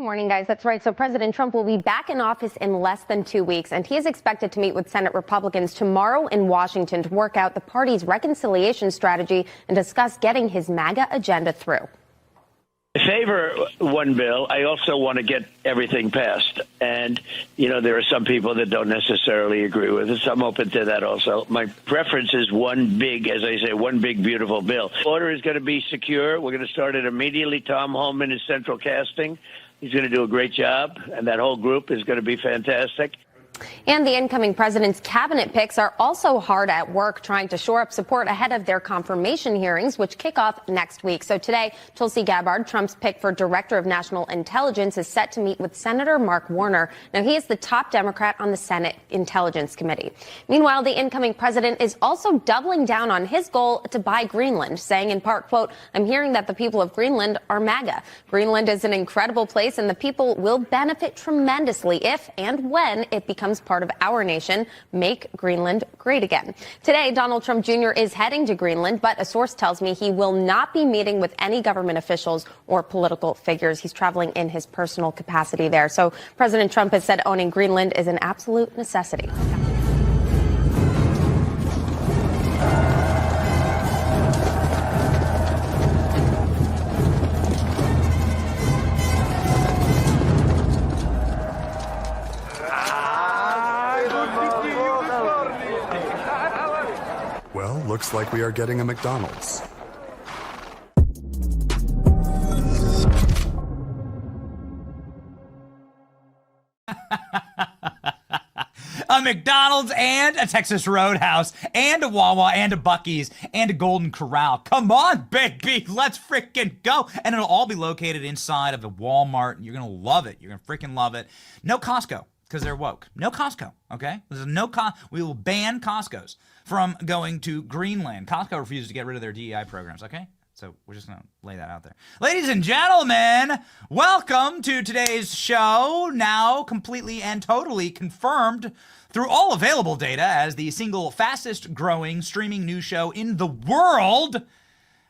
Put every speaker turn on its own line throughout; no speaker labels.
morning, guys. That's right. So President Trump will be back in office in less than 2 weeks, and he is expected to meet with Senate Republicans tomorrow in Washington to work out the party's reconciliation strategy and discuss getting his MAGA agenda through.
I favor one bill. I also want to get everything passed. And, there are some people that don't necessarily agree with it. So I'm open to that also. My preference is one big, beautiful bill. Order is going to be secure. We're going to start it immediately. Tom Homan is central casting. He's going to do a great job. And that whole group is going to be fantastic.
And the incoming president's cabinet picks are also hard at work trying to shore up support ahead of their confirmation hearings, which kick off next week. So today, Tulsi Gabbard, Trump's pick for Director of National Intelligence, is set to meet with Senator Mark Warner. Now, he is the top Democrat on the Senate Intelligence Committee. Meanwhile, the incoming president is also doubling down on his goal to buy Greenland, saying in part, quote, "I'm hearing that the people of Greenland are MAGA. Greenland is an incredible place, and the people will benefit tremendously if and when it becomes part of our nation. Make Greenland great again." Today, Donald Trump Jr. is heading to Greenland, but a source tells me he will not be meeting with any government officials or political figures. He's traveling in his personal capacity there. So President Trump has said owning Greenland is an absolute necessity.
Well, looks like we are getting a McDonald's.
A McDonald's and a Texas Roadhouse and a Wawa and a Buc-ee's and a Golden Corral. Come on, baby, let's freaking go. And it'll all be located inside of a Walmart. You're going to love it. You're going to freaking love it. No Costco, because they're woke. No Costco, okay? There's we will ban Costco's from going to Greenland. Costco refuses to get rid of their DEI programs, okay? So we're just going to lay that out there. Ladies and gentlemen, welcome to today's show, now completely and totally confirmed through all available data as the single fastest growing streaming news show in the world.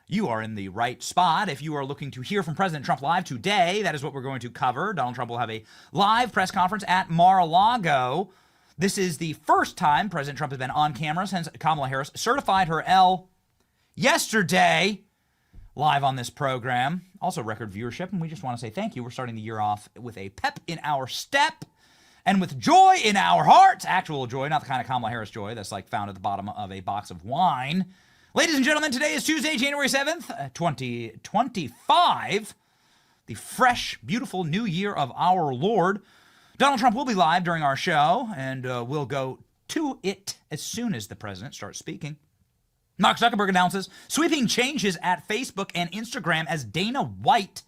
You are in the right spot. If you are looking to hear from President Trump live today, that is what we're going to cover. Donald Trump will have a live press conference at Mar-a-Lago. This is the first time President Trump has been on camera since Kamala Harris certified her L yesterday, live on this program. Also record viewership, and we just want to say thank you. We're starting the year off with a pep in our step and with joy in our hearts. Actual joy, not the kind of Kamala Harris joy that's like found at the bottom of a box of wine. Ladies and gentlemen, today is Tuesday, January 7th, 2025, the fresh, beautiful new year of our Lord. Donald Trump will be live during our show, and we'll go to it as soon as the president starts speaking. Mark Zuckerberg announces sweeping changes at Facebook and Instagram as Dana White,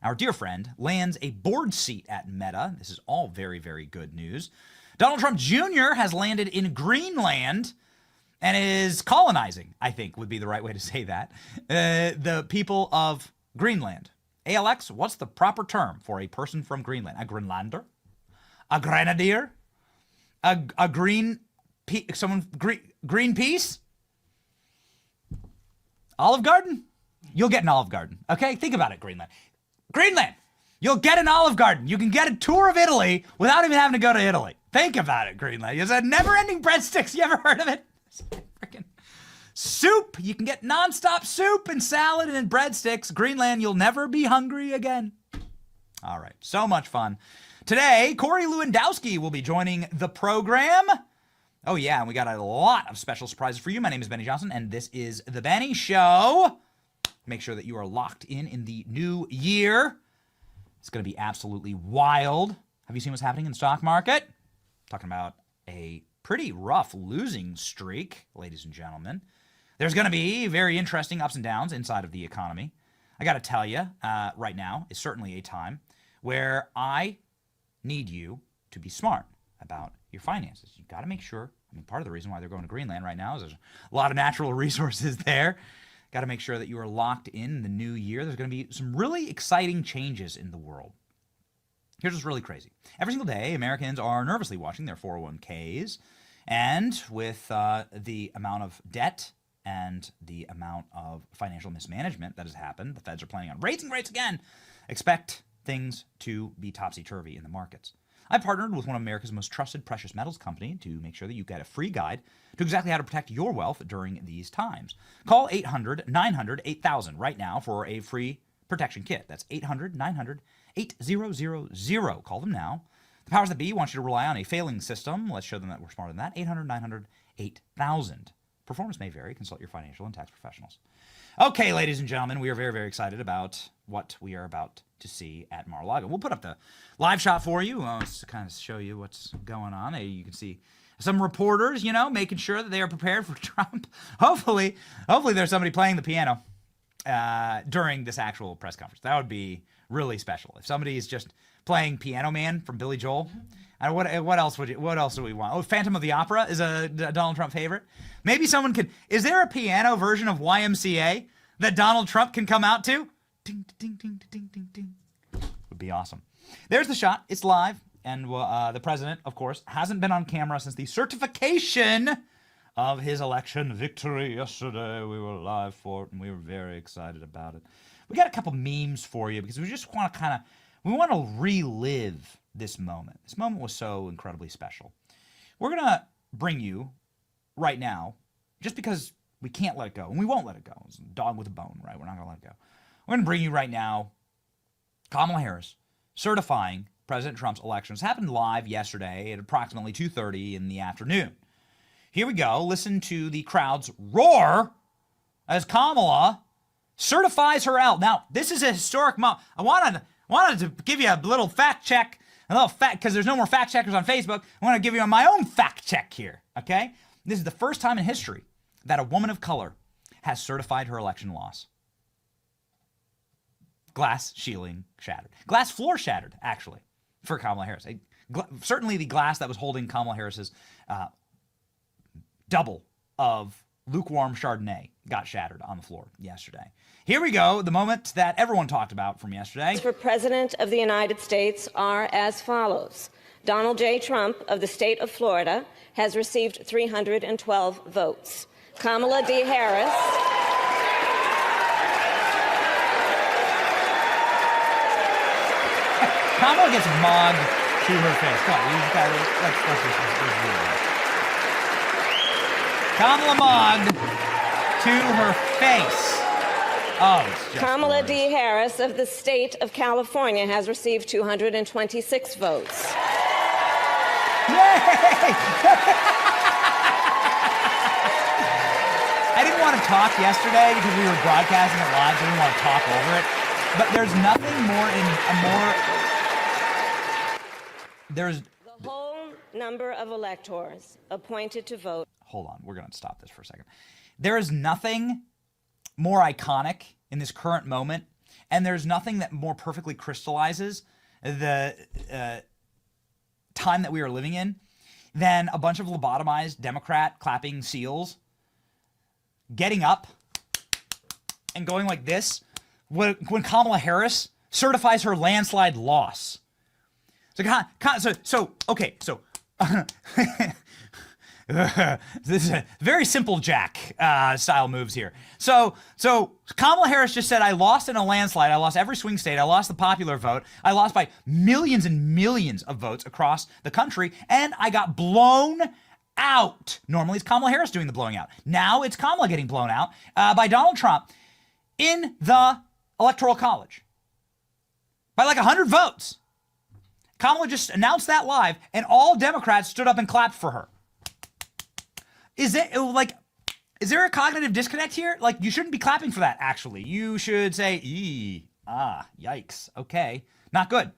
our dear friend, lands a board seat at Meta. This is all very, very good news. Donald Trump Jr. has landed in Greenland and is colonizing, I think would be the right way to say that, the people of Greenland. ALX, what's the proper term for a person from Greenland? A Greenlander? A grenadier? A green... Greenpeace? Olive Garden? You'll get an Olive Garden, okay? Think about it, Greenland. Greenland! You'll get an Olive Garden. You can get a tour of Italy without even having to go to Italy. Think about it, Greenland. It's a never-ending breadsticks. You ever heard of it? Freaking soup. You can get nonstop soup and salad and breadsticks. Greenland, you'll never be hungry again. All right, so much fun. Today, Corey Lewandowski will be joining the program. Oh, yeah, and we got a lot of special surprises for you. My name is Benny Johnson, and this is The Benny Show. Make sure that you are locked in the new year. It's going to be absolutely wild. Have you seen what's happening in the stock market? Talking about a pretty rough losing streak, ladies and gentlemen. There's going to be very interesting ups and downs inside of the economy. I got to tell you, right now is certainly a time where I need you to be smart about your finances. You got to make sure, part of the reason why they're going to Greenland right now is there's a lot of natural resources there. Got to make sure that you are locked in the new year. There's going to be some really exciting changes in the world. Here's what's really crazy. Every single day, Americans are nervously watching their 401ks, and with the amount of debt and the amount of financial mismanagement that has happened, the feds are planning on raising rates again. Expect things to be topsy-turvy in the markets. I partnered with one of America's most trusted precious metals company to make sure that you get a free guide to exactly how to protect your wealth during these times. Call 800-900-8000 right now for a free protection kit. That's 800-900-8000. Call them now. The powers that be want you to rely on a failing system. Let's show them that we're smarter than that. 800-900-8000. Performance may vary. Consult your financial and tax professionals. Okay, ladies and gentlemen, we are very, very excited about what we are about to see at Mar-a-Lago. We'll put up the live shot for you to kind of show you what's going on. You can see some reporters, making sure that they are prepared for Trump. Hopefully there's somebody playing the piano during this actual press conference. That would be really special. If somebody is just playing Piano Man from Billy Joel. And what else do we want? Oh, Phantom of the Opera is a Donald Trump favorite. Maybe someone could. Is there a piano version of YMCA that Donald Trump can come out to? Ding, ding, ding, ding, ding, ding. Would be awesome. There's the shot. It's live. And the president, of course, hasn't been on camera since the certification of his election victory yesterday. We were live for it, and we were very excited about it. We got a couple memes for you because we just want to relive this moment. This moment was so incredibly special. We're going to bring you right now, just because we can't let it go, and we won't let it go. It's a dog with a bone, right? We're not going to let it go. We're going to bring you right now Kamala Harris certifying President Trump's elections. Happened live yesterday at approximately 2:30 in the afternoon. Here we go. Listen to the crowd's roar as Kamala certifies her out. Now, this is a historic moment. I wanted to give you a little fact check, because there's no more fact checkers on Facebook. I want to give you my own fact check here, okay? This is the first time in history that a woman of color has certified her election loss. Glass ceiling shattered. Glass floor shattered, actually, for Kamala Harris. Certainly the glass that was holding Kamala Harris's double of lukewarm Chardonnay got shattered on the floor yesterday. Here we go, the moment that everyone talked about from yesterday.
For President of the United States are as follows. Donald J. Trump of the state of Florida has received 312 votes. Kamala D. Harris.
Kamala gets mogged to her face. Come on, let's do it. Kamala mogged to her face. Oh, it's just
Kamala
glorious.
D. Harris of the state of California has received 226 votes.
Yay! I didn't want to talk yesterday because we were broadcasting it live, so I didn't want to talk over it. But there's nothing more there's
The whole number of electors appointed to vote.
Hold on, we're going to stop this for a second. There is nothing more iconic in this current moment, and there's nothing that more perfectly crystallizes the time that we are living in than a bunch of lobotomized Democrat clapping seals getting up and going like this when Kamala Harris certifies her landslide loss. This is a very simple Jack style moves here. So Kamala Harris just said, I lost in a landslide. I lost every swing state. I lost the popular vote. I lost by millions and millions of votes across the country, and I got blown out. Normally it's Kamala Harris doing the blowing out. Now it's Kamala getting blown out by Donald Trump in the Electoral College by like 100 votes. Kamala just announced that live, and all Democrats stood up and clapped for her. Is there a cognitive disconnect here? Like, you shouldn't be clapping for that, actually. You should say, yikes, okay, not good.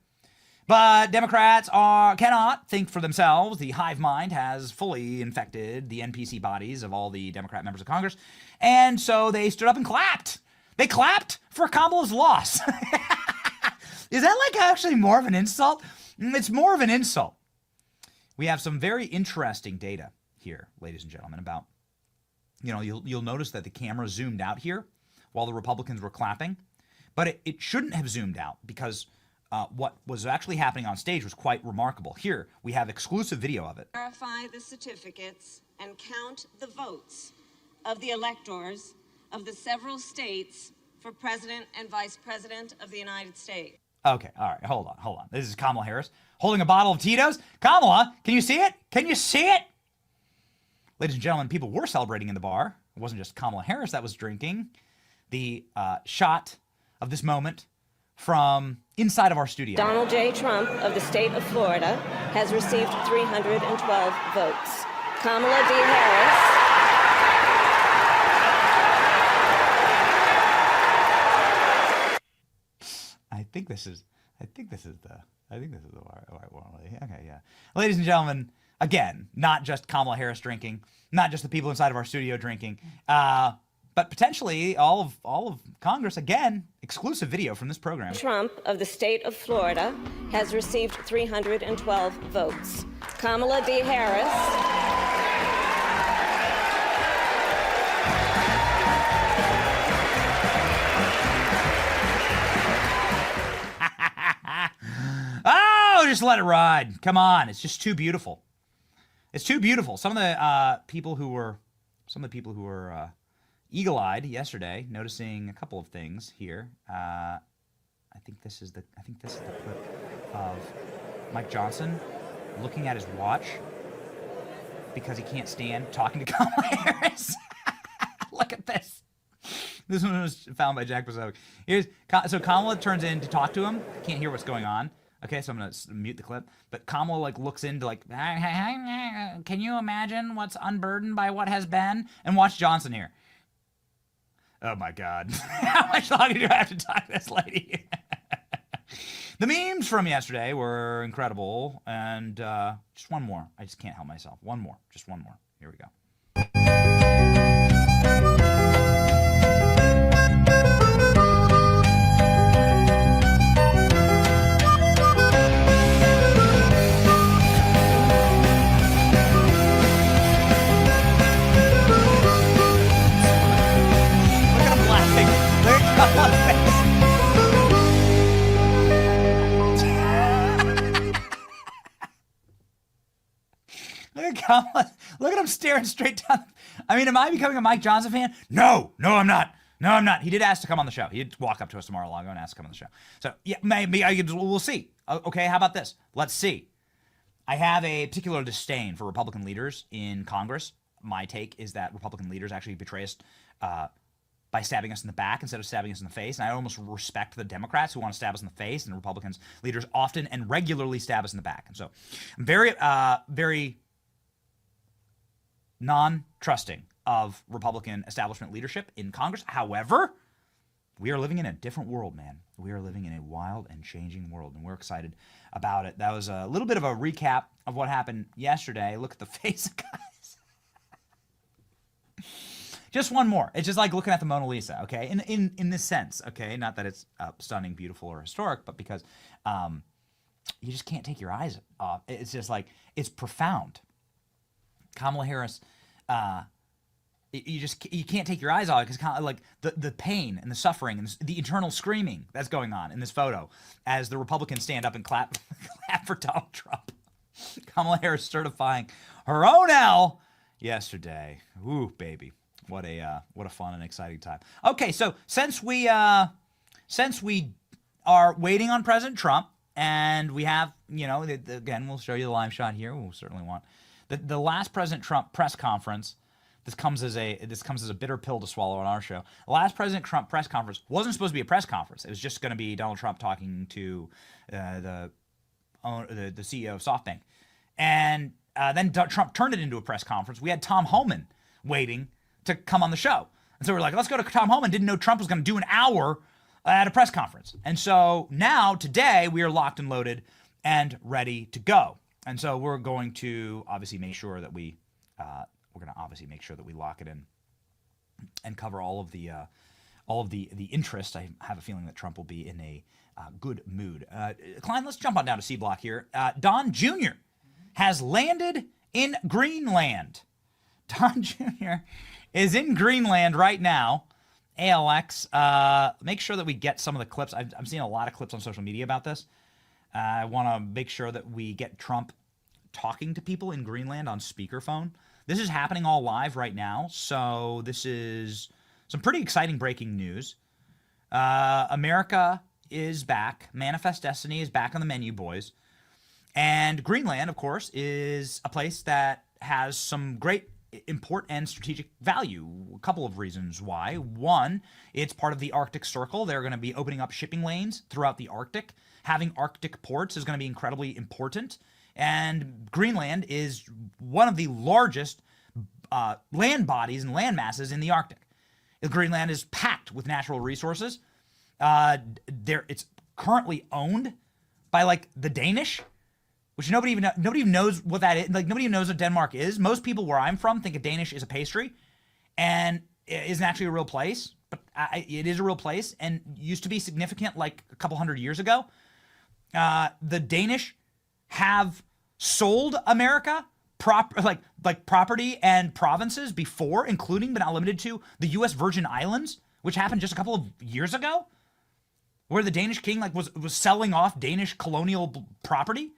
But Democrats cannot think for themselves. The hive mind has fully infected the NPC bodies of all the Democrat members of Congress, and so they stood up and clapped. They clapped for Kamala's loss. Is that like actually more of an insult? It's more of an insult. We have some very interesting data here, ladies and gentlemen, about, you'll notice that the camera zoomed out here while the Republicans were clapping, but it shouldn't have zoomed out because what was actually happening on stage was quite remarkable. Here, we have exclusive video of it.
Verify the certificates and count the votes of the electors of the several states for President and Vice President of the United States.
Okay, all right, hold on. This is Kamala Harris holding a bottle of Tito's. Kamala, can you see it? Can you see it? Ladies and gentlemen, people were celebrating in the bar. It wasn't just Kamala Harris that was drinking. The shot of this moment from inside of our studio.
Donald J. Trump of the state of Florida has received 312 votes. Kamala D. Harris
I think this is the right one. Okay, yeah. Ladies and gentlemen, again, not just Kamala Harris drinking, not just the people inside of our studio drinking, but potentially all of Congress. Again, exclusive video from this program.
Trump of the state of Florida has received 312 votes. Kamala D. Harris
Oh, just let it ride. Come on, it's just too beautiful. It's too beautiful. Some of the people who were eagle-eyed yesterday, noticing a couple of things here. I think this is the clip of Mike Johnson looking at his watch because he can't stand talking to Kamala Harris. Look at this. This one was found by Jack Pacific. So Kamala turns in to talk to him. Can't hear what's going on. Okay, so I'm gonna mute the clip. But Kamala looks into can you imagine what's unburdened by what has been? And watch Johnson here. Oh my God. How much longer do I have to talk to this lady? The memes from yesterday were incredible. And just one more. I just can't help myself. One more. Just one more. Here we go. Look at him staring straight down. I mean, am I becoming a Mike Johnson fan? No, I'm not. No, I'm not. He did ask to come on the show. He did walk up to us tomorrow long ago and ask to come on the show. So, yeah, maybe we'll see. Okay, how about this? Let's see. I have a particular disdain for Republican leaders in Congress. My take is that Republican leaders actually betray us by stabbing us in the back instead of stabbing us in the face. And I almost respect the Democrats who want to stab us in the face, and the Republicans leaders often and regularly stab us in the back. And so I'm very non-trusting of Republican establishment leadership in Congress. However, we are living in a different world, man. We are living in a wild and changing world, and we're excited about it. That was a little bit of a recap of what happened yesterday. Look at the face, guys. Just one more. It's just like looking at the Mona Lisa, okay? In this sense, okay? Not that it's stunning, beautiful, or historic, but because you just can't take your eyes off. It's just like, it's profound. Kamala Harris, you can't take your eyes off it because like the pain and the suffering and the internal screaming that's going on in this photo as the Republicans stand up and clap for Donald Trump. Kamala Harris certifying her own L yesterday. Ooh, baby. What a fun and exciting time. Okay, so since we are waiting on President Trump, and we have, again, we'll show you the live shot here. We'll certainly want the last President Trump press conference. This comes as a bitter pill to swallow on our show. The last President Trump press conference wasn't supposed to be a press conference. It was just going to be Donald Trump talking to the CEO of SoftBank, and then Trump turned it into a press conference. We had Tom Homan waiting to come on the show, and so we're like, let's go to Tom Homan. Didn't know Trump was going to do an hour at a press conference, and so now today we are locked and loaded and ready to go. And so we're going to obviously make sure that we lock it in and cover all of the interest. I have a feeling that Trump will be in a good mood. Klein, let's jump on down to C Block here. Don Jr. has landed in Greenland. Don Jr. is in Greenland right now. ALX, make sure that we get some of the clips. I'm seeing a lot of clips on social media about this. I want to make sure that we get Trump talking to people in Greenland on speakerphone. This is happening all live right now, so this is some pretty exciting breaking news. America is back. Manifest Destiny is back on the menu, boys. And Greenland, of course, is a place that has some great import and strategic value. A couple of reasons why. One, it's part of the Arctic Circle. They're going to be opening up shipping lanes throughout the Arctic. Having Arctic ports is going to be incredibly important. And Greenland is one of the largest land bodies and land masses in the Arctic. Greenland is packed with natural resources. It's currently owned by like the Danish, which nobody even knows what that is. Like, nobody even knows what Denmark is. Most people where I'm from think a Danish is a pastry, and it isn't actually a real place. But it is a real place, and used to be significant like a couple hundred years ago. The Danish have sold America property and provinces before, including but not limited to the U.S. Virgin Islands, which happened just a couple of years ago, where the Danish king was selling off Danish colonial property.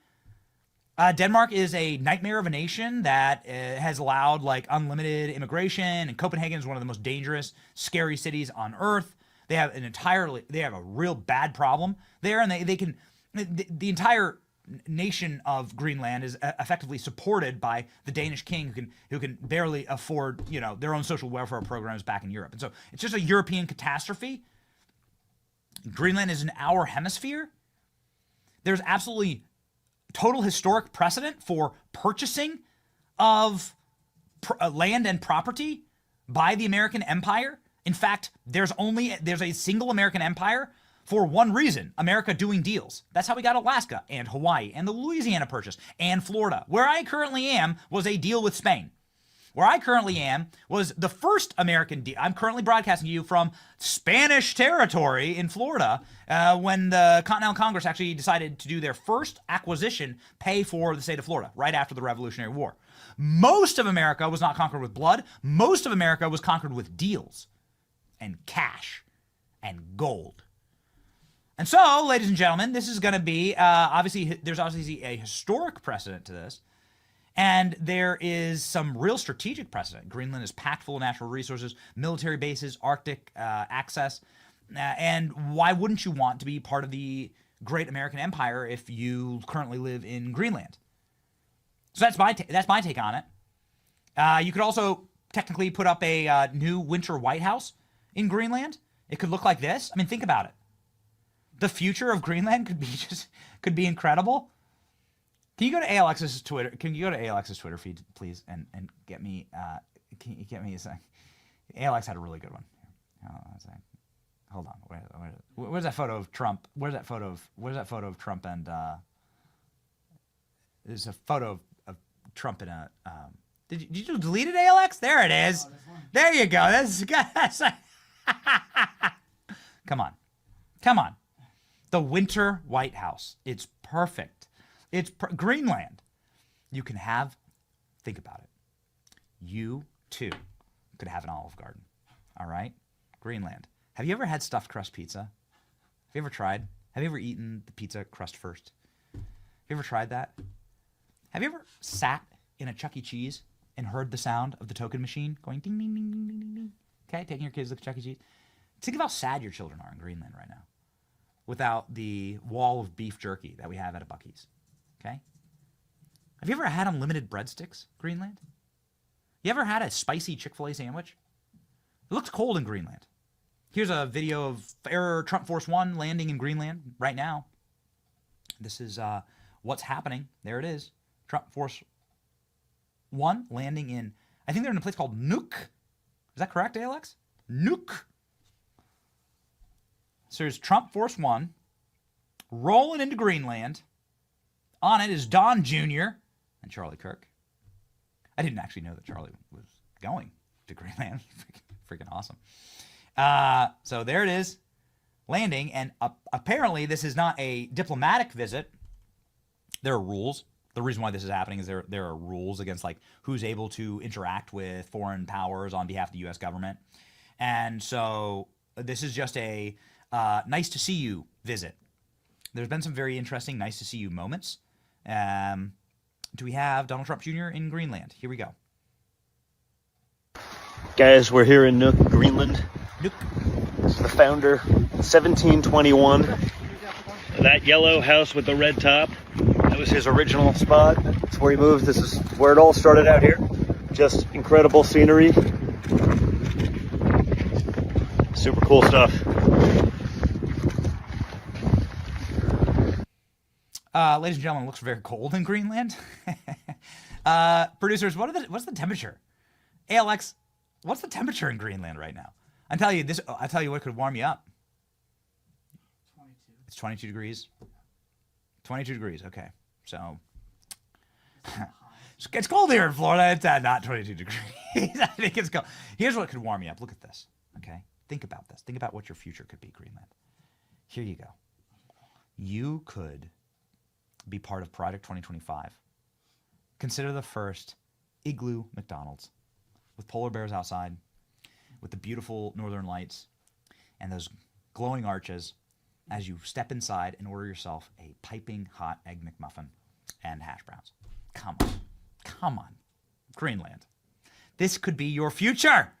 Denmark is a nightmare of a nation that has allowed like unlimited immigration, and Copenhagen is one of the most dangerous, scary cities on earth. They have a real bad problem there, and the entire nation of Greenland is effectively supported by the Danish king, who can barely afford their own social welfare programs back in Europe. And so it's just a European catastrophe. Greenland is in our hemisphere. There's absolutely total historic precedent for purchasing of land and property by the American Empire. In fact, there's a single American empire for one reason: America doing deals. That's how we got Alaska and Hawaii and the Louisiana Purchase and Florida. Where I currently am was a deal with Spain. Where I currently am was the first American deal. I'm currently broadcasting to you from Spanish territory in Florida, when the Continental Congress actually decided to do their first acquisition, pay for the state of Florida, right after the Revolutionary War. Most of America was not conquered with blood. Most of America was conquered with deals and cash and gold. And so, ladies and gentlemen, this is going to be, there's obviously a historic precedent to this. And there is some real strategic precedent. Greenland is packed full of natural resources, military bases, Arctic access. And why wouldn't you want to be part of the great American empire if you currently live in Greenland? So that's my take on it. You could also technically put up a new winter White House in Greenland. It could look like this. I mean, think about it. The future of Greenland could be incredible. Can you go to ALX's Twitter? Can you go to ALX's Twitter feed, please, and get me? Can you get me a sec? ALX had a really good one. Hold on. Where's that photo of Trump? Where's that photo of Trump and? There's a photo of Trump in a. Did you delete it, ALX? There it is. Oh, there you go. That's Come on. The winter White House. It's perfect. It's Greenland. You can think about it. You, too, could have an Olive Garden. All right? Greenland. Have you ever had stuffed crust pizza? Have you ever tried? Have you ever eaten the pizza crust first? Have you ever tried that? Have you ever sat in a Chuck E. Cheese and heard the sound of the token machine going ding, ding, ding, ding, ding, ding, ding? Okay, taking your kids to Chuck E. Cheese. Think of how sad your children are in Greenland right now without the wall of beef jerky that we have at a Buc-ee's. Okay? Have you ever had unlimited breadsticks, Greenland? You ever had a spicy Chick-fil-A sandwich? It looks cold in Greenland. Here's a video of Trump Force One landing in Greenland right now. This is what's happening. There it is. Trump Force One landing in, I think they're in a place called Nuuk. Is that correct, Alex? Nuuk. So there's Trump Force One rolling into Greenland. On it is Don Jr. and Charlie Kirk. I didn't actually know that Charlie was going to Greenland. Freaking awesome. So there it is, landing. And apparently this is not a diplomatic visit. There are rules. The reason why this is happening is there are rules against like who's able to interact with foreign powers on behalf of the U.S. government. And so this is just a nice to see you visit. There's been some very interesting nice to see you moments. Do we have Donald Trump Jr. in Greenland? Here we go.
Guys, we're here in Nuuk, Greenland.
Nuuk.
This is the founder, 1721. that yellow house with the red top, that was his original spot. That's where he moved. This is where it all started out here. Just incredible scenery. Super cool stuff.
Ladies and gentlemen, it looks very cold in Greenland. Producers, what's the temperature? ALX, what's the temperature in Greenland right now? I tell you what could warm you up.
22.
It's 22 degrees. 22 degrees. Okay, so it's cold here in Florida. It's not 22 degrees. I think it's cold. Here's what could warm you up. Look at this. Okay, think about this. Think about what your future could be, Greenland. Here you go. You could be part of Project 2025. Consider the first igloo McDonald's with polar bears outside, with the beautiful northern lights and those glowing arches as you step inside and order yourself a piping hot egg McMuffin and hash browns. Come on. Come on. Greenland. This could be your future.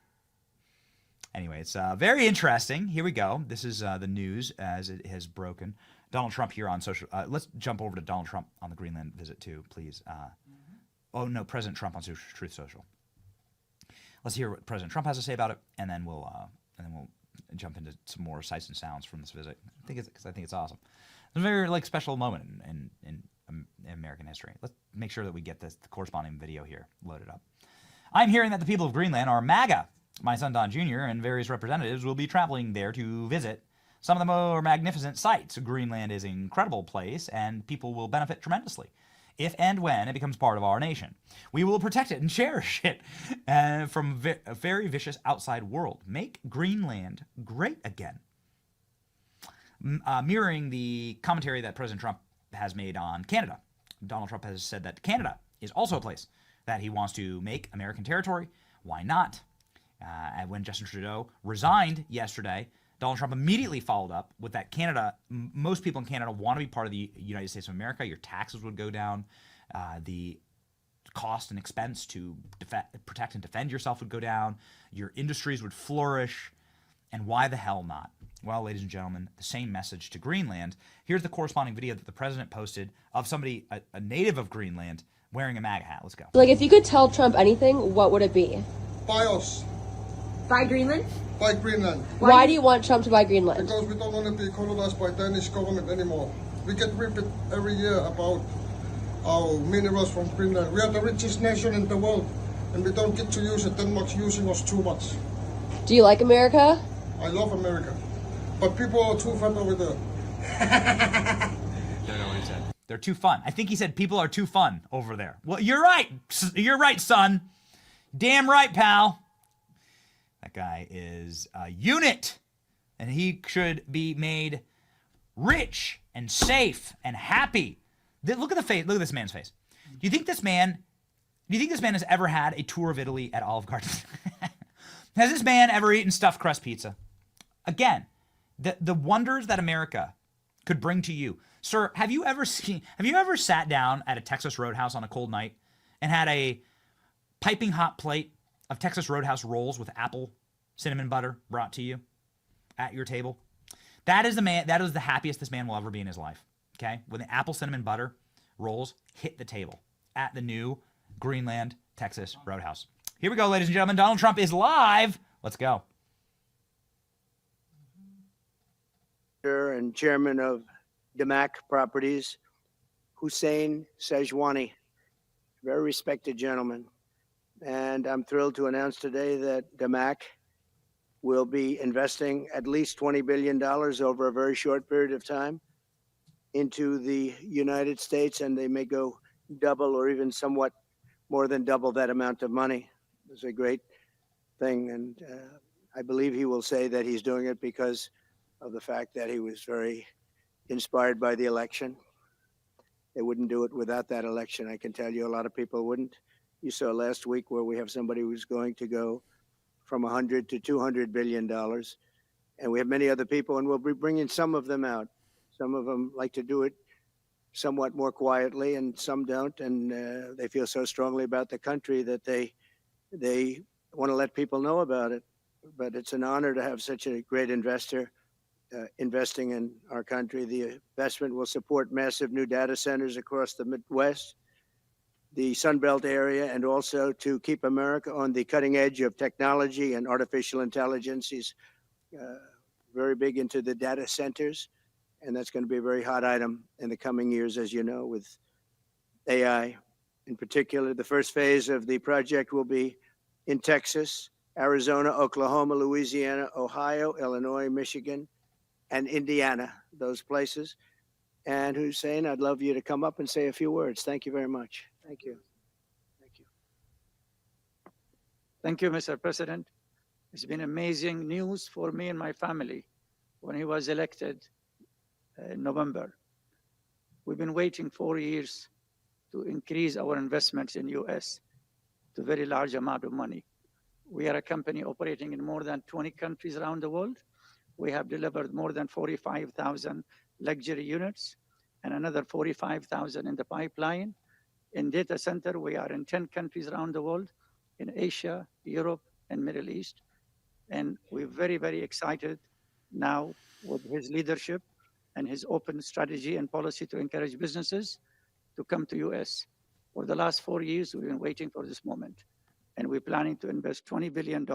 Anyway, it's very interesting. Here we go. This is the news as it has broken. Donald Trump here on social. Let's jump over to Donald Trump on the Greenland visit too, please. Oh no, President Trump on Truth Social. Let's hear what President Trump has to say about it, and then we'll jump into some more sights and sounds from this visit. I think it's awesome. It's a very special moment in American history. Let's make sure that we get the corresponding video here loaded up. I'm hearing that the people of Greenland are MAGA. My son Don Jr. and various representatives will be traveling there to visit some of the more magnificent sights. Greenland is an incredible place, and people will benefit tremendously if and when it becomes part of our nation. We will protect it and cherish it from a very vicious outside world. Make Greenland great again. Mirroring the commentary that President Trump has made on Canada, Donald Trump has said that Canada is also a place that he wants to make American territory. Why not? And when Justin Trudeau resigned yesterday, Donald Trump immediately followed up with that Canada, most people in Canada want to be part of the United States of America. Your taxes would go down. The cost and expense to protect and defend yourself would go down. Your industries would flourish. And why the hell not? Well, ladies and gentlemen, the same message to Greenland. Here's the corresponding video that the president posted of somebody, a native of Greenland, wearing a MAGA hat. Let's go.
If you could tell Trump anything, what would it be?
Buy us.
Buy Greenland?
Buy Greenland.
Why do you want Trump to buy Greenland?
Because we don't want to be colonized by Danish government anymore. We get ripped every year about our minerals from Greenland. We are the richest nation in the world, and we don't get to use it. Denmark's using us too much.
Do you like America?
I love America, but people are too fat over there.
Don't know what he said. They're too fun. I think he said people are too fun over there. Well, you're right. You're right, son. Damn right, pal. That guy is a unit, and he should be made rich and safe and happy. Look at the face. Look at this man's face. Do you think this man has ever had a tour of Italy at Olive Garden? Has this man ever eaten stuffed crust pizza? Again, the wonders that America could bring to you. Sir, have you ever sat down at a Texas Roadhouse on a cold night and had a piping hot plate of Texas Roadhouse rolls with apple cinnamon butter brought to you at your table? That is the happiest this man will ever be in his life. Okay? When the apple cinnamon butter rolls hit the table at the new Greenland, Texas Roadhouse. Here we go, ladies and gentlemen. Donald Trump is live. Let's go.
And chairman of DMAC Properties, Hussein Sejwani. Very respected gentleman. And I'm thrilled to announce today that DMAC will be investing at least $20 billion over a very short period of time into the United States, and they may go double or even somewhat more than double that amount of money. It's a great thing, and I believe he will say that he's doing it because of the fact that he was very inspired by the election. They wouldn't do it without that election. I can tell you a lot of people wouldn't. You saw last week where we have somebody who's going to go from 100 to $200 billion. And we have many other people, and we'll be bringing some of them out. Some of them like to do it somewhat more quietly, and some don't. And they feel so strongly about the country that they want to let people know about it. But it's an honor to have such a great investor investing in our country. The investment will support massive new data centers across the Midwest, the Sunbelt area, and also to keep America on the cutting edge of technology and artificial intelligence. He's very big into the data centers, and that's going to be a very hot item in the coming years, as you know, with AI. In particular, the first phase of the project will be in Texas, Arizona, Oklahoma, Louisiana, Ohio, Illinois, Michigan, and Indiana, those places. And Hussein, I'd love you to come up and say a few words. Thank you very much. Thank you. Thank you.
Thank you, Mr. President. It's been amazing news for me and my family when he was elected in November. We've been waiting 4 years to increase our investments in U.S. to a very large amount of money. We are a company operating in more than 20 countries around the world. We have delivered more than 45,000 luxury units and another 45,000 in the pipeline. In data center, we are in 10 countries around the world, in Asia, Europe, and Middle East. And we're very, very excited now with his leadership and his open strategy and policy to encourage businesses to come to US. For the last 4 years, we've been waiting for this moment. And we're planning to invest $20 billion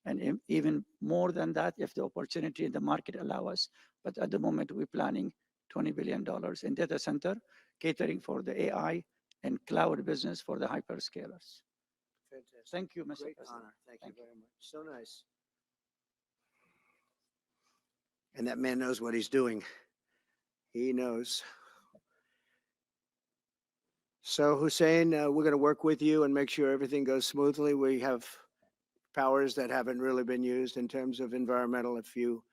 and even more than that if the opportunity in the market allow us. But at the moment, we're planning $20 billion in data center, catering for the AI and cloud business for the hyperscalers.
Fantastic.
Thank you, Mr.
Great
President.
honor. Thank you very much. So nice. And that man knows what he's doing. He knows. So, Hussein, we're going to work with you and make sure everything goes smoothly. We have powers that haven't really been used in terms of environmental. If you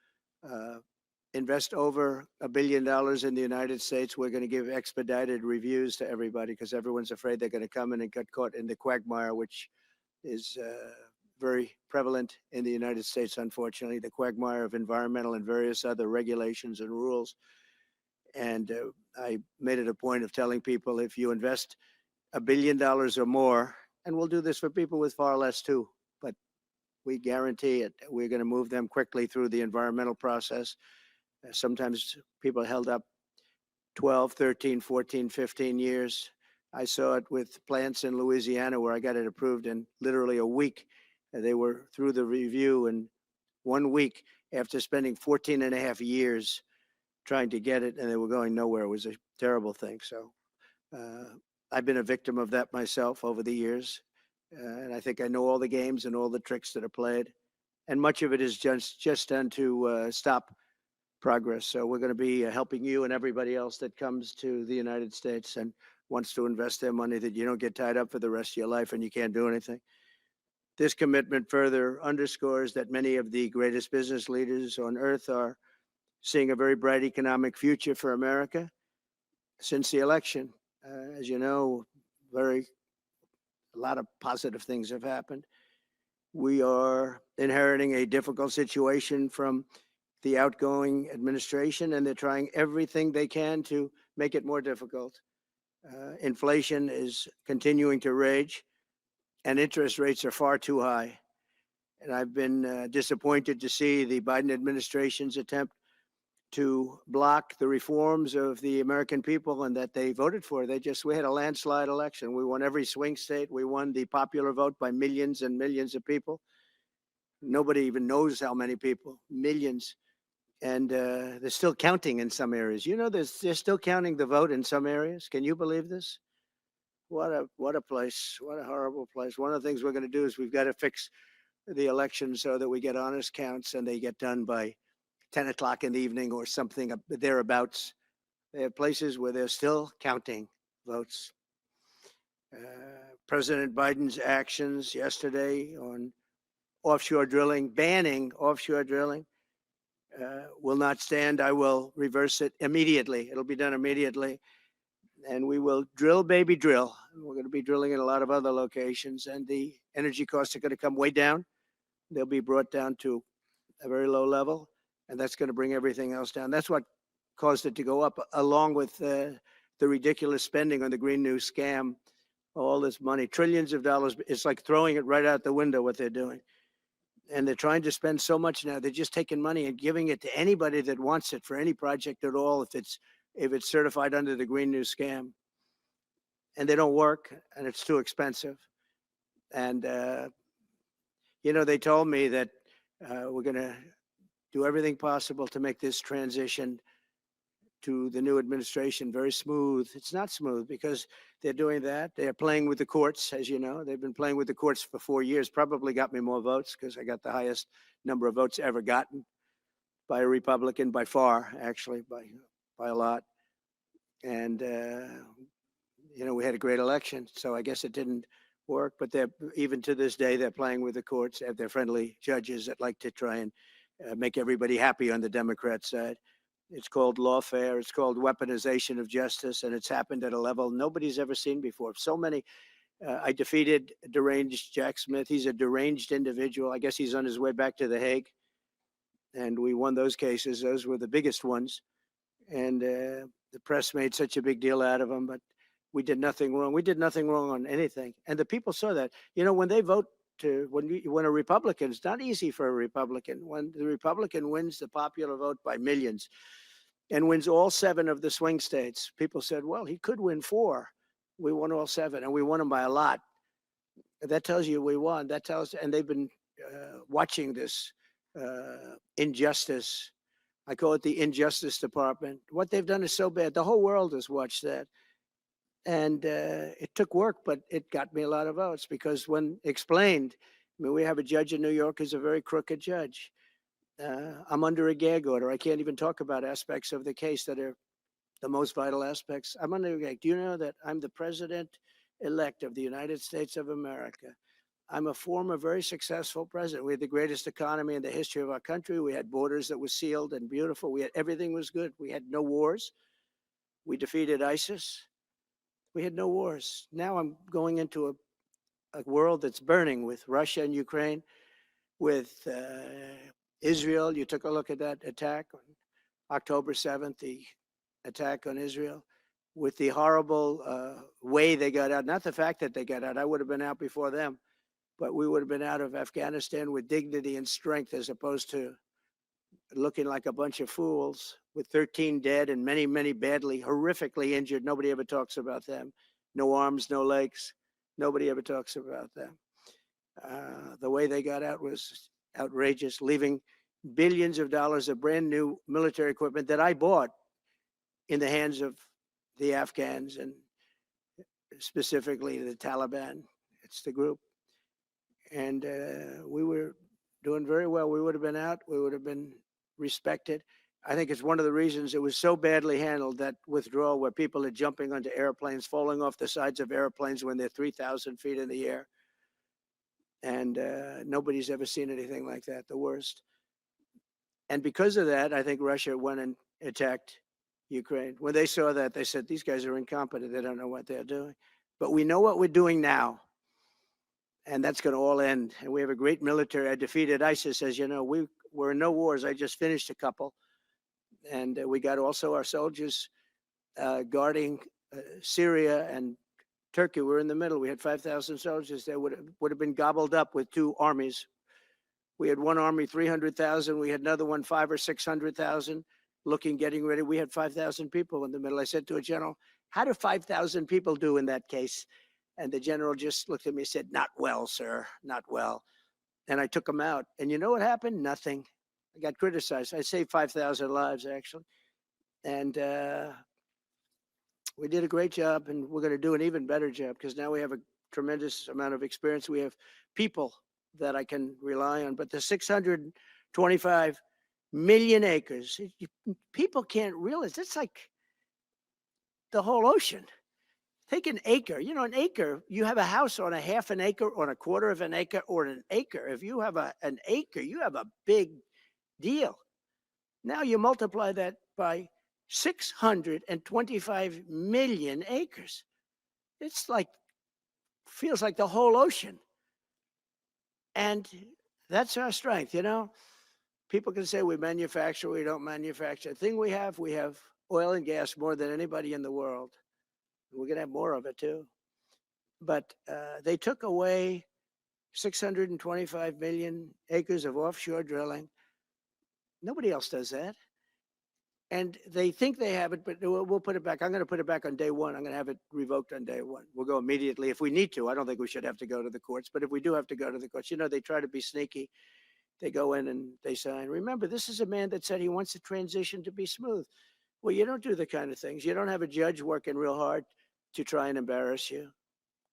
invest over $1 billion in the United States, we're going to give expedited reviews to everybody because everyone's afraid they're going to come in and get caught in the quagmire, which is very prevalent in the United States, unfortunately, the quagmire of environmental and various other regulations and rules. And I made it a point of telling people, if you invest $1 billion or more, and we'll do this for people with far less too, but we guarantee it, we're going to move them quickly through the environmental process. Sometimes people held up 12, 13, 14, 15 years. I saw it with plants in Louisiana where I got it approved in literally a week. They were through the review in 1 week after spending 14 and a half years trying to get it, and they were going nowhere. It was a terrible thing. So I've been a victim of that myself over the years. And I think I know all the games and all the tricks that are played. And much of it is just done to stop progress. So we're going to be helping you and everybody else that comes to the United States and wants to invest their money, that you don't get tied up for the rest of your life and you can't do anything. This commitment further underscores that many of the greatest business leaders on earth are seeing a very bright economic future for America since the election. As you know, a lot of positive things have happened. We are inheriting a difficult situation from the outgoing administration, and they're trying everything they can to make it more difficult. Inflation is continuing to rage, and interest rates are far too high. And I've been disappointed to see the Biden administration's attempt to block the reforms of the American people and that they voted for. We had a landslide election. We won every swing state. We won the popular vote by millions and millions of people. Nobody even knows how many people, millions. And they're still counting in some areas. You know, they're still counting the vote in some areas. Can you believe this? What a place. What a horrible place. One of the things we're going to do is we've got to fix the election so that we get honest counts and they get done by 10 o'clock in the evening or something thereabouts. They have places where they're still counting votes. President Biden's actions yesterday on offshore drilling, banning offshore drilling, will not stand. I will reverse it immediately. It'll be done immediately. And we will drill, baby, drill. We're going to be drilling in a lot of other locations, and the energy costs are going to come way down. They'll be brought down to a very low level, and that's going to bring everything else down. That's what caused it to go up, along with the ridiculous spending on the Green New scam. All this money, trillions of dollars. It's like throwing it right out the window, what they're doing. And they're trying to spend so much now. They're just taking money and giving it to anybody that wants it for any project at all, if it's certified under the Green New Scam. And they don't work, and it's too expensive. And they told me that we're going to do everything possible to make this transition to the new administration very smooth. It's not smooth because they're doing that. They're playing with the courts, as you know. They've been playing with the courts for 4 years, probably got me more votes because I got the highest number of votes ever gotten by a Republican, by far, actually, by a lot. And, we had a great election, so I guess it didn't work. But even to this day, they're playing with the courts. They have their friendly judges that like to try and make everybody happy on the Democrat side. It's called lawfare. It's called weaponization of justice, and it's happened at a level nobody's ever seen before. So many. I defeated deranged Jack Smith. He's a deranged individual. I guess he's on his way back to The Hague, and we won those cases. Those were the biggest ones, and the press made such a big deal out of them. But we did nothing wrong. We did nothing wrong on anything, and the people saw that. When they vote. When a Republican, it's not easy for a Republican. When the Republican wins the popular vote by millions and wins all 7 of the swing states, people said, well, he could win 4. We won all 7, and we won them by a lot. That tells you we won. And they've been watching this injustice. I call it the Injustice Department. What they've done is so bad. The whole world has watched that. And it took work, but it got me a lot of votes because when explained, we have a judge in New York who's a very crooked judge. I'm under a gag order. I can't even talk about aspects of the case that are the most vital aspects. I'm under a gag. Do you know that I'm the president-elect of the United States of America? I'm a former very successful president. We had the greatest economy in the history of our country. We had borders that were sealed and beautiful. Everything was good. We had no wars. We defeated ISIS. We had no wars. Now I'm going into a world that's burning with Russia and Ukraine, with Israel. You took a look at that attack on October 7th, the attack on Israel, with the horrible way they got out. Not the fact that they got out. I would have been out before them, but we would have been out of Afghanistan with dignity and strength as opposed to looking like a bunch of fools with 13 dead and many, many badly, horrifically injured. Nobody ever talks about them. No arms, no legs. Nobody ever talks about them. The way they got out was outrageous, leaving billions of dollars of brand new military equipment that I bought in the hands of the Afghans and specifically the Taliban. It's the group. And we were doing very well. We would have been out. We would have been respected. I think it's one of the reasons it was so badly handled, that withdrawal, where people are jumping onto airplanes, falling off the sides of airplanes when they're 3,000 feet in the air. And nobody's ever seen anything like that, the worst. And because of that, I think Russia went and attacked Ukraine. When they saw that, they said, these guys are incompetent. They don't know what they're doing. But we know what we're doing now. And that's going to all end. And we have a great military. I defeated ISIS, as you know. We're in no wars. I just finished a couple. And we got also our soldiers guarding Syria and Turkey. We're in the middle. We had 5,000 soldiers that would have been gobbled up with 2 armies. We had one army, 300,000. We had another one, 500,000 or 600,000, getting ready. We had 5,000 people in the middle. I said to a general, how do 5,000 people do in that case? And the general just looked at me and said, not well, sir, not well. And I took him out. And you know what happened? Nothing. I got criticized. I saved 5,000 lives, actually. And we did a great job, and we're going to do an even better job because now we have a tremendous amount of experience. We have people that I can rely on. But the 625 million acres, people can't realize, it's like the whole ocean. Take an acre. You know, an acre, you have a house on a half an acre, on a quarter of an acre, or an acre. If you have an acre, you have a big deal. Now you multiply that by 625 million acres. It's like, feels like the whole ocean. And that's our strength, you know. People can say we manufacture, we don't manufacture. The thing we have oil and gas more than anybody in the world. We're going to have more of it too. But they took away 625 million acres of offshore drilling. Nobody else does that. And they think they have it, but we'll put it back. I'm going to put it back on day one. I'm going to have it revoked on day one. We'll go immediately if we need to. I don't think we should have to go to the courts, but if we do have to go to the courts, you know, they try to be sneaky. They go in and they sign. Remember, this is a man that said he wants the transition to be smooth. Well, you don't do the kind of things. You don't have a judge working real hard to try and embarrass you,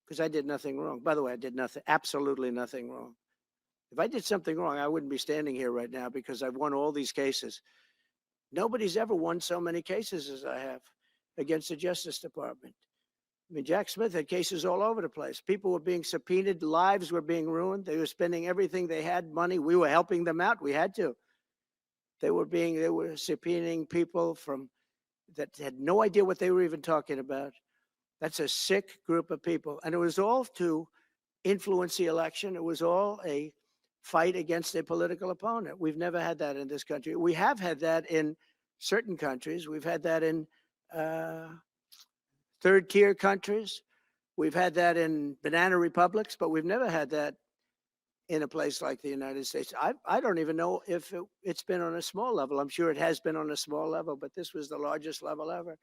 because I did nothing wrong. By the way, I did nothing, absolutely nothing wrong. If I did something wrong, I wouldn't be standing here right now, because I've won all these cases. Nobody's ever won so many cases as I have against the Justice Department. I mean, Jack Smith had cases all over the place. People were being subpoenaed, lives were being ruined. They were spending everything they had, money. We were helping them out. We had to. They were subpoenaing people that had no idea what they were even talking about. That's a sick group of people. And it was all to influence the election. It was all a fight against a political opponent. We've never had that in this country. We have had that in certain countries. We've had that in third-tier countries. We've had that in banana republics, but we've never had that in a place like the United States. I don't even know if it's been on a small level. I'm sure it has been on a small level, but this was the largest level ever.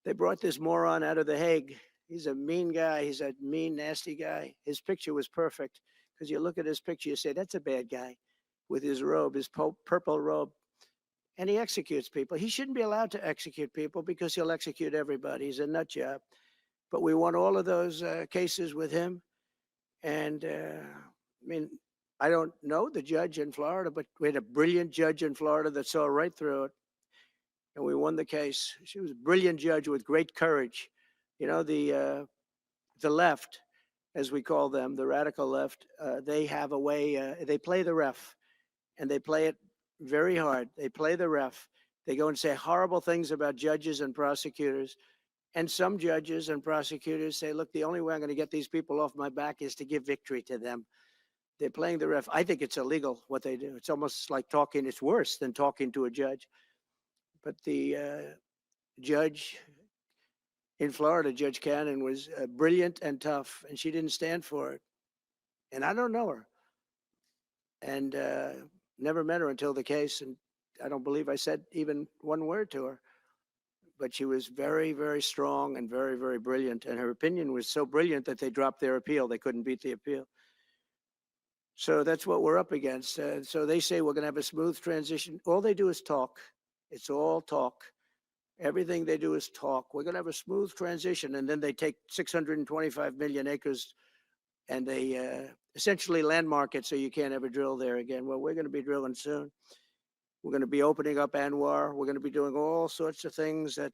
They brought this moron out of The Hague. He's a mean guy. He's a mean, nasty guy. His picture was perfect, because you look at his picture, you say, that's a bad guy with his robe, his purple robe. And he executes people. He shouldn't be allowed to execute people, because he'll execute everybody. He's a nut job. But we won all of those cases with him. And I mean, I don't know the judge in Florida, but we had a brilliant judge in Florida that saw right through it. And we won the case. She was a brilliant judge with great courage. You know, the left, as we call them, the radical left, they have a way, they play the ref, and they play it very hard. They play the ref. They go and say horrible things about judges and prosecutors. And some judges and prosecutors say, look, the only way I'm going to get these people off my back is to give victory to them. They're playing the ref. I think it's illegal what they do. It's almost like talking. It's worse than talking to a judge. But the judge in Florida, Judge Cannon, was brilliant and tough, and she didn't stand for it. And I don't know her, and never met her until the case, and I don't believe I said even one word to her. But she was very, very strong and very, very brilliant, and her opinion was so brilliant that they dropped their appeal. They couldn't beat the appeal. So that's what we're up against. So they say we're going to have a smooth transition. All they do is talk. It's all talk. Everything they do is talk. We're going to have a smooth transition. And then they take 625 million acres and they essentially landmark it so you can't ever drill there again. Well, we're going to be drilling soon. We're going to be opening up Anwar. We're going to be doing all sorts of things that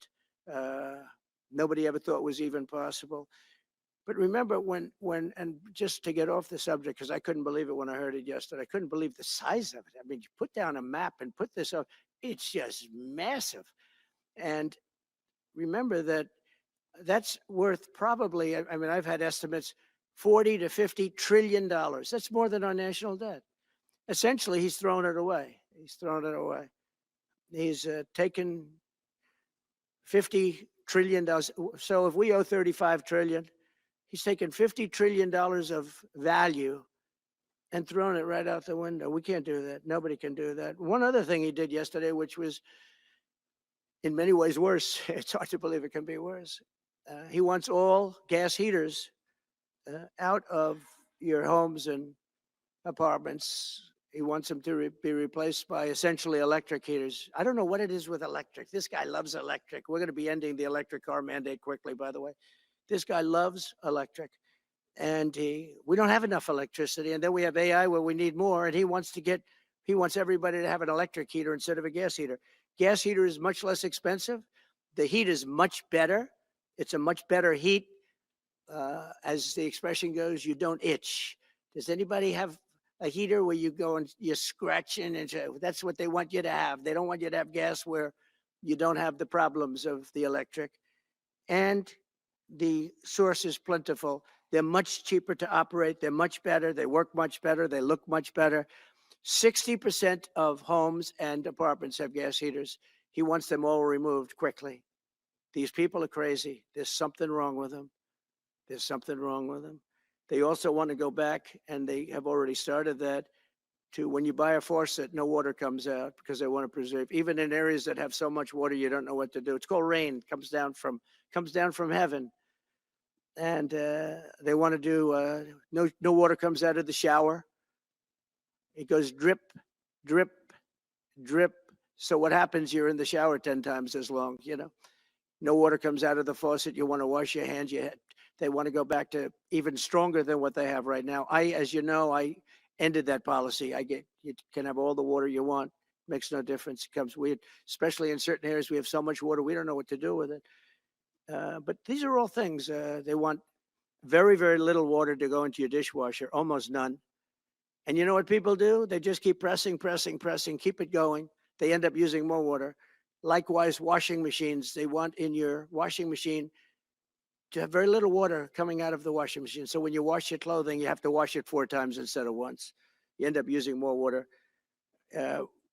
nobody ever thought was even possible. But remember and just to get off the subject, because I couldn't believe it when I heard it yesterday. I couldn't believe the size of it. I mean, you put down a map and put this up. It's just massive. And remember that that's worth probably, I mean, I've had estimates, $40 to $50 trillion. That's more than our national debt. Essentially, he's thrown it away. He's thrown it away. He's taken $50 trillion. So if we owe $35 trillion, he's taken $50 trillion of value and thrown it right out the window. We can't do that. Nobody can do that. One other thing he did yesterday, which was in many ways worse. It's hard to believe it can be worse. He wants all gas heaters out of your homes and apartments. He wants them to be replaced by essentially electric heaters. I don't know what it is with electric. This guy loves electric. We're going to be ending the electric car mandate quickly, by the way. This guy loves electric. And we don't have enough electricity. And then we have AI where we need more. And he wants everybody to have an electric heater instead of a gas heater. Gas heater is much less expensive. The heat is much better. It's a much better heat. As the expression goes, you don't itch. Does anybody have a heater where you go and you're scratching? And that's what they want you to have. They don't want you to have gas where you don't have the problems of the electric. And the source is plentiful. They're much cheaper to operate. They're much better. They work much better. They look much better. 60% of homes and apartments have gas heaters. He wants them all removed quickly. These people are crazy. There's something wrong with them. There's something wrong with them. They also want to go back, and they have already started that, to when you buy a faucet, no water comes out because they want to preserve. Even in areas that have so much water, you don't know what to do. It's called rain. Comes down from heaven, and they want to do no water comes out of the shower. It goes drip, drip, drip. So what happens? You're in the shower 10 times as long. No water comes out of the faucet. You want to wash your hands. They want to go back to even stronger than what they have right now. As you know, I ended that policy. You can have all the water you want. Makes no difference. It comes weird, especially in certain areas. We have so much water, we don't know what to do with it. But these are all things. They want very, very little water to go into your dishwasher, almost none. And you know what people do? They just keep pressing, keep it going. They end up using more water. Likewise, washing machines. They want in your washing machine to have very little water coming out of the washing machine. So when you wash your clothing, you have to wash it 4 times instead of once. You end up using more water.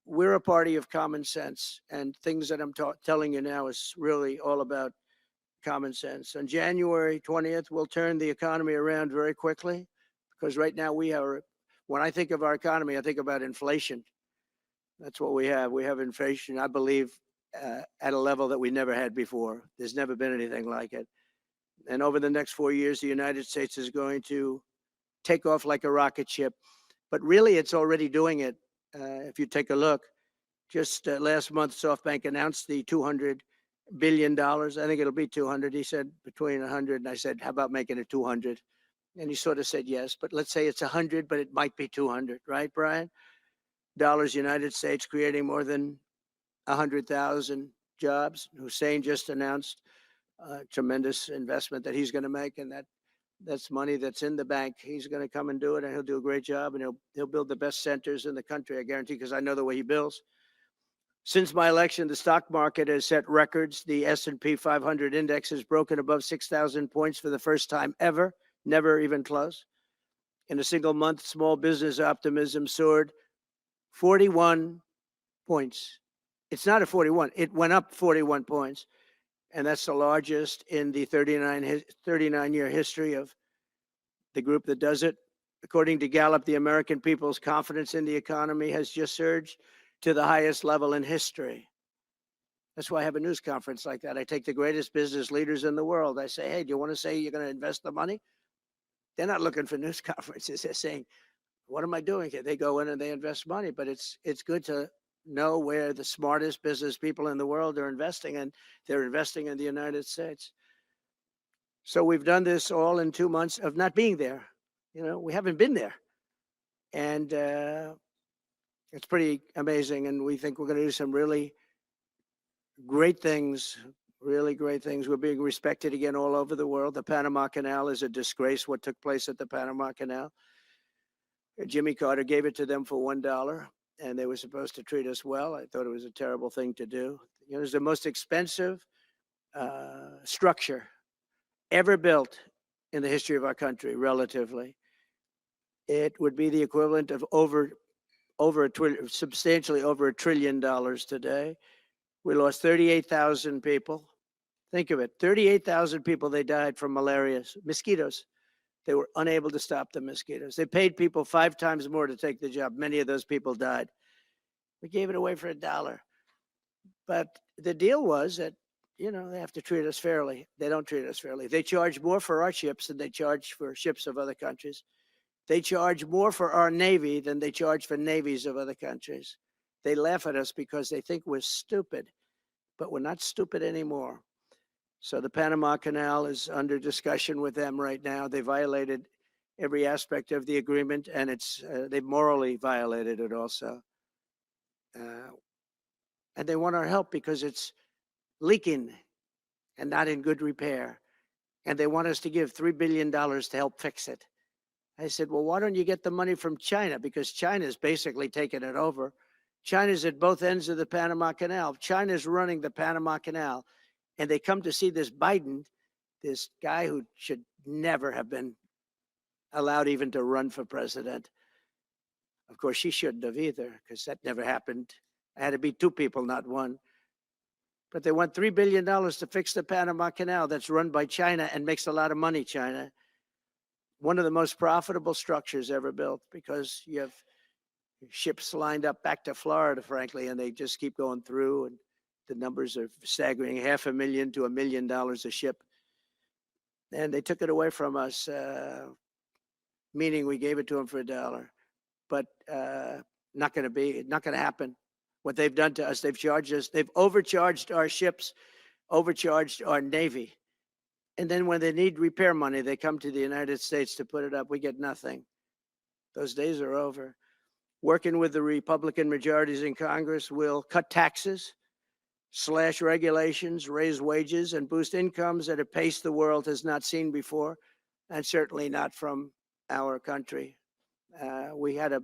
We're a party of common sense, and things that I'm telling you now is really all about common sense. On January 20th, we'll turn the economy around very quickly, because right now when I think of our economy, I think about inflation. That's what we have. We have inflation, I believe, at a level that we never had before. There's never been anything like it. And over the next 4 years, the United States is going to take off like a rocket ship. But really, it's already doing it. If you take a look, just last month, SoftBank announced the $200 billion. I think it'll be 200. He said between 100, and I said, how about making it 200? And he sort of said yes, but let's say it's 100, but it might be 200, right, Brian? Dollars, United States, creating more than 100,000 jobs. Hussein just announced a tremendous investment that he's going to make, and that's money that's in the bank. He's going to come and do it, and he'll do a great job, and he'll build the best centers in the country, I guarantee, because I know the way he builds. Since my election, the stock market has set records. The S&P 500 index has broken above 6,000 points for the first time ever, never even close. In a single month, small business optimism soared 41 points. It's not a 41. It went up 41 points. And that's the largest in the 39-year history of the group that does it. According to Gallup, the American people's confidence in the economy has just surged to the highest level in history. That's why I have a news conference like that. I take the greatest business leaders in the world. I say, hey, do you want to say you're going to invest the money? They're not looking for news conferences. They're saying, what am I doing here? They go in and they invest money, but it's good to know where the smartest business people in the world are investing, and they're investing in the United States. So we've done this all in 2 months of not being there. We haven't been there. And it's pretty amazing. And we think we're going to do some really great things, really great things. We're being respected again all over the world. The Panama Canal is a disgrace, what took place at the Panama Canal. Jimmy Carter gave it to them for $1, and they were supposed to treat us well. I thought it was a terrible thing to do. It was the most expensive structure ever built in the history of our country, relatively. It would be the equivalent of substantially over $1 trillion today. We lost 38,000 people. Think of it, 38,000 people, they died from malaria, mosquitoes. They were unable to stop the mosquitoes. They paid people 5 times more to take the job. Many of those people died. We gave it away for $1. But the deal was that, they have to treat us fairly. They don't treat us fairly. They charge more for our ships than they charge for ships of other countries. They charge more for our Navy than they charge for navies of other countries. They laugh at us because they think we're stupid, but we're not stupid anymore. So the Panama Canal is under discussion with them right now. They violated every aspect of the agreement, and they morally violated it also. And they want our help because it's leaking and not in good repair. And they want us to give $3 billion to help fix it. I said, well, why don't you get the money from China? Because China's basically taken it over. China's at both ends of the Panama Canal. China's running the Panama Canal. And they come to see this Biden, this guy who should never have been allowed even to run for president. Of course, she shouldn't have either, because that never happened. I had to be 2 people, not 1. But they want $3 billion to fix the Panama Canal that's run by China and makes a lot of money, China. one of the most profitable structures ever built, because you have ships lined up back to Florida, frankly, and they just keep going through, and the numbers are staggering, $500,000 to $1 million a ship. And they took it away from us, meaning we gave it to them for $1. But not going to happen. What they've done to us, they've charged us, they've overcharged our ships, overcharged our Navy. And then when they need repair money, they come to the United States to put it up. We get nothing. Those days are over. Working with the Republican majorities in Congress, will cut taxes, slash regulations, raise wages, and boost incomes at a pace the world has not seen before, and certainly not from our country. We had a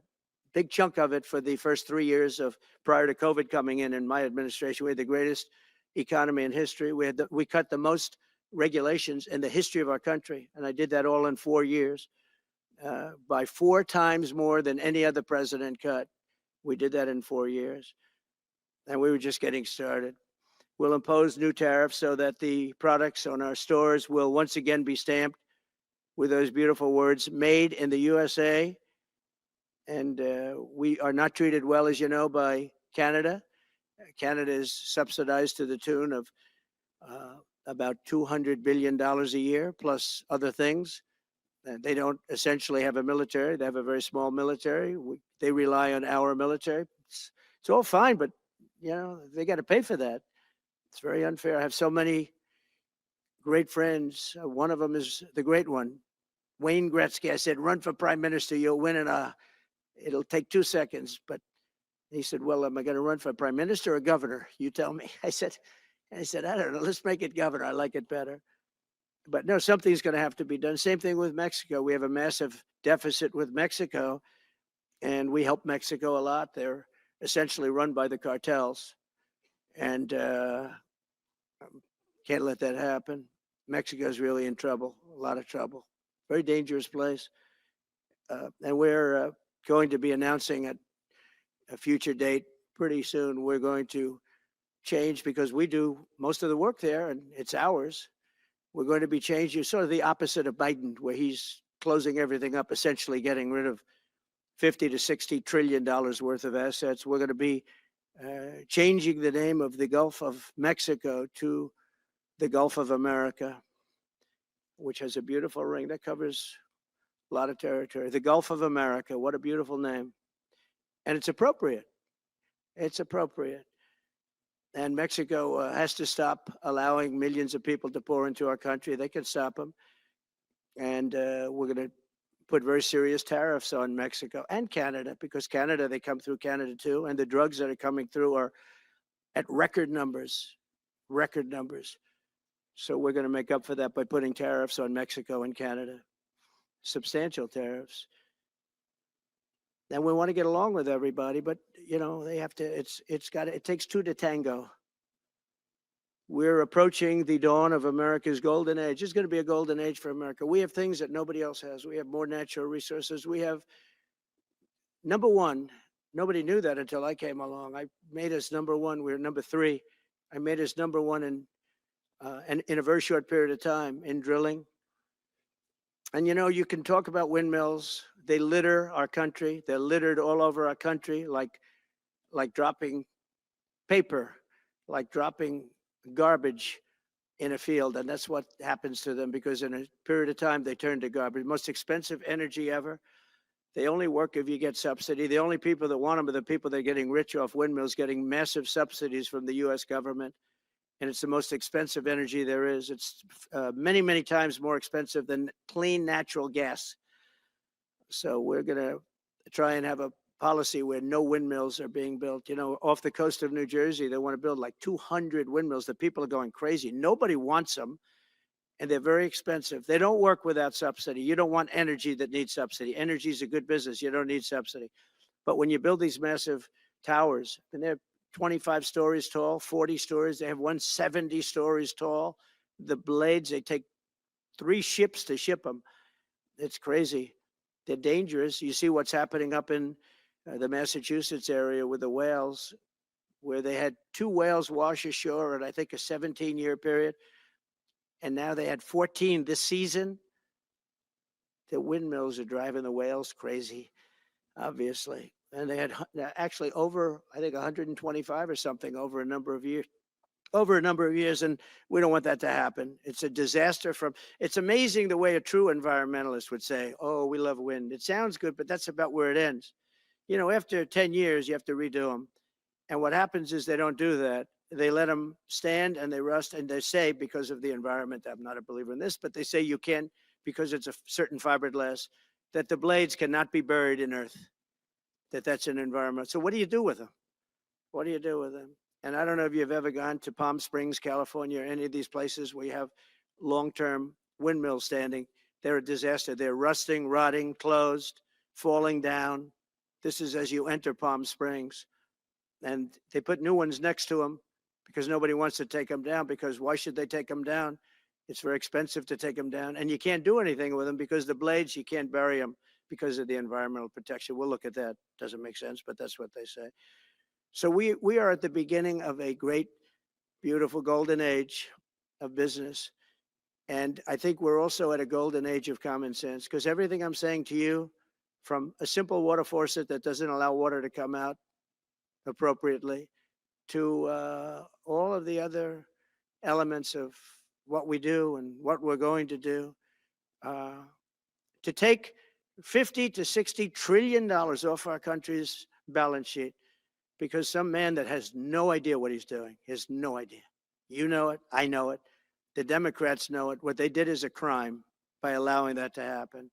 big chunk of it for the first 3 years prior to COVID coming in my administration. We had the greatest economy in history. We cut the most regulations in the history of our country, and I did that all in 4 years, by 4 times more than any other president cut. We did that in 4 years, and we were just getting started. We'll impose new tariffs so that the products on our stores will once again be stamped with those beautiful words, "Made in the USA." And we are not treated well, as you know, by Canada. Canada is subsidized to the tune of about $200 billion a year, plus other things. They don't essentially have a military. They have a very small military. They rely on our military. It's all fine, but they got to pay for that. It's very unfair. I have so many great friends. One of them is the great one, Wayne Gretzky. I said, "Run for prime minister. You'll win it'll take 2 seconds." But he said, "Well, am I going to run for prime minister or governor? You tell me." I said, I don't know. Let's make it governor. I like it better. But no, something's going to have to be done. Same thing with Mexico. We have a massive deficit with Mexico, and we help Mexico a lot. They're essentially run by the cartels, and can't let that happen. Mexico's really in trouble, a lot of trouble. Very dangerous place. And we're going to be announcing at a future date pretty soon. We're going to change, because we do most of the work there and it's ours. We're going to be changing, sort of the opposite of Biden, where he's closing everything up, essentially getting rid of $50 to $60 trillion worth of assets. We're going to be changing the name of the Gulf of Mexico to the Gulf of America, which has a beautiful ring that covers a lot of territory. The Gulf of America, what a beautiful name. And it's appropriate. It's appropriate. And Mexico has to stop allowing millions of people to pour into our country. They can stop them. And we're going to put very serious tariffs on Mexico and Canada, because Canada, they come through Canada too. And the drugs that are coming through are at record numbers, record numbers. So we're going to make up for that by putting tariffs on Mexico and Canada, substantial tariffs. And we want to get along with everybody, but they have to. It takes two to tango. We're approaching the dawn of America's golden age. It's going to be a golden age for America. We have things that nobody else has. We have more natural resources. We have, number one, nobody knew that until I came along. I made us number one. We're number 3. I made us number one in a very short period of time in drilling. And you can talk about windmills. They litter our country. They're littered all over our country, like dropping paper, like dropping garbage in a field. And that's what happens to them, because in a period of time, they turn to garbage. Most expensive energy ever. They only work if you get subsidy. The only people that want them are the people that are getting rich off windmills, getting massive subsidies from the U.S. government. And it's the most expensive energy there is. It's many, many times more expensive than clean natural gas. So we're going to try and have a policy where no windmills are being built. Off the coast of New Jersey, they want to build like 200 windmills. The people are going crazy. Nobody wants them, and they're very expensive. They don't work without subsidy. You don't want energy that needs subsidy. Energy is a good business. You don't need subsidy. But when you build these massive towers, and they're 25 stories tall, 40 stories. They have 170 stories tall. The blades, they take 3 ships to ship them. It's crazy. They're dangerous. You see what's happening up in the Massachusetts area with the whales, where they had 2 whales wash ashore in, I think, a 17-year period. And now they had 14 this season. The windmills are driving the whales crazy, obviously. And they had actually over, I think, 125 or something over a number of years. And we don't want that to happen. It's a disaster it's amazing the way a true environmentalist would say, oh, we love wind. It sounds good, but that's about where it ends. You know, after 10 years, you have to redo them. And what happens is they don't do that. They let them stand and they rust, and they say, because of the environment, I'm not a believer in this, but they say you can't, because it's a certain fiberglass, that the blades cannot be buried in earth, that's an environment. So what do you do with them? What do you do with them? And I don't know if you've ever gone to Palm Springs, California, or any of these places where you have long-term windmills standing. They're a disaster. They're rusting, rotting, closed, falling down. This is as you enter Palm Springs. And they put new ones next to them because nobody wants to take them down, because why should they take them down? It's very expensive to take them down. And you can't do anything with them because the blades, you can't bury them because of the environmental protection. We'll look at that. Doesn't make sense, but that's what they say. So we are at the beginning of a great, beautiful golden age of business. And I think we're also at a golden age of common sense, because everything I'm saying to you, from a simple water faucet that doesn't allow water to come out appropriately, to all of the other elements of what we do and what we're going to do, to take 50 to 60 trillion dollars off our country's balance sheet because some man that has no idea what he's doing, has no idea. You know it, I know it, the Democrats know it. What they did is a crime by allowing that to happen.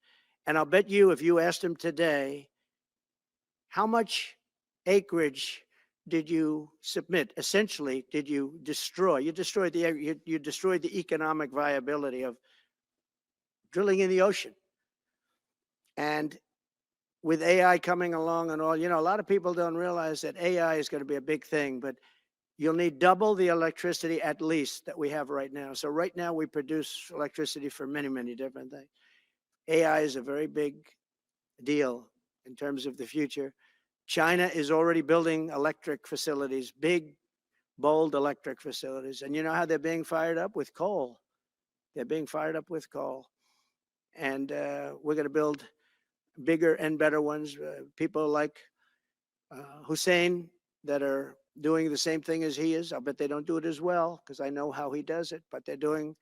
And I'll bet you, if you asked him today, how much acreage did you submit? Essentially, did you destroy? You destroyed the economic viability of drilling in the ocean. And with AI coming along and all, you know, a lot of people don't realize that AI is going to be a big thing, but you'll need double the electricity at least that we have right now. So right now we produce electricity for many, many different things. AI is a very big deal in terms of the future. China is already building electric facilities, big, bold electric facilities. And you know how they're being fired up? With coal. They're being fired up with coal. And we're going to build bigger and better ones. People like Hussein that are doing the same thing as he is. I'll bet they don't do it as well because I know how he does it, but they're doing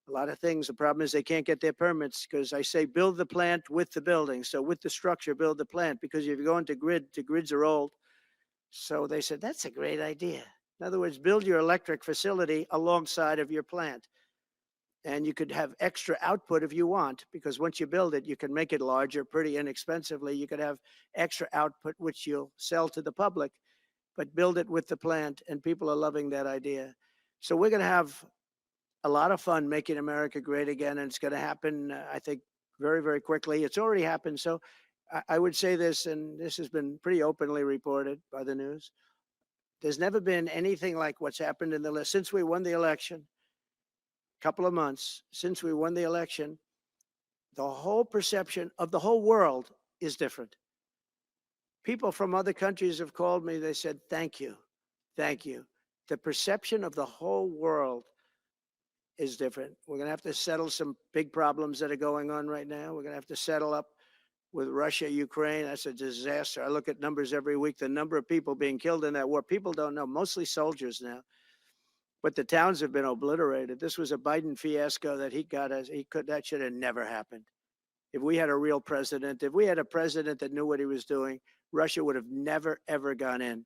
a lot of things. The problem is they can't get their permits because I say build the plant with the building. So with the structure, build the plant, because if you go into the grids are old. So they said, that's a great idea. In other words, build your electric facility alongside of your plant. And you could have extra output if you want, because once you build it, you can make it larger pretty inexpensively. You could have extra output, which you'll sell to the public, but build it with the plant, and people are loving that idea. So we're going to have a lot of fun making America great again, and it's going to happen, I think, very, very quickly. It's already happened. So I would say this, and this has been pretty openly reported by the news. There's never been anything like what's happened in the list since we won the election. Couple of months since we won the election, the whole perception of the whole world is different. People from other countries have called me. They said, thank you. Thank you. The perception of the whole world is different. We're going to have to settle some big problems that are going on right now. We're going to have to settle up with Russia, Ukraine. That's a disaster. I look at numbers every week, the number of people being killed in that war. People don't know, mostly soldiers now. But the towns have been obliterated. This was a Biden fiasco that that should have never happened. If we had a real president, if we had a president that knew what he was doing, Russia would have never, ever gone in.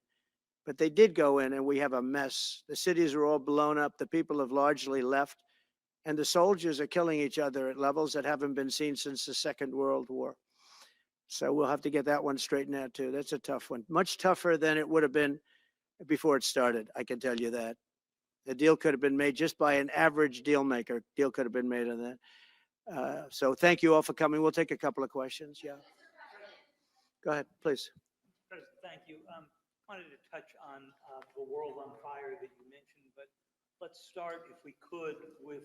But they did go in, and we have a mess. The cities are all blown up. The people have largely left. And the soldiers are killing each other at levels that haven't been seen since the Second World War. So we'll have to get that one straightened out, too. That's a tough one. Much tougher than it would have been before it started, I can tell you that. The deal could have been made just by an average deal maker. Deal could have been made on that. So thank you all for coming. We'll take a couple of questions. Yeah. Go ahead, please.
President, thank you. Wanted to touch on the world on fire that you mentioned, but let's start, if we could, with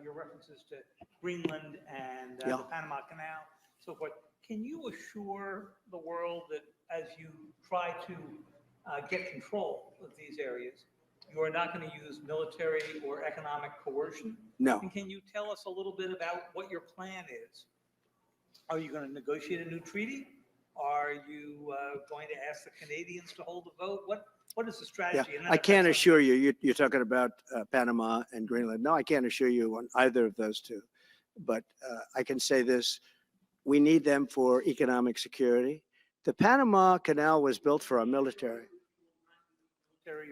your references to Greenland and the Panama Canal, so forth. Can you assure the world that as you try to get control of these areas, you are not going to use military or economic coercion?
No.
And can you tell us a little bit about what your plan is? Are you going to negotiate a new treaty? Are you going to ask the Canadians to hold a vote? What is the strategy? And then
I
if
can't
that's
assure you, you're talking about Panama and Greenland. No, I can't assure you on either of those two. But I can say this, we need them for economic security. The Panama Canal was built for our military.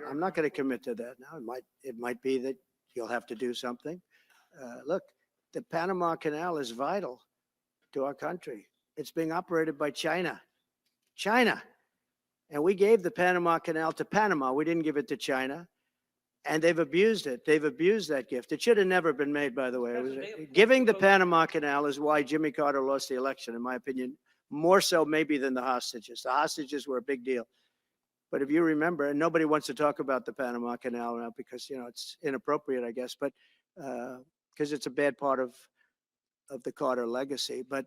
I'm not going to commit to that now. It might be that you'll have to do something. Look, the Panama Canal is vital to our country. It's being operated by China. China. And we gave the Panama Canal to Panama. We didn't give it to China. And they've abused it. They've abused that gift. It should have never been made, by the way. Giving the Panama Canal is why Jimmy Carter lost the election, in my opinion, more so maybe than the hostages. The hostages were a big deal. But if you remember, and nobody wants to talk about the Panama Canal now because, you know, it's inappropriate, I guess, but because it's a bad part of the Carter legacy. But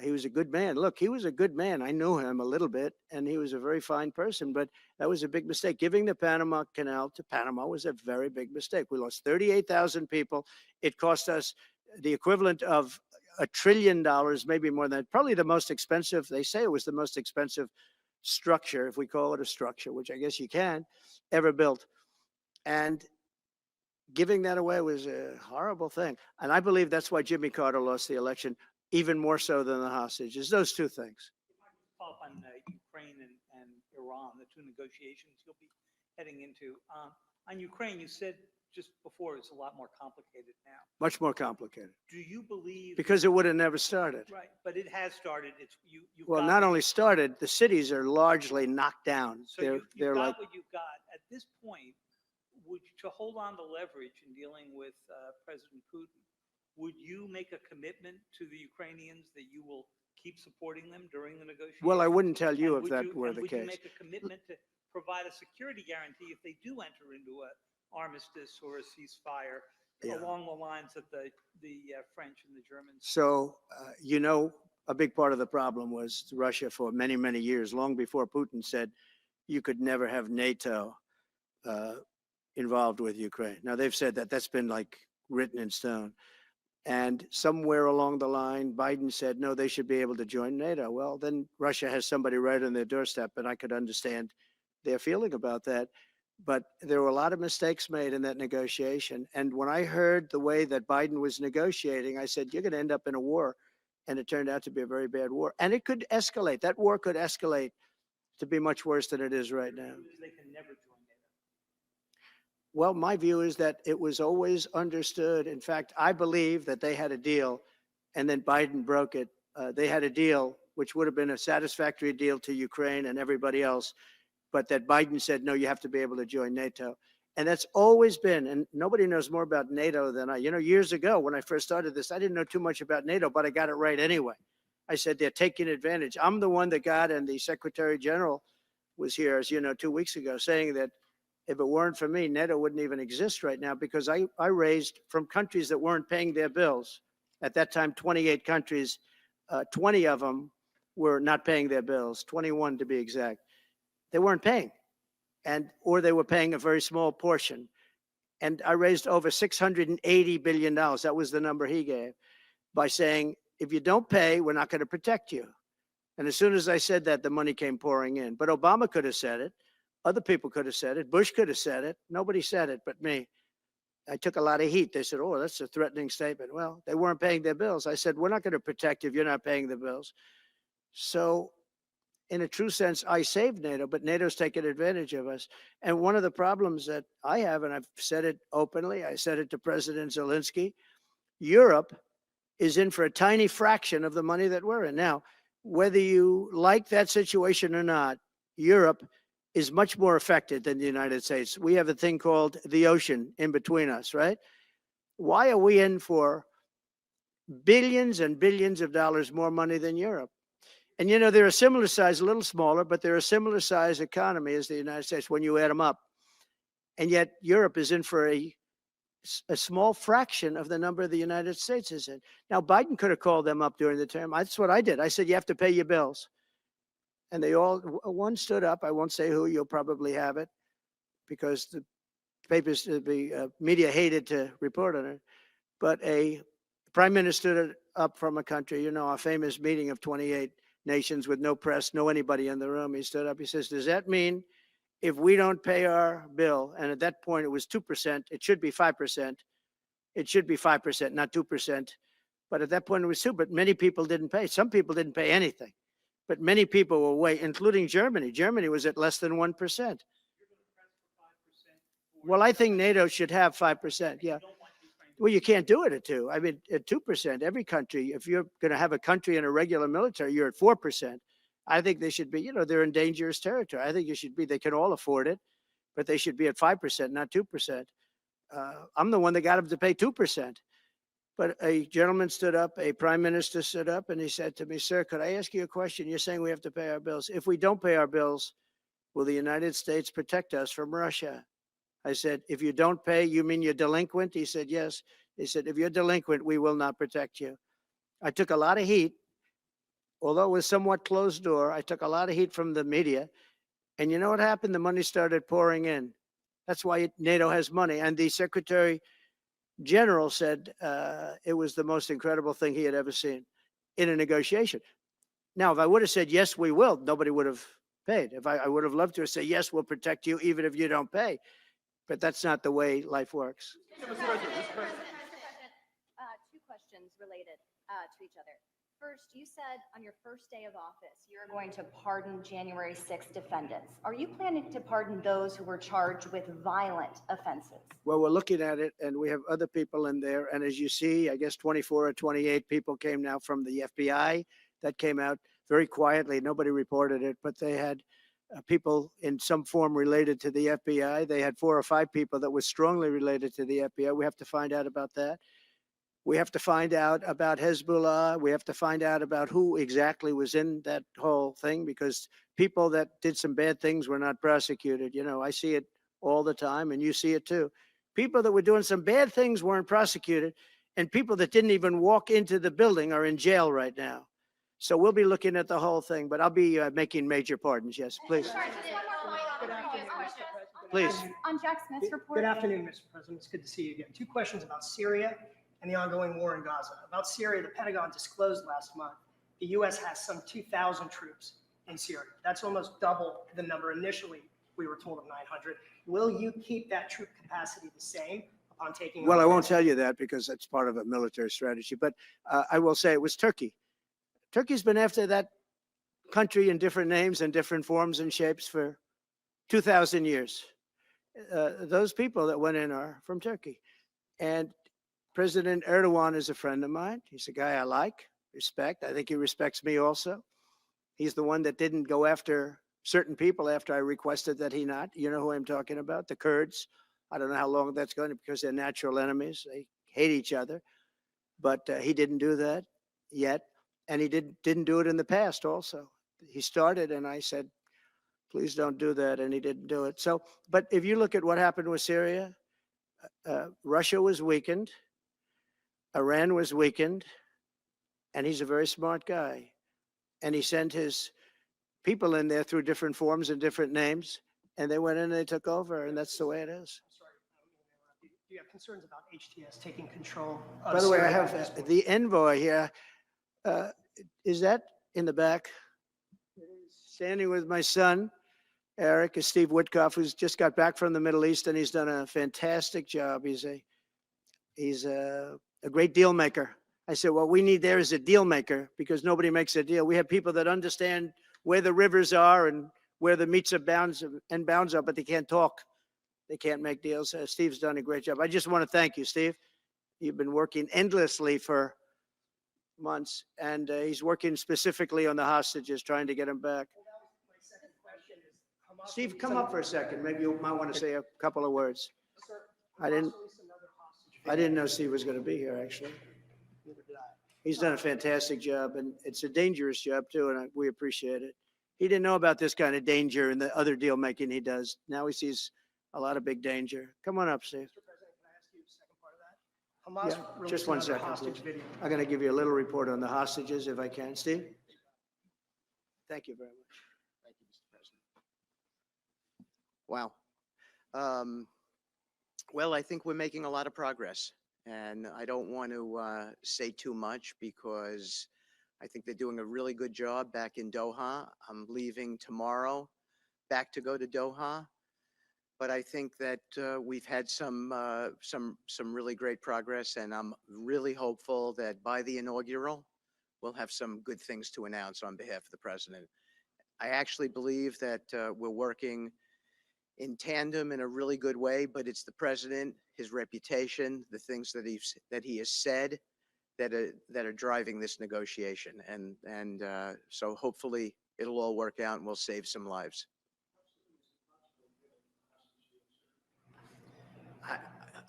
he was a good man. Look, he was a good man. I knew him a little bit, and he was a very fine person, but that was a big mistake. Giving the Panama Canal to Panama was a very big mistake. We lost 38,000 people. It cost us the equivalent of $1 trillion, maybe more than that. Probably the most expensive, they say it was the most expensive structure, if we call it a structure, which I guess you can, ever built. And giving that away was a horrible thing. And I believe that's why Jimmy Carter lost the election, even more so than the hostages. Those two things.
follow up on Ukraine and Iran, the two negotiations you'll be heading into. On Ukraine, you said just before it's a lot more complicated now.
Much more complicated.
Do you believe?
Because it would have never started.
Right, but it has started. It's you.
Well, not only started, the cities are largely knocked down.
So
they're
got
like
what you've got at this point. To hold on to leverage in dealing with President Putin, would you make a commitment to the Ukrainians that you will keep supporting them during the negotiations?
Well, I wouldn't tell you
And
if that were the
would
case.
you make a commitment to provide a security guarantee if they do enter into an armistice or a ceasefire along the lines that the French and the Germans?
So, a big part of the problem was Russia for many, many years, long before Putin said you could never have NATO involved with Ukraine. Now, they've said that that's been like written in stone. And somewhere along the line, Biden said, no, they should be able to join NATO. Well, then Russia has somebody right on their doorstep, and I could understand their feeling about that. But there were a lot of mistakes made in that negotiation. And when I heard the way that Biden was negotiating, I said, you're going to end up in a war. And it turned out to be a very bad war. And it could escalate. That war could escalate to be much worse than it is right now.
They can never join NATO.
Well, my view is that it was always understood. In fact, I believe that they had a deal and then Biden broke it. They had a deal, which would have been a satisfactory deal to Ukraine and everybody else. But that Biden said, no, you have to be able to join NATO. And that's always been, and nobody knows more about NATO than I. Years ago when I first started this, I didn't know too much about NATO, but I got it right anyway. I said, they're taking advantage. I'm the one that got, and the Secretary General was here, as you know, 2 weeks ago, saying that if it weren't for me, NATO wouldn't even exist right now, because I raised from countries that weren't paying their bills. At that time, 28 countries, 20 of them were not paying their bills, 21 to be exact. They weren't paying, or they were paying a very small portion. And I raised over $680 billion. That was the number he gave, by saying, if you don't pay, we're not going to protect you. And as soon as I said that, the money came pouring in. But Obama could have said it. Other people could have said it. Bush could have said it. Nobody said it but me. I took a lot of heat. They said, oh, that's a threatening statement. Well, they weren't paying their bills. I said, we're not going to protect you if you're not paying the bills. So in a true sense, I saved NATO, but NATO's taken advantage of us. And one of the problems that I have, and I've said it openly, I said it to President Zelensky, Europe is in for a tiny fraction of the money that we're in. Now, whether you like that situation or not, Europe is much more affected than the United States. We have a thing called the ocean in between us, right? Why are we in for billions and billions of dollars more money than Europe? And they're a similar size, a little smaller, but they're a similar size economy as the United States when you add them up. And yet Europe is in for a small fraction of the number the United States is in. Now, Biden could have called them up during the term. That's what I did. I said, you have to pay your bills. And they all, one stood up. I won't say who, you'll probably have it, because the papers, the media hated to report on it. But a prime minister up from a country, you know, a famous meeting of 28 nations with no press, no anybody in the room. He stood up. He says, does that mean if we don't pay our bill, and at that point it was 2%, it should be 5%. It should be 5%, not 2%. But at that point it was 2%, but many people didn't pay. Some people didn't pay anything, but many people were way, including Germany. Germany was at less than 1%. Well, I think NATO should have 5%. Yeah. Well, you can't do it at 2. I mean, at 2%, every country, if you're going to have a country in a regular military, you're at 4%. I think they should be, you know, they're in dangerous territory. I think it should be, they can all afford it, but they should be at 5%, not 2%. I'm the one that got them to pay 2%. But a gentleman stood up, a prime minister stood up, and he said to me, sir, could I ask you a question? You're saying we have to pay our bills. If we don't pay our bills, will the United States protect us from Russia? I said, if you don't pay, you mean you're delinquent? He said, yes. He said, if you're delinquent, we will not protect you. I took a lot of heat, although it was somewhat closed door. I took a lot of heat from the media. And you know what happened? The money started pouring in. That's why NATO has money. And the Secretary General said it was the most incredible thing he had ever seen in a negotiation. Now, if I would have said, yes, we will, nobody would have paid. If I would have loved to say, yes, we'll protect you even if you don't pay. But that's not the way life works.
Two questions related to each other. First, you said on your first day of office, you're going to pardon January 6th defendants. Are you planning to pardon those who were charged with violent offenses?
Well, we're looking at it, and we have other people in there. And as you see, I guess 24 or 28 people came now from the FBI that came out very quietly. Nobody reported it, but they had people in some form related to the FBI. They had 4 or 5 people that were strongly related to the FBI. We have to find out about that. We have to find out about Hezbollah. We have to find out about who exactly was in that whole thing, because people that did some bad things were not prosecuted. You know, I see it all the time, and you see it too. People that were doing some bad things weren't prosecuted, and people that didn't even walk into the building are in jail right now. So we'll be looking at the whole thing, but I'll be making major pardons. Yes, please. Please.
On Jack Smith's report.
Good afternoon, Mr. President. It's good to see you again. 2 questions about Syria and the ongoing war in Gaza. About Syria, the Pentagon disclosed last month the U.S. has some 2,000 troops in Syria. That's almost double the number initially we were told of 900. Will you keep that troop capacity the same upon taking
Well,
over?
I won't tell you that because that's part of a military strategy, but I will say it was Turkey. Turkey's been after that country in different names and different forms and shapes for 2,000 years. Those people that went in are from Turkey. And President Erdogan is a friend of mine. He's a guy I like, respect. I think he respects me also. He's the one that didn't go after certain people after I requested that he not. You know who I'm talking about, the Kurds. I don't know how long that's going to, because they're natural enemies. They hate each other. But he didn't do that yet. And he didn't do it in the past also. He started, and I said, please don't do that, and he didn't do it. So, but if you look at what happened with Syria, Russia was weakened, Iran was weakened, and he's a very smart guy. And he sent his people in there through different forms and different names, and they went in and they took over, and that's the way it is.
I'm sorry, do you have concerns about HTS taking control of
By the way, I
Syria at this
have
point?
the envoy here. Is that in the back? Standing with my son, Eric, is Steve Witkoff, who's just got back from the Middle East, and he's done a fantastic job. He's a great deal maker. I said, what we need there is a deal maker, because nobody makes a deal. We have people that understand where the rivers are and where the meets and bounds are, but they can't talk. They can't make deals. Steve's done a great job. I just want to thank you, Steve. You've been working endlessly for months, and he's working specifically on the hostages, trying to get them back. Steve, come up for a second. Maybe you might want to say a couple of words. I didn't know Steve was going to be here, actually. He's done a fantastic job, and it's a dangerous job too, and we appreciate it. He didn't know about this kind of danger and the other deal making he does. Now he sees a lot of big danger. Come on up, Steve. Yeah, just one second, please. I'm going to give you a little report on the hostages, if I can. Steve? Thank you very much.
Thank you, Mr. President. Wow. Well, I think we're making a lot of progress.
And I don't want to say too much because I think they're doing a really good job back in Doha. I'm leaving tomorrow back to go to Doha. But I think that we've had some really great progress, and I'm really hopeful that by the inaugural, we'll have some good things to announce on behalf of the president. I actually believe that we're working in tandem in a really good way, but it's the president, his reputation, the things that he has said that are driving this negotiation, and so hopefully it'll all work out and we'll save some lives.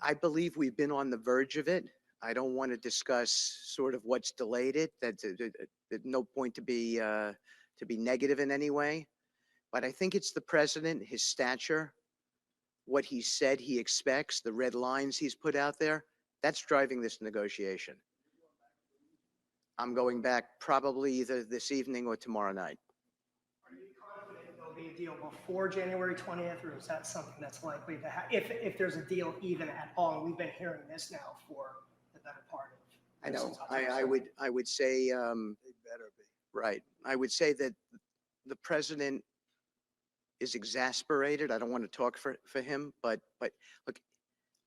I believe we've been on the verge of it. I don't want to discuss sort of what's delayed it. There's no point to be negative in any way. But I think it's the president, his stature, what he said he expects, the red lines he's put out there, that's driving this negotiation. I'm going back probably either this evening or tomorrow night.
Are you confident there'll be a deal before January 20th, or is that something that's likely to happen? If there's a deal even at all, and we've been hearing this now for the better part of.
I know. I would say. They better be. Right. I would say that the president is exasperated. I don't want to talk for him, but look,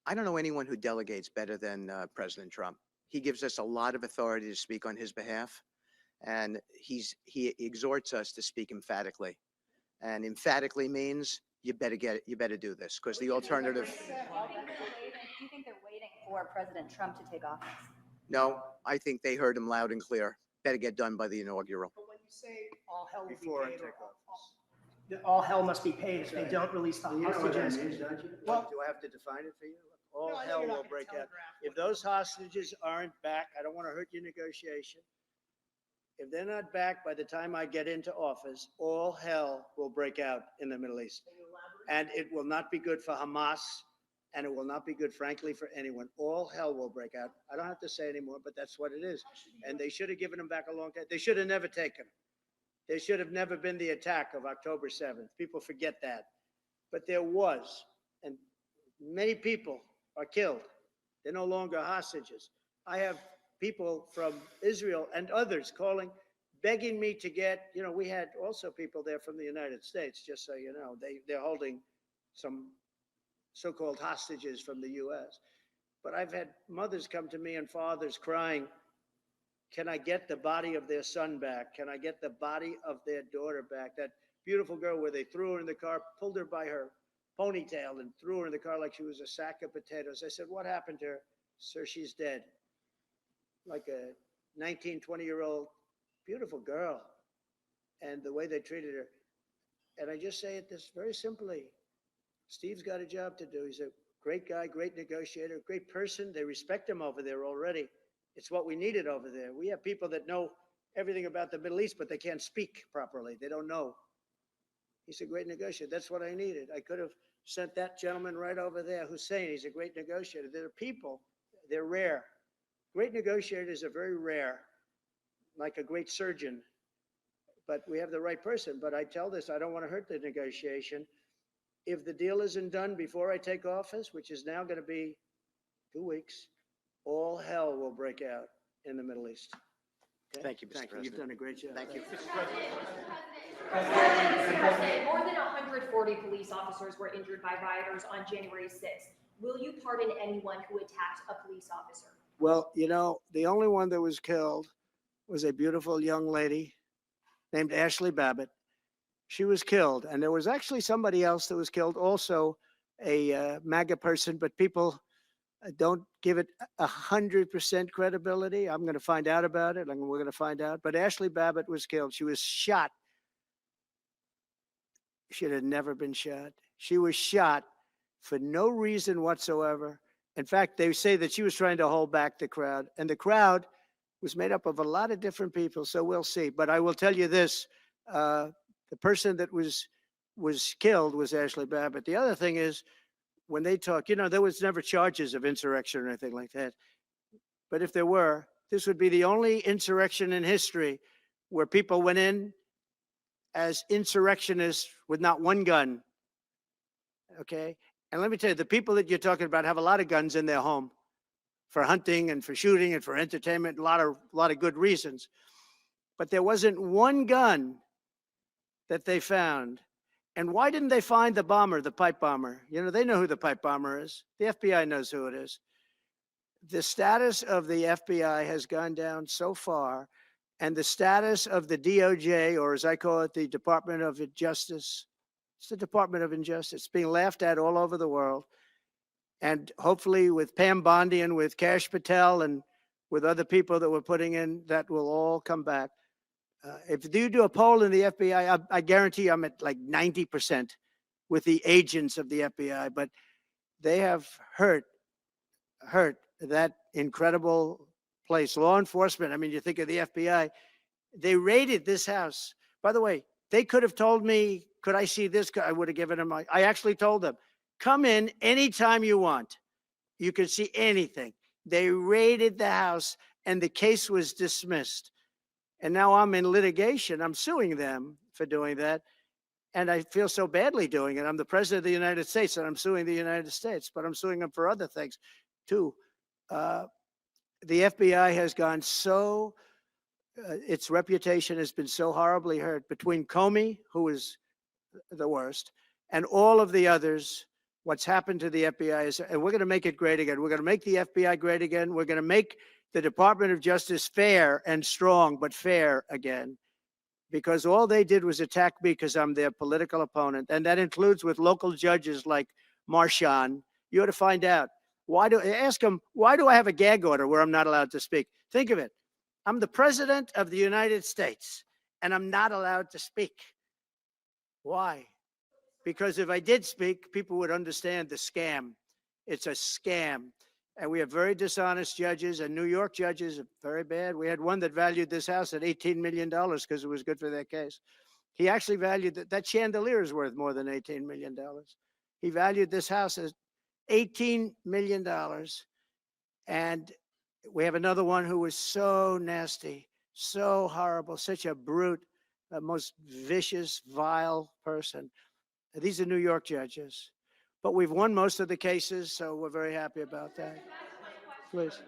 I don't know anyone who delegates better than President Trump. He gives us a lot of authority to speak on his behalf, and he exhorts us to speak emphatically. And emphatically means you better get it. You better do this, because the alternative.
Do you think they're waiting for President Trump to take office?
No, I think they heard him loud and clear. Better get done by the inaugural.
But when you say all hell will be paid, all hell must be paid if they don't release the hostages.
Well, do I have to define it for you? All hell will break out. If those hostages aren't back, I don't want to hurt your negotiation. If they're not back by the time I get into office, all hell will break out in the Middle East. And it will not be good for Hamas, and it will not be good, frankly, for anyone. All hell will break out. I don't have to say anymore, but that's what it is. And they should have given them back a long time. They should have never taken them. There should have never been the attack of October 7th. People forget that. But there was, and many people are killed. They're no longer hostages. I have people from Israel and others calling, begging me to get, we had also people there from the United States, just so you know. They're holding some so-called hostages from the U.S. But I've had mothers come to me and fathers crying, can I get the body of their son back? Can I get the body of their daughter back? That beautiful girl where they threw her in the car, pulled her by her ponytail and threw her in the car like she was a sack of potatoes. I said, what happened to her? Sir, she's dead. Like a 19, 20-year-old beautiful girl. And the way they treated her. And I just say it this very simply. Steve's got a job to do. He's a great guy, great negotiator, great person. They respect him over there already. It's what we needed over there. We have people that know everything about the Middle East, but they can't speak properly. They don't know. He's a great negotiator. That's what I needed. I could have sent that gentleman right over there, Hussein. He's a great negotiator. There are people, they're rare. Great negotiators are very rare, like a great surgeon. But we have the right person. But I tell this, I don't want to hurt the negotiation. If the deal isn't done before I take office, which is now going to be 2 weeks, all hell will break out in the Middle East. Okay? Thank you, Mr. President. You've done a great job. Thank you.
More than 140 police officers were injured by rioters on January 6th. Will you pardon anyone who attacked a police officer?
Well, the only one that was killed was a beautiful young lady named Ashley Babbitt. She was killed, and there was actually somebody else that was killed, also a MAGA person, but people don't give it 100% credibility. I'm going to find out about it, and we're going to find out. But Ashley Babbitt was killed. She was shot. She had never been shot. She was shot for no reason whatsoever. In fact, they say that she was trying to hold back the crowd, and the crowd was made up of a lot of different people, so we'll see. But I will tell you this, the person that was killed was Ashley Babbitt. The other thing is, when they talk, there was never charges of insurrection or anything like that. But if there were, this would be the only insurrection in history where people went in as insurrectionists with not one gun. Okay? And let me tell you, the people that you're talking about have a lot of guns in their home. for hunting and for shooting and for entertainment, a lot of good reasons. But there wasn't one gun that they found. And why didn't they find the bomber, the pipe bomber? You know, they know who the pipe bomber is. The FBI knows who it is. The status of the FBI has gone down so far, and the status of the DOJ, or as I call it, the Department of Justice, it's the Department of Injustice, being laughed at all over the world. And hopefully with Pam Bondi and with Kash Patel and with other people that we're putting in, that will all come back. If you do a poll in the FBI, I guarantee I'm at like 90% with the agents of the FBI, but they have hurt that incredible place. Law enforcement, I mean, you think of the FBI, they raided this house. By the way, they could have told me, could I see this? I would have given them, I actually told them, come in anytime you want. You can see anything. They raided the house and the case was dismissed. And now I'm in litigation. I'm suing them for doing that. And I feel so badly doing it. I'm the president of the United States and I'm suing the United States, but I'm suing them for other things too. The FBI has gone so, its reputation has been so horribly hurt between Comey, who is the worst, and all of the others. What's happened to the FBI is, and we're going to make it great again. We're going to make the FBI great again. We're going to make the Department of Justice fair and strong, but fair again, because all they did was attack me because I'm their political opponent. And that includes with local judges like Marshawn. You ought to find out. Ask him, why do I have a gag order where I'm not allowed to speak? Think of it. I'm the president of the United States and I'm not allowed to speak. Why? Because if I did speak, people would understand the scam. It's a scam. And we have very dishonest judges, and New York judges are very bad. We had one that valued this house at $18 million because it was good for their case. He actually valued that chandelier is worth more than $18 million. He valued this house as $18 million. And we have another one who was so nasty, so horrible, such a brute, the most vicious, vile person. These are New York judges. But we've won most of the cases, so we're very happy about that. Please.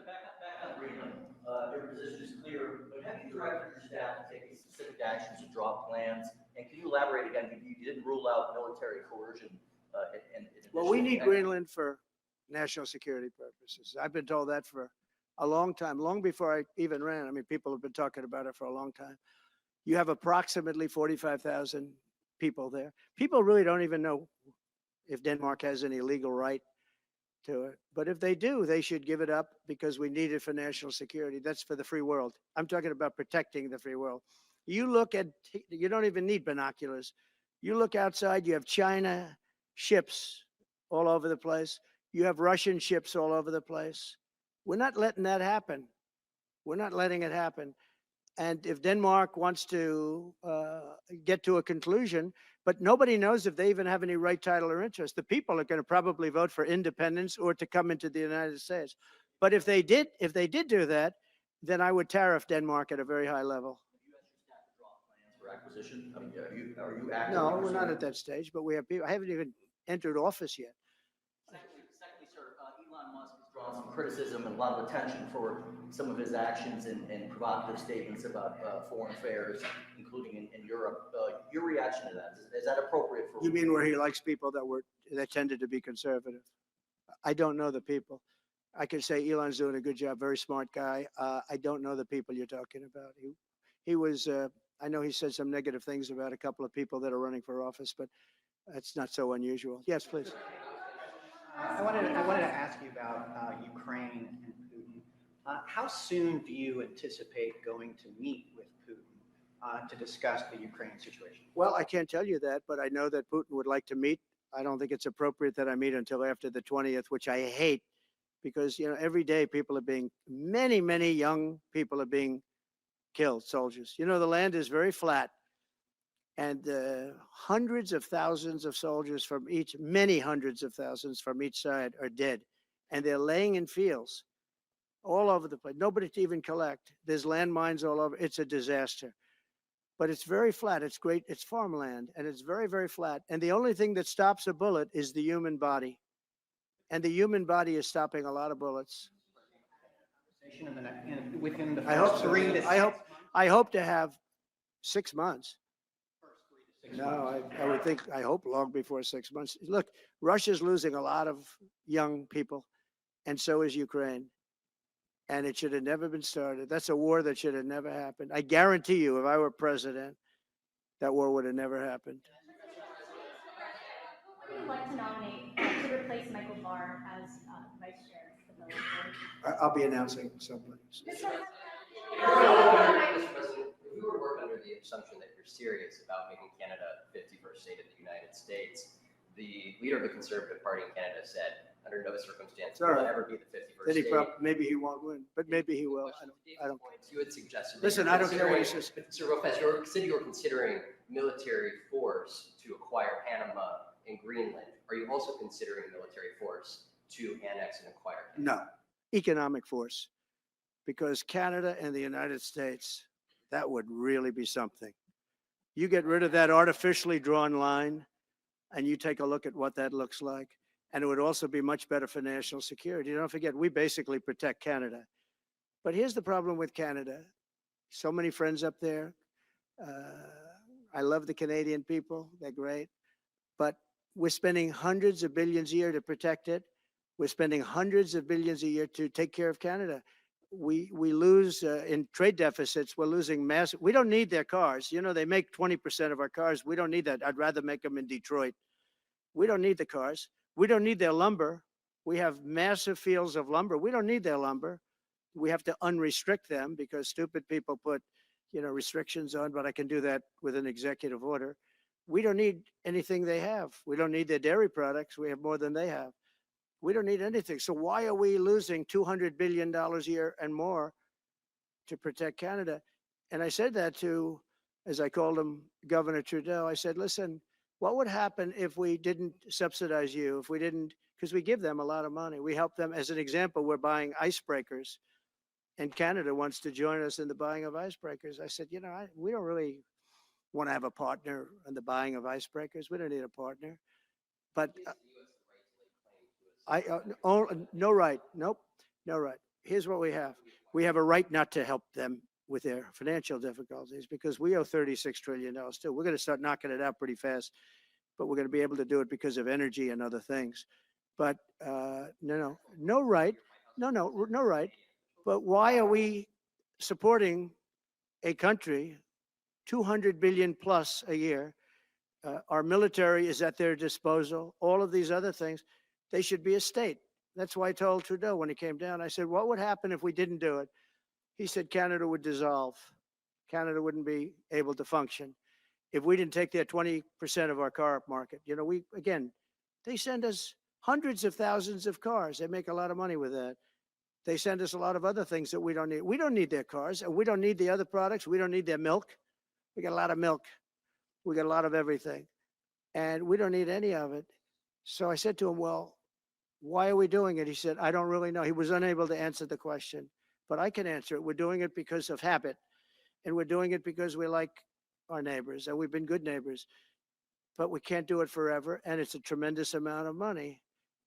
Your position is clear, but have you directed your staff to take specific actions to draw plans? And can you elaborate again? You didn't rule out military coercion.
Well, we need Greenland for national security purposes. I've been told that for a long time, long before I even ran. I mean, people have been talking about it for a long time. You have approximately 45,000 people there. People really don't even know if Denmark has any legal right to it. But if they do, they should give it up because we need it for national security. That's for the free world. I'm talking about protecting the free world. You look at, you don't even need binoculars. You look outside, you have China ships all over the place. You have Russian ships all over the place. We're not letting that happen. We're not letting it happen. And if Denmark wants to get to a conclusion, but nobody knows if they even have any right, title, or interest. The people are going to probably vote for independence or to come into the United States. But if they did do that, then I would tariff Denmark at a very high level.
For acquisition? I mean, are you active?
No, we're not at that stage, but we have people. I haven't even entered office yet.
Secondly, sir, Elon Musk has drawn some criticism and a lot of attention for some of his actions and provocative statements about foreign affairs, including in Europe. Your reaction to that, is that appropriate for?
You mean where he likes people that tended to be conservative? I don't know the people. I can say Elon's doing a good job, very smart guy. I don't know the people you're talking about. He was, I know he said some negative things about a couple of people that are running for office, but that's not so unusual. Yes, please.
I wanted to ask you about Ukraine and Putin. How soon do you anticipate going to meet with Putin to discuss the Ukraine situation?
Well, I can't tell you that, but I know that Putin would like to meet. I don't think it's appropriate that I meet until after the 20th, which I hate because, you know, every day people are being, many young people are being killed, soldiers. You know, the land is very flat. And hundreds of thousands of soldiers from each, many hundreds of thousands from each side are dead. And they're laying in fields all over the place. Nobody to even collect. There's landmines all over. It's a disaster. But it's very flat. It's great. It's farmland. And it's very flat. And the only thing that stops a bullet is the human body. And the human body is stopping a lot of bullets.
In the within the
I hope
first
so.
3 to 6
I hope to have 6 months.
6
No,
months.
I would think, I hope long before 6 months. Look, Russia's losing a lot of young people, and so is Ukraine. And it should have never been started. That's a war that should have never happened. I guarantee you, if I were president, that war would have never happened.
Who would you like to nominate to replace Michael Barr as vice chair of the board?
I'll be announcing somebody.
Mr. President, if we were to work under the assumption that you're serious about making Canada the 51st state of the United States, the leader of the Conservative Party in Canada said, under no circumstance will it ever be the 51st
Then
state.
maybe he won't win, but maybe he will. I don't.
You had suggested.
Listen, I don't care what he says.
Mr. Lopez, you said you were considering military force to acquire Panama and Greenland. Are you also considering military force to annex and acquire Canada?
No, economic force, because Canada and the United States, that would really be something. You get rid of that artificially drawn line, and you take a look at what that looks like. And it would also be much better for national security. Don't forget, we basically protect Canada. But here's the problem with Canada. So many friends up there. I love the Canadian people. They're great. But we're spending hundreds of billions a year to protect it. We're spending hundreds of billions a year to take care of Canada. We lose in trade deficits. We're losing massive. We don't need their cars. You know, they make 20% of our cars. We don't need that. I'd rather make them in Detroit. We don't need the cars. We don't need their lumber. We have massive fields of lumber. We don't need their lumber. We have to unrestrict them because stupid people put, restrictions on, but I can do that with an executive order. We don't need anything they have. We don't need their dairy products. We have more than they have. We don't need anything. So why are we losing $200 billion a year and more to protect Canada? And I said that to, as I called him, Governor Trudeau. I said, listen, what would happen if we didn't subsidize you, if we didn't, because we give them a lot of money. We help them. As an example, we're buying icebreakers, and Canada wants to join us in the buying of icebreakers. I said, we don't really want to have a partner in the buying of icebreakers. We don't need a partner. But no right. Nope, no right. Here's what we have. We have a right not to help them with their financial difficulties because we owe $36 trillion too. We're going to start knocking it out pretty fast, but we're going to be able to do it because of energy and other things. But no right. No right. But why are we supporting a country, 200 billion plus a year? Our military is at their disposal. All of these other things, they should be a state. That's why I told Trudeau when he came down, I said, what would happen if we didn't do it? He said Canada would dissolve. Canada wouldn't be able to function if we didn't take their 20% of our car market. They send us hundreds of thousands of cars. They make a lot of money with that. They send us a lot of other things that we don't need. We don't need their cars, and we don't need the other products. We don't need their milk. We got a lot of milk. We got a lot of everything, and we don't need any of it. So I said to him, well, why are we doing it? He said, I don't really know. He was unable to answer the question, but I can answer it. We're doing it because of habit, and we're doing it because we like our neighbors, and we've been good neighbors, but we can't do it forever, and it's a tremendous amount of money.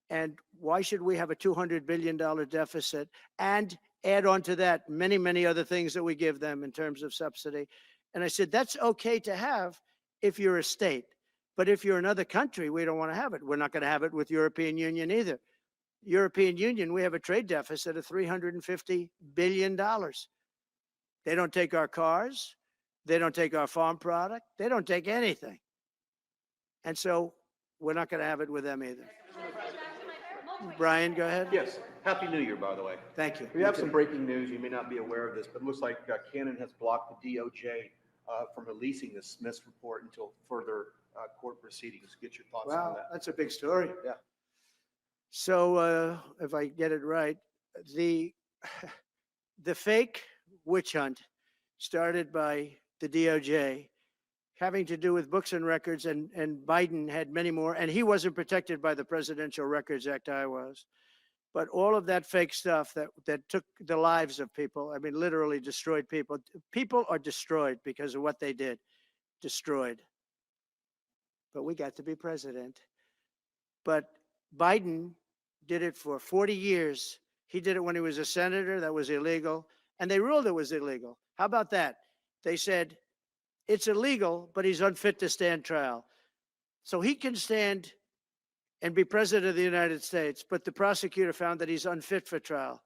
And why should we have a $200 billion deficit and add on to that many, many other things that we give them in terms of subsidy? And I said, that's okay to have if you're a state. But if you're another country, we don't want to have it. We're not going to have it with European Union either. European Union, we have a trade deficit of $350 billion. They don't take our cars. They don't take our farm product. They don't take anything. And so we're not going to have it with them either. Brian, go ahead.
Yes. Happy New Year, by the way.
Thank you.
We have some breaking news. You may not be aware of this, but it looks like Canon has blocked the DOJ from releasing the Smith's report until further court proceedings. Get your thoughts on
Wow,
that.
that's a big story.
Yeah.
So if I get it right, the fake witch hunt started by the DOJ having to do with books and records, and Biden had many more, and he wasn't protected by the Presidential Records Act, I was. But all of that fake stuff that took the lives of people, I mean, literally destroyed people. People are destroyed because of what they did, destroyed. But we got to be president. But Biden did it for 40 years He did it when he was a senator. That was illegal. And they ruled it was illegal. How about that? They said, it's illegal, but he's unfit to stand trial. So he can stand and be president of the United States, but the prosecutor found that he's unfit for trial.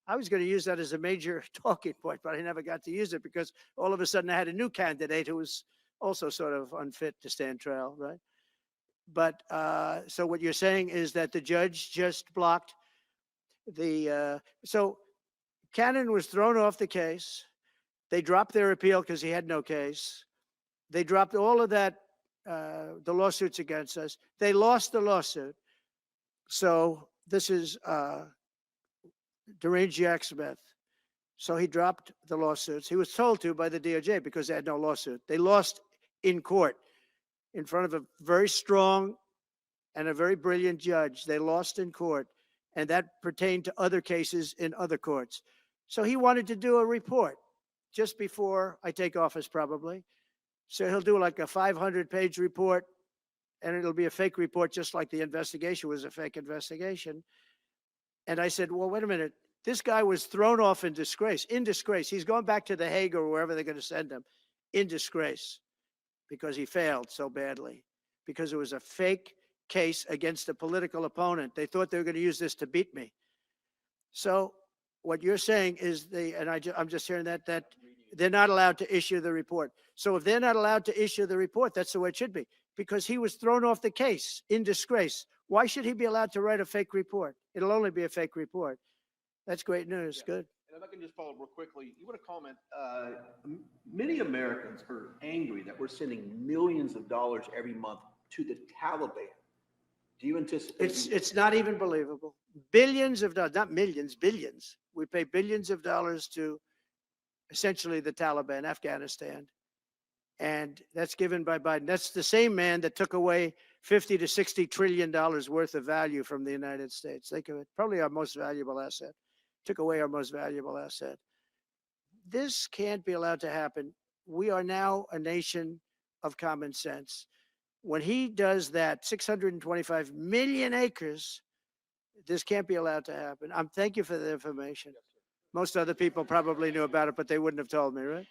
I was going to use that as a major talking point, but I never got to use it because all of a sudden I had a new candidate who was also sort of unfit to stand trial, right? But so what you're saying is that the judge just blocked the, so Cannon was thrown off the case. They dropped their appeal because he had no case. They dropped all of that, the lawsuits against us. They lost the lawsuit. So this is deranged Jack Smith. So he dropped the lawsuits. He was told to by the DOJ because they had no lawsuit. They lost in court in front of a very strong and a very brilliant judge. They lost in court, and that pertained to other cases in other courts. So he wanted to do a report just before I take office, probably. So he'll do like a 500-page report, and it'll be a fake report, just like the investigation was a fake investigation. And I said, well, wait a minute. This guy was thrown off in disgrace. In disgrace. He's going back to The Hague or wherever they're going to send him in disgrace because he failed so badly, because it was a fake case against a political opponent. They thought they were going to use this to beat me. So what you're saying is I'm just hearing that they're not allowed to issue the report. So if they're not allowed to issue the report, that's the way it should be, because he was thrown off the case in disgrace. Why should he be allowed to write a fake report? It'll only be a fake report. That's great news. Yeah. Good.
And if I can just follow up real quickly, you want to comment, many Americans are angry that we're sending millions of dollars every month to the Taliban. Do you anticipate?
It's not even believable. Billions of dollars, not millions, billions. We pay billions of dollars to essentially the Taliban, Afghanistan. And that's given by Biden. That's the same man that took away $50 to $60 trillion worth of value from the United States. Think of it, probably our most valuable asset. Took away our most valuable asset. This can't be allowed to happen. We are now a nation of common sense. When he does that, 625 million acres, this can't be allowed to happen. Thank you for the information. Most other people probably knew about it, but they wouldn't have told me, right?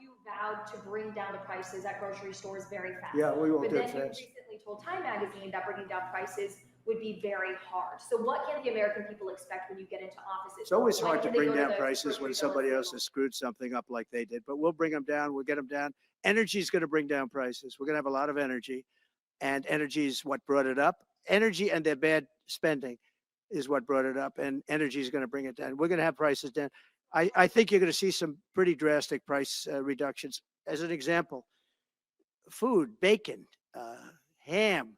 You vowed to bring down the prices at grocery stores very fast.
Yeah, we won't
but
do it
then
fast.
You recently told Time Magazine that bringing down prices would be very hard. So what can the American people expect when you get into office?
It's always hard to bring down prices when somebody else has screwed something up like they did, but we'll bring them down. We'll get them down. Energy is going to bring down prices. We're going to have a lot of energy, and energy is what brought it up. Energy and their bad spending is what brought it up, and energy is going to bring it down. We're going to have prices down. I think you're going to see some pretty drastic price reductions. As an example, food, bacon, ham,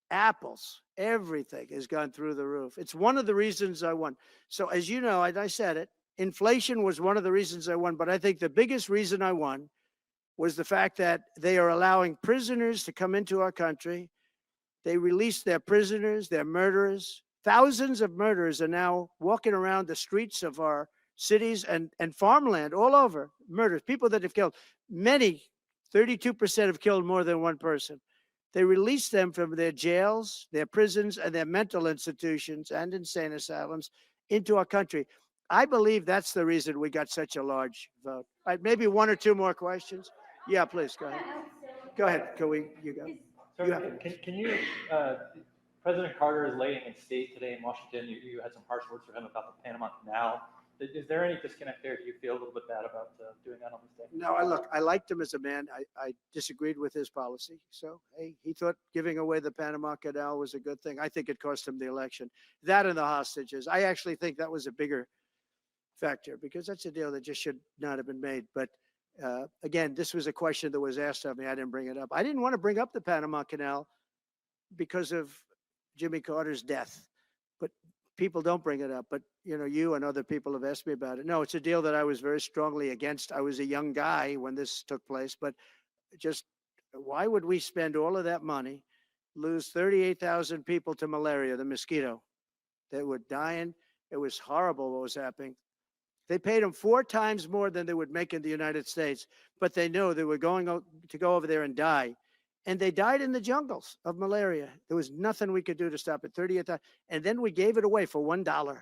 apples, everything has gone through the roof. It's one of the reasons I won. So as you know, I said it, inflation was one of the reasons I won, but I think the biggest reason I won was the fact that they are allowing prisoners to come into our country. They released their prisoners, their murderers. Thousands of murderers are now walking around the streets of our cities and farmland all over. Murders, people that have killed. Many, 32% have killed more than one person. They released them from their jails, their prisons, and their mental institutions and insane asylums into our country. I believe that's the reason we got such a large vote. All right, maybe one or two more questions. Yeah, please, go ahead. Go ahead, you go.
So can you, President Carter is laying in state today in Washington. You had some harsh words for him about the Panama Canal. Is there any disconnect there? Do you feel a little bit bad about doing that on this day?
No, I liked him as a man. I disagreed with his policy. So, hey, he thought giving away the Panama Canal was a good thing. I think it cost him the election. That and the hostages. I actually think that was a bigger factor because that's a deal that just should not have been made. But again, this was a question that was asked of me. I didn't bring it up. I didn't want to bring up the Panama Canal because of Jimmy Carter's death. But people don't bring it up. But, you know, you and other people have asked me about it. No, it's a deal that I was very strongly against. I was a young guy when this took place. But just why would we spend all of that money, lose 38,000 people to malaria, the mosquito? They were dying. It was horrible what was happening. They paid them 4 times more than they would make in the United States, but they knew they were going to go over there and die. and they died in the jungles of malaria. There was nothing we could do to stop it. 30th time, and then we gave it away for $1.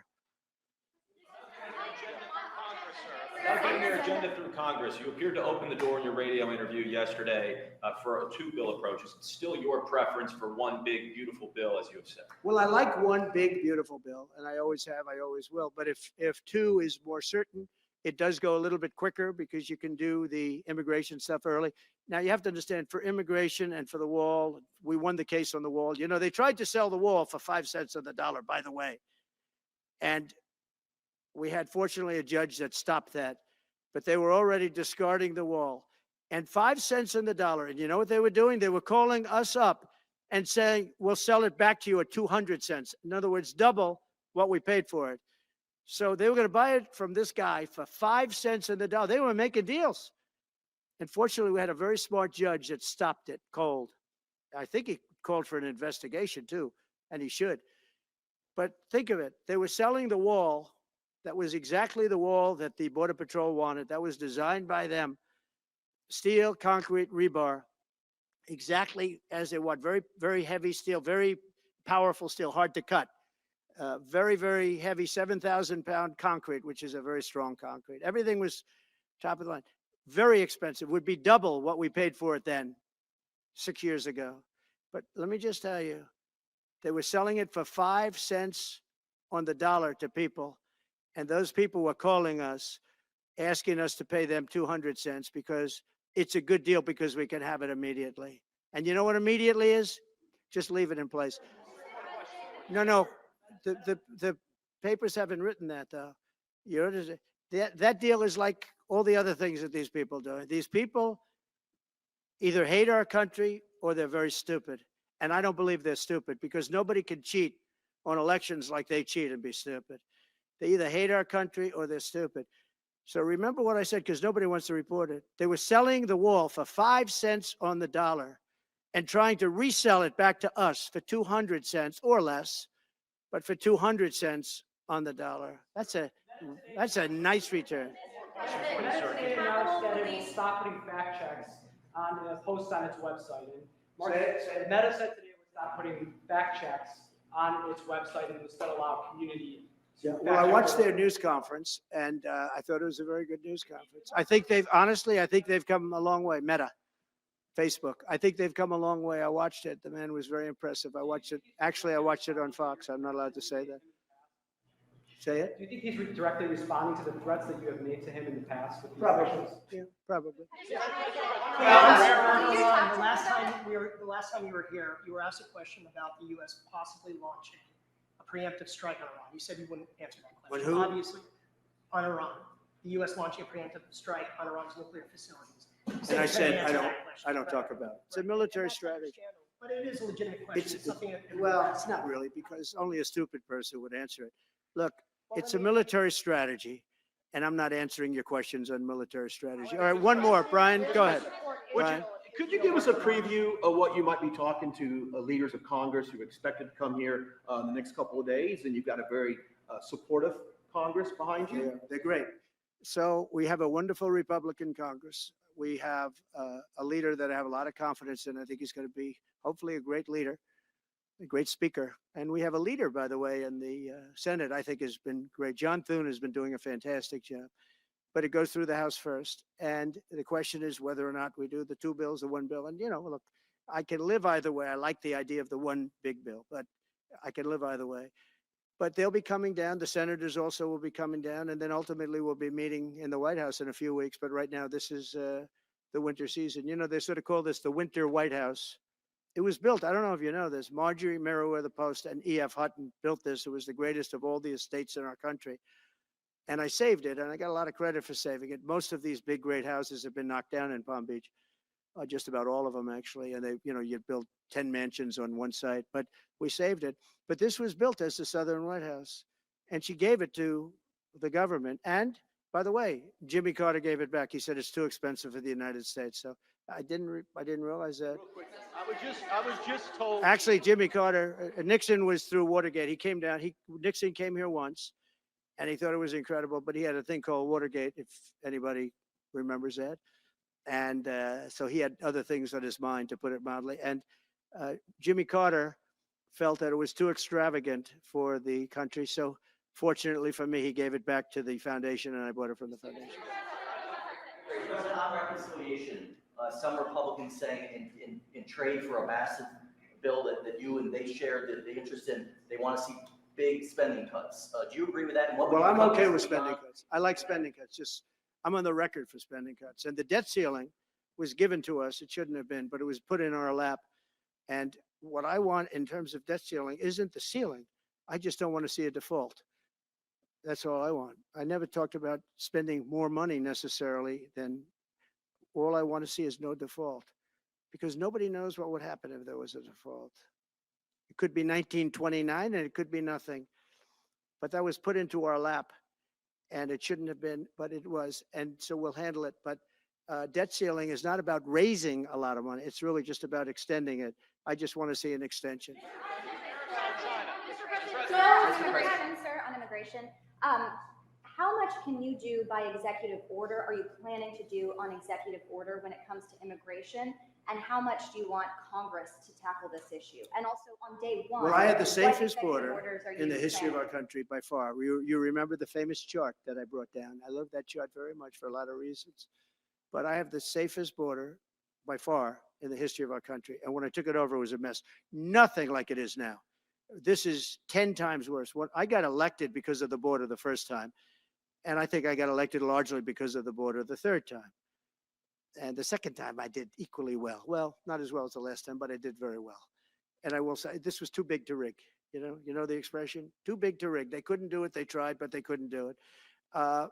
About getting your agenda through Congress, you appeared to open the door in your radio interview yesterday for a two-bill approach. Is it still your preference for one big, beautiful bill, as you have said?
Well, I like one big, beautiful bill, and I always have, I always will. But if two is more certain, it does go a little bit quicker because you can do the immigration stuff early. Now, you have to understand, for immigration and for the wall, we won the case on the wall. You know, they tried to sell the wall for 5 cents on the dollar, by the way. And we had, fortunately, a judge that stopped that. But they were already discarding the wall. And 5 cents on the dollar. And you know what they were doing? They were calling us up and saying, we'll sell it back to you at 200 cents. In other words, double what we paid for it. So they were going to buy it from this guy for 5 cents on the dollar. They were making deals. And fortunately, we had a very smart judge that stopped it cold. I think he called for an investigation too, and he should. But think of it. They were selling the wall. That was exactly the wall that the Border Patrol wanted. That was designed by them. Steel, concrete, rebar, exactly as they want. Very, very heavy steel, very powerful steel, hard to cut. Very, very heavy 7,000-pound concrete, which is a very strong concrete. Everything was top of the line. Very expensive. Would be double what we paid for it then, 6 years ago. But let me just tell you, they were selling it for 5 cents on the dollar to people. And those people were calling us, asking us to pay them 200 cents because it's a good deal because we can have it immediately. And you know what immediately is? Just leave it in place. No. The papers haven't written that, though. You know, that deal is like all the other things that these people do. These people either hate our country or they're very stupid. And I don't believe they're stupid because nobody can cheat on elections like they cheat and be stupid. They either hate our country or they're stupid. So remember what I said, because nobody wants to report it. They were selling the wall for 5 cents on the dollar and trying to resell it back to us for 200 cents or less, but for 200 cents on the dollar. That's a nice return.
Meta announced that it will stop putting fact checks on posts on its website. And Meta said today it would stop putting fact checks on its website and instead allow community.
Yeah, well, I watched their news conference, and I thought it was a very good news conference. I think they've come a long way. Meta, Facebook. I think they've come a long way. I watched it. The man was very impressive. I watched it. Actually, I watched it on Fox. I'm not allowed to say that. Say it?
Do you think he's directly responding to the threats that you have made to him in the past? With these
Probably.
issues?
Yeah, probably.
The last time you were here, you were asked a question about the U.S. possibly launching a preemptive strike on Iran. You said you wouldn't answer that question.
On who?
Obviously, on Iran. The U.S. launching a preemptive strike on Iran's nuclear facilities.
And I said I don't talk about it. It's a military strategy.
But it is a legitimate question. It's something that
Well, it's not really, because only a stupid person would answer it. Look, it's a military strategy, and I'm not answering your questions on military strategy. All right, one more. Brian, go ahead. Brian.
Could you give us a preview of what you might be talking to leaders of Congress who are expected to come here in the next couple of days? And you've got a very supportive Congress behind you.
Yeah, they're great. So we have a wonderful Republican Congress. We have a leader that I have a lot of confidence in. I think he's going to be hopefully a great leader, a great speaker. And we have a leader, by the way, in the Senate, I think has been great. John Thune has been doing a fantastic job. But it goes through the House first. And the question is whether or not we do the two bills, the one bill. And, you know, look, I can live either way. I like the idea of the one big bill, but I can live either way. But they'll be coming down. The senators also will be coming down. And then ultimately we'll be meeting in the White House in a few weeks. But right now, this is the winter season. You know, they sort of call this the winter White House. It was built, I don't know if you know this, Marjorie Meriwether Post and E.F. Hutton built this. It was the greatest of all the estates in our country. And I saved it, and I got a lot of credit for saving it. Most of these big, great houses have been knocked down in Palm Beach, just about all of them, actually. And they, you know, you'd build 10 mansions on one site, but we saved it. But this was built as the Southern White House, and she gave it to the government. And by the way, Jimmy Carter gave it back. He said it's too expensive for the United States. So I didn't realize that.
Real quick, I was just told.
Actually, Jimmy Carter, Nixon was through Watergate. He came down. Nixon came here once. And he thought it was incredible, but he had a thing called Watergate, if anybody remembers that. And so he had other things on his mind, to put it mildly. And Jimmy Carter felt that it was too extravagant for the country. So fortunately for me, he gave it back to the foundation, and I bought it from the foundation.
On reconciliation, some Republicans saying in trade for a massive bill that you and they share the interest in, they want to see big spending cuts. Do you agree with that? And
Well, I'm okay with spending cuts. I like spending cuts. Just I'm on the record for spending cuts. And the debt ceiling was given to us. It shouldn't have been, but it was put in our lap. And what I want in terms of debt ceiling isn't the ceiling. I just don't want to see a default. That's all I want. I never talked about spending more money necessarily than all I want to see is no default, because nobody knows what would happen if there was a default. It could be 1929 and it could be nothing, but that was put into our lap and it shouldn't have been, but it was. And so we'll handle it. But debt ceiling is not about raising a lot of money. It's really just about extending it. I just want to see an extension.
On immigration, how much can you do by executive order? Are you planning to do on executive order when it comes to immigration? And how much do you want Congress to tackle this issue? And also on day one,
well, I had the safest
what
border
orders are you
in the history of our
planning?
country by far. You remember the famous chart that I brought down. I love that chart very much for a lot of reasons. But I have the safest border by far in the history of our country. And when I took it over, it was a mess. Nothing like it is now. This is 10 times worse. What I got elected because of the border the first time. And I think I got elected largely because of the border the third time. And the second time I did equally well. Well, not as well as the last time, but I did very well. And I will say this was too big to rig. You know the expression? Too big to rig. They couldn't do it. They tried, but they couldn't do it. I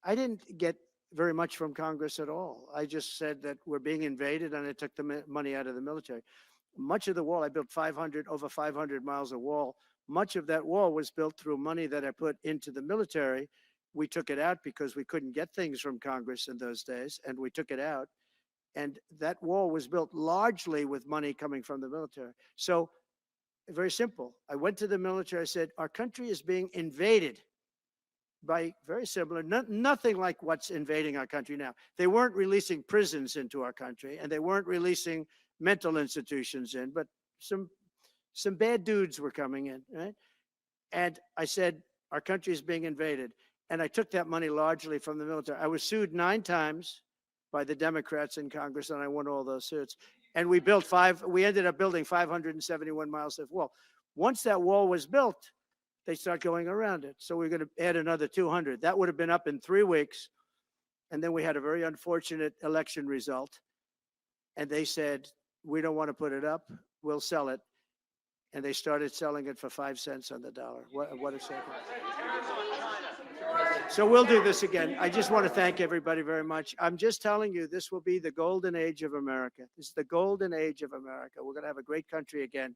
didn't get very much from Congress at all. I just said that we're being invaded, and I took the money out of the military. Much of the wall, I built over 500 miles of wall. Much of that wall was built through money that I put into the military. We took it out because we couldn't get things from Congress in those days, and we took it out. And that wall was built largely with money coming from the military. So very simple. I went to the military. I said, our country is being invaded by very similar, nothing like what's invading our country now. They weren't releasing prisons into our country, and they weren't releasing mental institutions in, but some bad dudes were coming in, right? And I said, our country is being invaded. And I took that money largely from the military. I was sued 9 times by the Democrats in Congress, and I won all those suits. And we ended up building 571 miles of wall. Once that wall was built, they start going around it. So we're going to add another 200. That would have been up in 3 weeks. And then we had a very unfortunate election result. And they said, we don't want to put it up. We'll sell it. And they started selling it for 5 cents on the dollar. What a second. So we'll do this again. I just want to thank everybody very much. I'm just telling you, this will be the golden age of America. This is the golden age of America. We're going to have a great country again.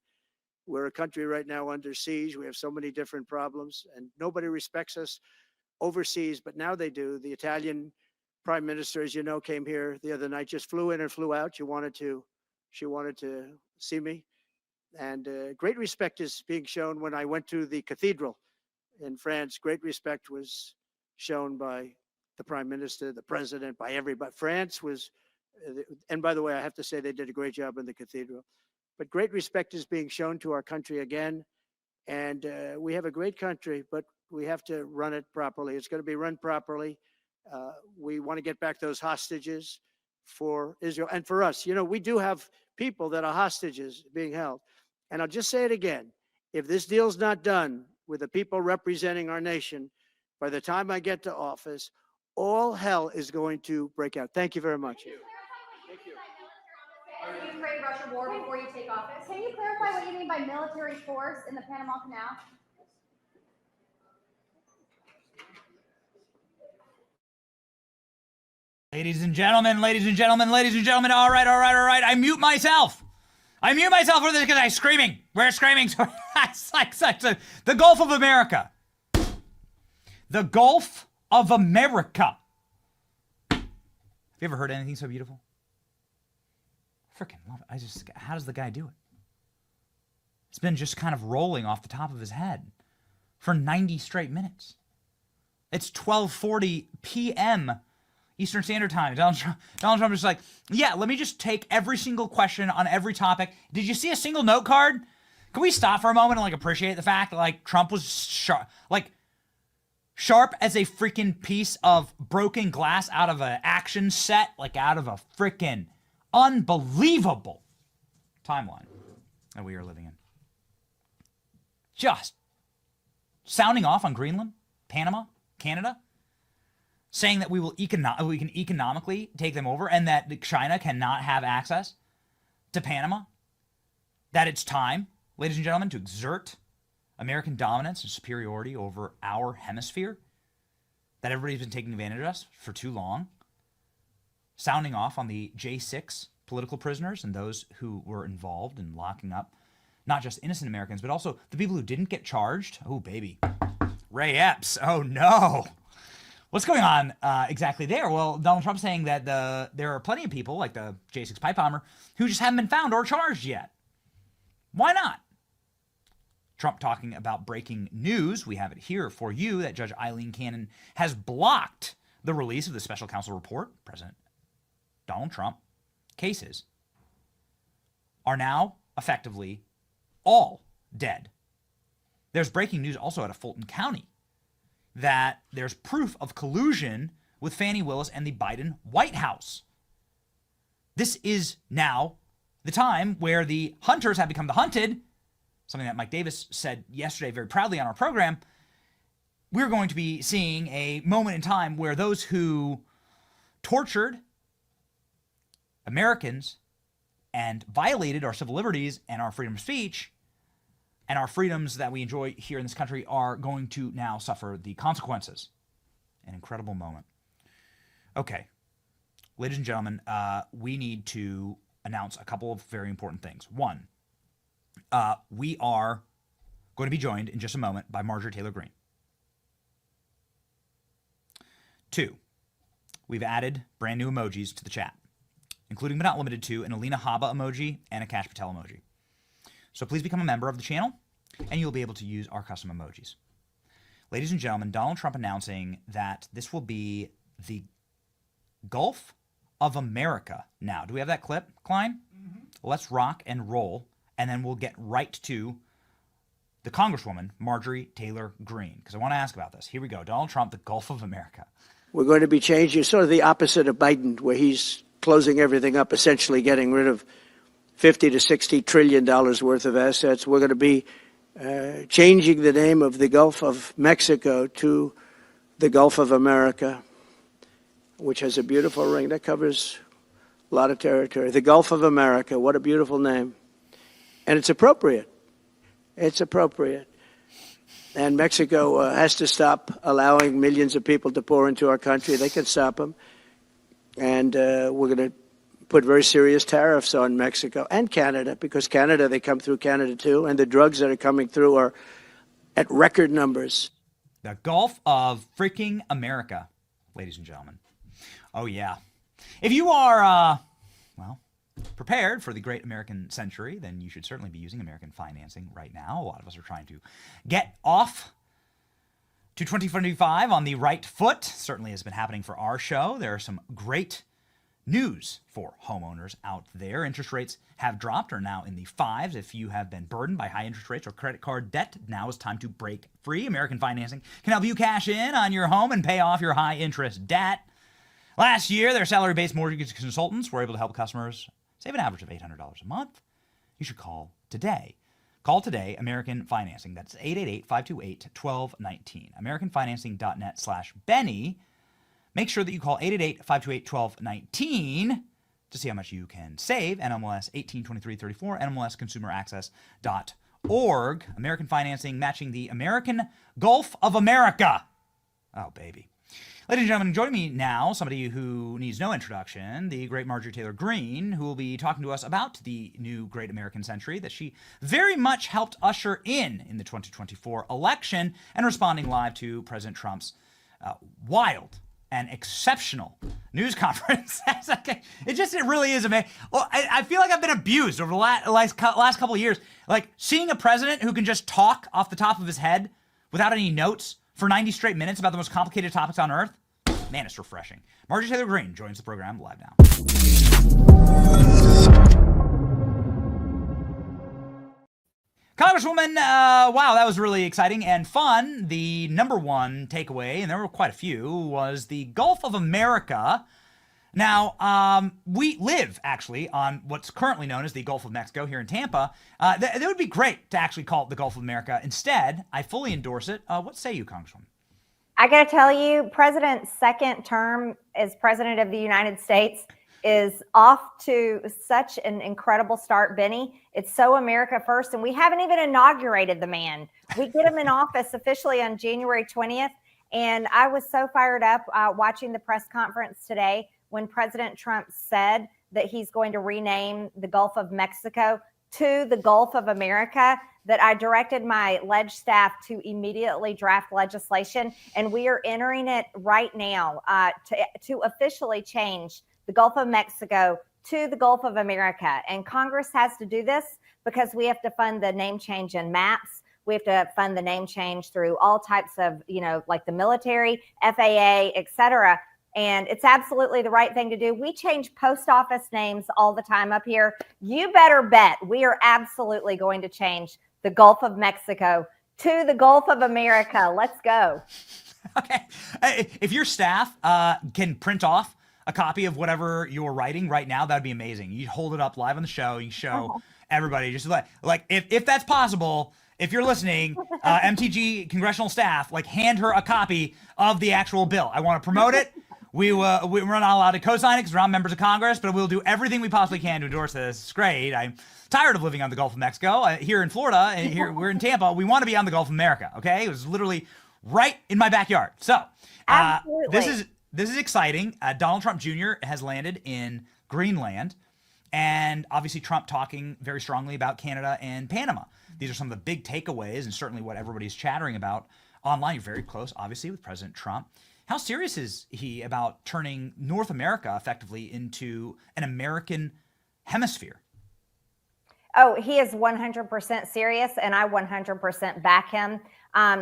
We're a country right now under siege. We have so many different problems, and nobody respects us overseas, but now they do. The Italian prime minister, as you know, came here the other night, just flew in and flew out. She wanted to see me. And great respect is being shown when I went to the cathedral in France. Great respect was shown by the prime minister, the president, by everybody. France was, and by the way, I have to say they did a great job in the cathedral. But great respect is being shown to our country again. And we have a great country, but we have to run it properly. It's going to be run properly. We want to get back those hostages for Israel and for us. You know, we do have people that are hostages being held. And I'll just say it again. If this deal's not done with the people representing our nation, by the time I get to office, all hell is going to break out. Thank you very much.
Ukraine-Russia war before you take office. Can you clarify what you mean by military force in the Panama Canal?
Ladies and gentlemen, ladies and gentlemen, ladies and gentlemen, all right. I mute myself for this because I'm screaming. We're screaming. It's like the Gulf of America. The Gulf of America. Have you ever heard anything so beautiful? Freaking love it. How does the guy do it? It's been just kind of rolling off the top of his head for 90 straight minutes. It's 12:40 p.m. Eastern Standard Time. Donald Trump is like, yeah, let me just take every single question on every topic. Did you see a single note card? Can we stop for a moment and like appreciate the fact that like Trump was sharp as a freaking piece of broken glass out of an action set, like out of a freaking unbelievable timeline that we are living in. Just sounding off on Greenland, Panama, Canada, saying that we can economically take them over and that China cannot have access to Panama, that it's time, ladies and gentlemen, to exert American dominance and superiority over our hemisphere, that everybody's been taking advantage of us for too long, sounding off on the J6 political prisoners and those who were involved in locking up not just innocent Americans, but also the people who didn't get charged. Oh, baby. Ray Epps. Oh, no. What's going on exactly there? Well, Donald Trump saying that there are plenty of people, like the J6 pipe bomber, who just haven't been found or charged yet. Why not? Trump talking about breaking news. We have it here for you that Judge Eileen Cannon has blocked the release of the special counsel report. President Donald Trump cases are now effectively all dead. There's breaking news also out of Fulton County that there's proof of collusion with Fani Willis and the Biden White House. This is now the time where the hunters have become the hunted, something that Mike Davis said yesterday very proudly on our program. We're going to be seeing a moment in time where those who tortured Americans and violated our civil liberties and our freedom of speech and our freedoms that we enjoy here in this country are going to now suffer the consequences. An incredible moment. Okay, ladies and gentlemen, we need to announce a couple of very important things. One, we are going to be joined in just a moment by Marjorie Taylor Greene. Two, we've added brand new emojis to the chat, including but not limited to an Alina Habba emoji and a Kash Patel emoji. So please become a member of the channel, and you'll be able to use our custom emojis. Ladies and gentlemen, Donald Trump announcing that this will be the Gulf of America now. Do we have that clip, Klein? Mm-hmm. Let's rock and roll, and then we'll get right to the Congresswoman, Marjorie Taylor Greene, because I want to ask about this. Here we go. Donald Trump, the Gulf of America.
We're going to be changing sort of the opposite of Biden, where he's closing everything up, essentially getting rid of $50 to $60 trillion worth of assets. We're going to be changing the name of the Gulf of Mexico to the Gulf of America, which has a beautiful ring that covers a lot of territory. The Gulf of America, what a beautiful name. And it's appropriate. It's appropriate. And Mexico has to stop allowing millions of people to pour into our country. They can stop them. And we're going to put very serious tariffs on Mexico and Canada, because Canada, they come through Canada too, and the drugs that are coming through are at record numbers.
The Gulf of freaking America, ladies and gentlemen. Oh, yeah. If you are, prepared for the great American century, then you should certainly be using American financing right now. A lot of us are trying to get off to 2025 on the right foot. Certainly has been happening for our show. There are some great news for homeowners out there. Interest rates have dropped, are now in the 5s. If you have been burdened by high interest rates or credit card debt, now is time to break free. American Financing can help you cash in on your home and pay off your high interest debt. Last year, their salary-based mortgage consultants were able to help customers save an average of $800 a month. You should call today. Call today, American Financing. That's 888-528-1219. AmericanFinancing.net/Benny. Make sure that you call 888-528-1219 to see how much you can save. NMLS 182334, NMLSconsumeraccess.org. American Financing, matching the American Gulf of America. Oh, baby. Ladies and gentlemen, joining me now, somebody who needs no introduction, the great Marjorie Taylor Greene, who will be talking to us about the new great American century that she very much helped usher in the 2024 election, and responding live to President Trump's wild and exceptional news conference. It really is amazing. Well, I feel like I've been abused over the last couple of years. Like, seeing a president who can just talk off the top of his head without any notes for 90 straight minutes about the most complicated topics on earth. Man, it's refreshing. Marjorie Taylor Greene joins the program live now. Congresswoman, wow, that was really exciting and fun. The number one takeaway, and there were quite a few, was the Gulf of America. Now, we live actually on what's currently known as the Gulf of Mexico here in Tampa. That would be great to actually call it the Gulf of America. Instead, I fully endorse it. What say you, Congresswoman?
I got to tell you, President's second term as President of the United States is off to such an incredible start, Benny. It's so America first, and we haven't even inaugurated the man. We get him in office officially on January 20th, and I was so fired up watching the press conference today when President Trump said that he's going to rename the Gulf of Mexico to the Gulf of America, that I directed my leg staff to immediately draft legislation, and we are entering it right now to officially change the Gulf of Mexico to the Gulf of America. And Congress has to do this because we have to fund the name change in maps. We have to fund the name change through all types of, like the military, FAA, et cetera. And it's absolutely the right thing to do. We change post office names all the time up here. You better bet we are absolutely going to change the Gulf of Mexico to the Gulf of America. Let's go.
Okay. If your staff can print off a copy of whatever you're writing right now, that'd be amazing. You hold it up live on the show. You show everybody, just like if that's possible. If you're listening, MTG congressional staff, hand her a copy of the actual bill. I want to promote it. We're not allowed to co-sign it because we're not members of Congress, but we'll do everything we possibly can to endorse this. It's great. I'm tired of living on the Gulf of Mexico. Here in Florida, and here we're in Tampa. We want to be on the Gulf of America. Okay, it was literally right in my backyard. So this is exciting. Donald Trump Jr. has landed in Greenland, and obviously Trump talking very strongly about Canada and Panama. These are some of the big takeaways, and certainly what everybody's chattering about online. You're very close, obviously, with President Trump. How serious is he about turning North America effectively into an American hemisphere?
Oh, he is 100% serious, and I 100% back him.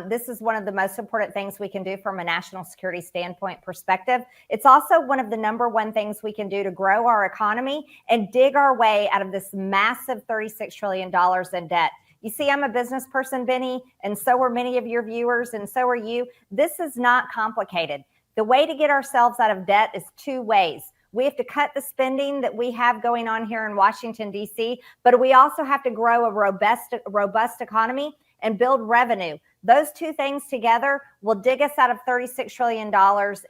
This is one of the most important things we can do from a national security standpoint perspective. It's also one of the number one things we can do to grow our economy and dig our way out of this massive $36 trillion in debt. You see, I'm a business person, Benny, and so are many of your viewers, and so are you. This is not complicated. The way to get ourselves out of debt is two ways. We have to cut the spending that we have going on here in Washington, D.C., but we also have to grow a robust economy and build revenue. Those two things together will dig us out of $36 trillion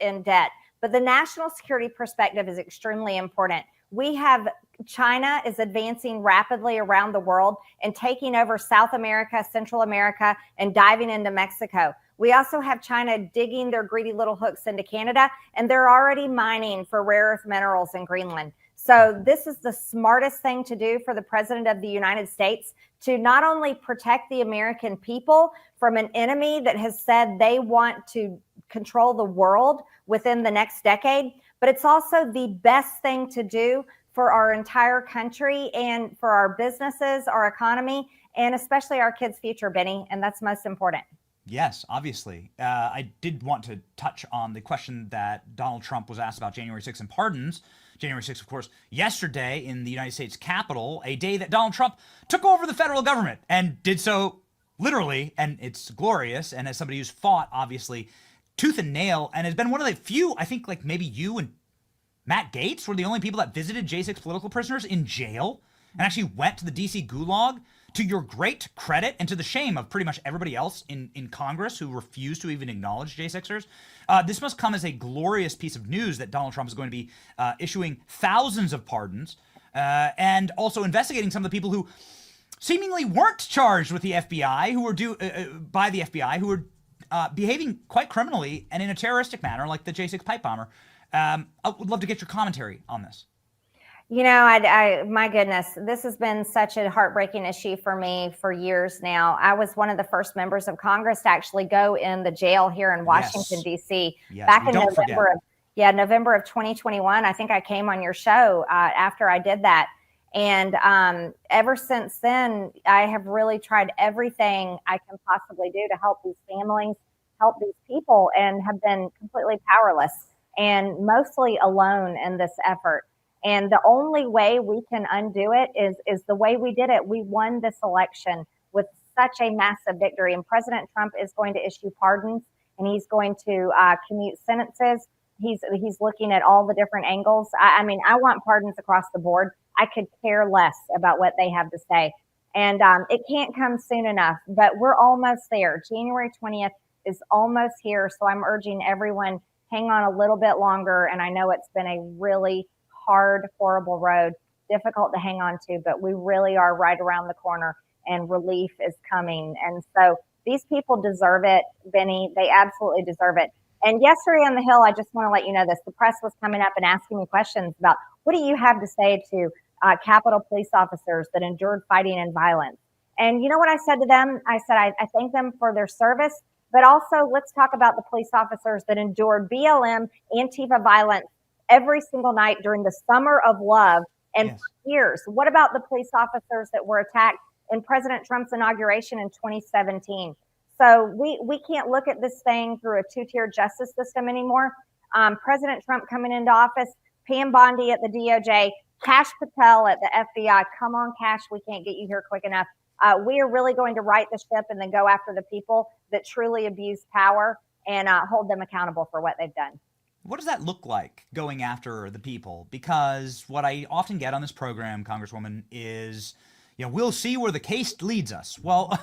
in debt. But the national security perspective is extremely important. We have China is advancing rapidly around the world and taking over South America, Central America, and diving into Mexico. We also have China digging their greedy little hooks into Canada, and they're already mining for rare earth minerals in Greenland. So this is the smartest thing to do for the President of the United States, to not only protect the American people from an enemy that has said they want to control the world within the next decade, but it's also the best thing to do for our entire country and for our businesses, our economy, and especially our kids' future, Benny, and that's most important.
Yes, obviously. I did want to touch on the question that Donald Trump was asked about January 6th and pardons. January 6th, of course, yesterday in the United States Capitol, a day that Donald Trump took over the federal government and did so literally, and it's glorious. And as somebody who's fought, obviously, tooth and nail, and has been one of the few, I think, like maybe you and Matt Gaetz were the only people that visited J6 political prisoners in jail and actually went to the DC gulag, to your great credit and to the shame of pretty much everybody else in Congress who refused to even acknowledge J6ers. This must come as a glorious piece of news that Donald Trump is going to be issuing thousands of pardons and also investigating some of the people who seemingly weren't charged with the FBI, who were by the FBI, who were behaving quite criminally and in a terroristic manner, like the J6 pipe bomber. I would love to get your commentary on this.
You know, my goodness, this has been such a heartbreaking issue for me for years now. I was one of the first members of Congress to actually go in the jail here in Washington, D.C. Back in November of 2021. I think I came on your show after I did that. And ever since then, I have really tried everything I can possibly do to help these families, help these people, and have been completely powerless. and mostly alone in this effort. And the only way we can undo it is the way we did it. We won this election with such a massive victory, and President Trump is going to issue pardons, and he's going to commute sentences. He's looking at all the different angles. I mean, I want pardons across the board. I could care less about what they have to say. And it can't come soon enough, but we're almost there. January 20th is almost here. So I'm urging everyone, hang on a little bit longer. And I know it's been a really hard, horrible road, difficult to hang on to, but we really are right around the corner and relief is coming. And so these people deserve it, Benny. They absolutely deserve it. And yesterday on the Hill, I just want to let you know this, the press was coming up and asking me questions about what do you have to say to Capitol police officers that endured fighting and violence. And you know what I said to them? I said, I thank them for their service, but also let's talk about the police officers that endured BLM, Antifa violence every single night during the summer of love and for years. What about the police officers that were attacked in President Trump's inauguration in 2017? So we can't look at this thing through a two-tier justice system anymore. President Trump coming into office, Pam Bondi at the DOJ, Kash Patel at the FBI. Come on, Kash, we can't get you here quick enough. We are really going to right the ship and then go after the people that truly abuse power and hold them accountable for what they've done.
What does that look like, going after the people? Because what I often get on this program, Congresswoman, is, you know, we'll see where the case leads us. Well,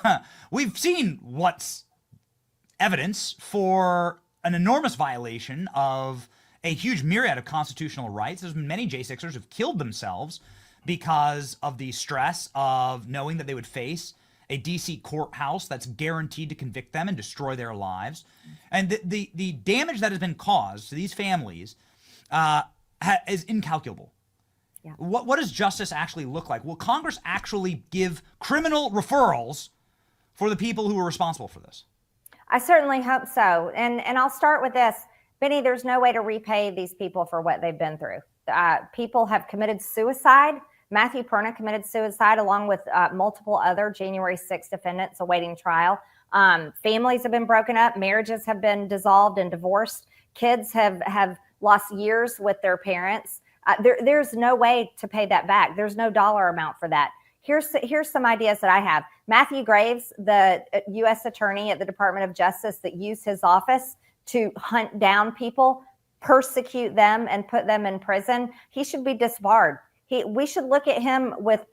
we've seen what's evidence for an enormous violation of a huge myriad of constitutional rights. There's been many J6ers who've killed themselves because of the stress of knowing that they would face a DC courthouse that's guaranteed to convict them and destroy their lives. And the damage that has been caused to these families is incalculable.
Yeah.
What does justice actually look like? Will Congress actually give criminal referrals for the people who are responsible for this?
I certainly hope so. And I'll start with this. Benny, there's no way to repay these people for what they've been through. People have committed suicide. Matthew Perna committed suicide along with multiple other January 6th defendants awaiting trial. Families have been broken up. Marriages have been dissolved and divorced. Kids have lost years with their parents. There's no way to pay that back. There's no dollar amount for that. Here's some ideas that I have. Matthew Graves, the U.S. attorney at the Department of Justice that used his office to hunt down people, persecute them, and put them in prison, he should be disbarred. We should look at him with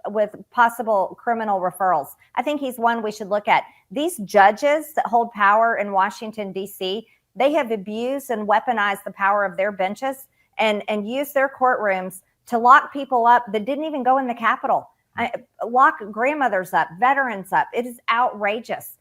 possible criminal referrals. I think he's one we should look at. These judges that hold power in Washington, D.C., they have abused and weaponized the power of their benches and used their courtrooms to lock people up that didn't even go in the Capitol. Lock grandmothers up, veterans up. It is outrageous.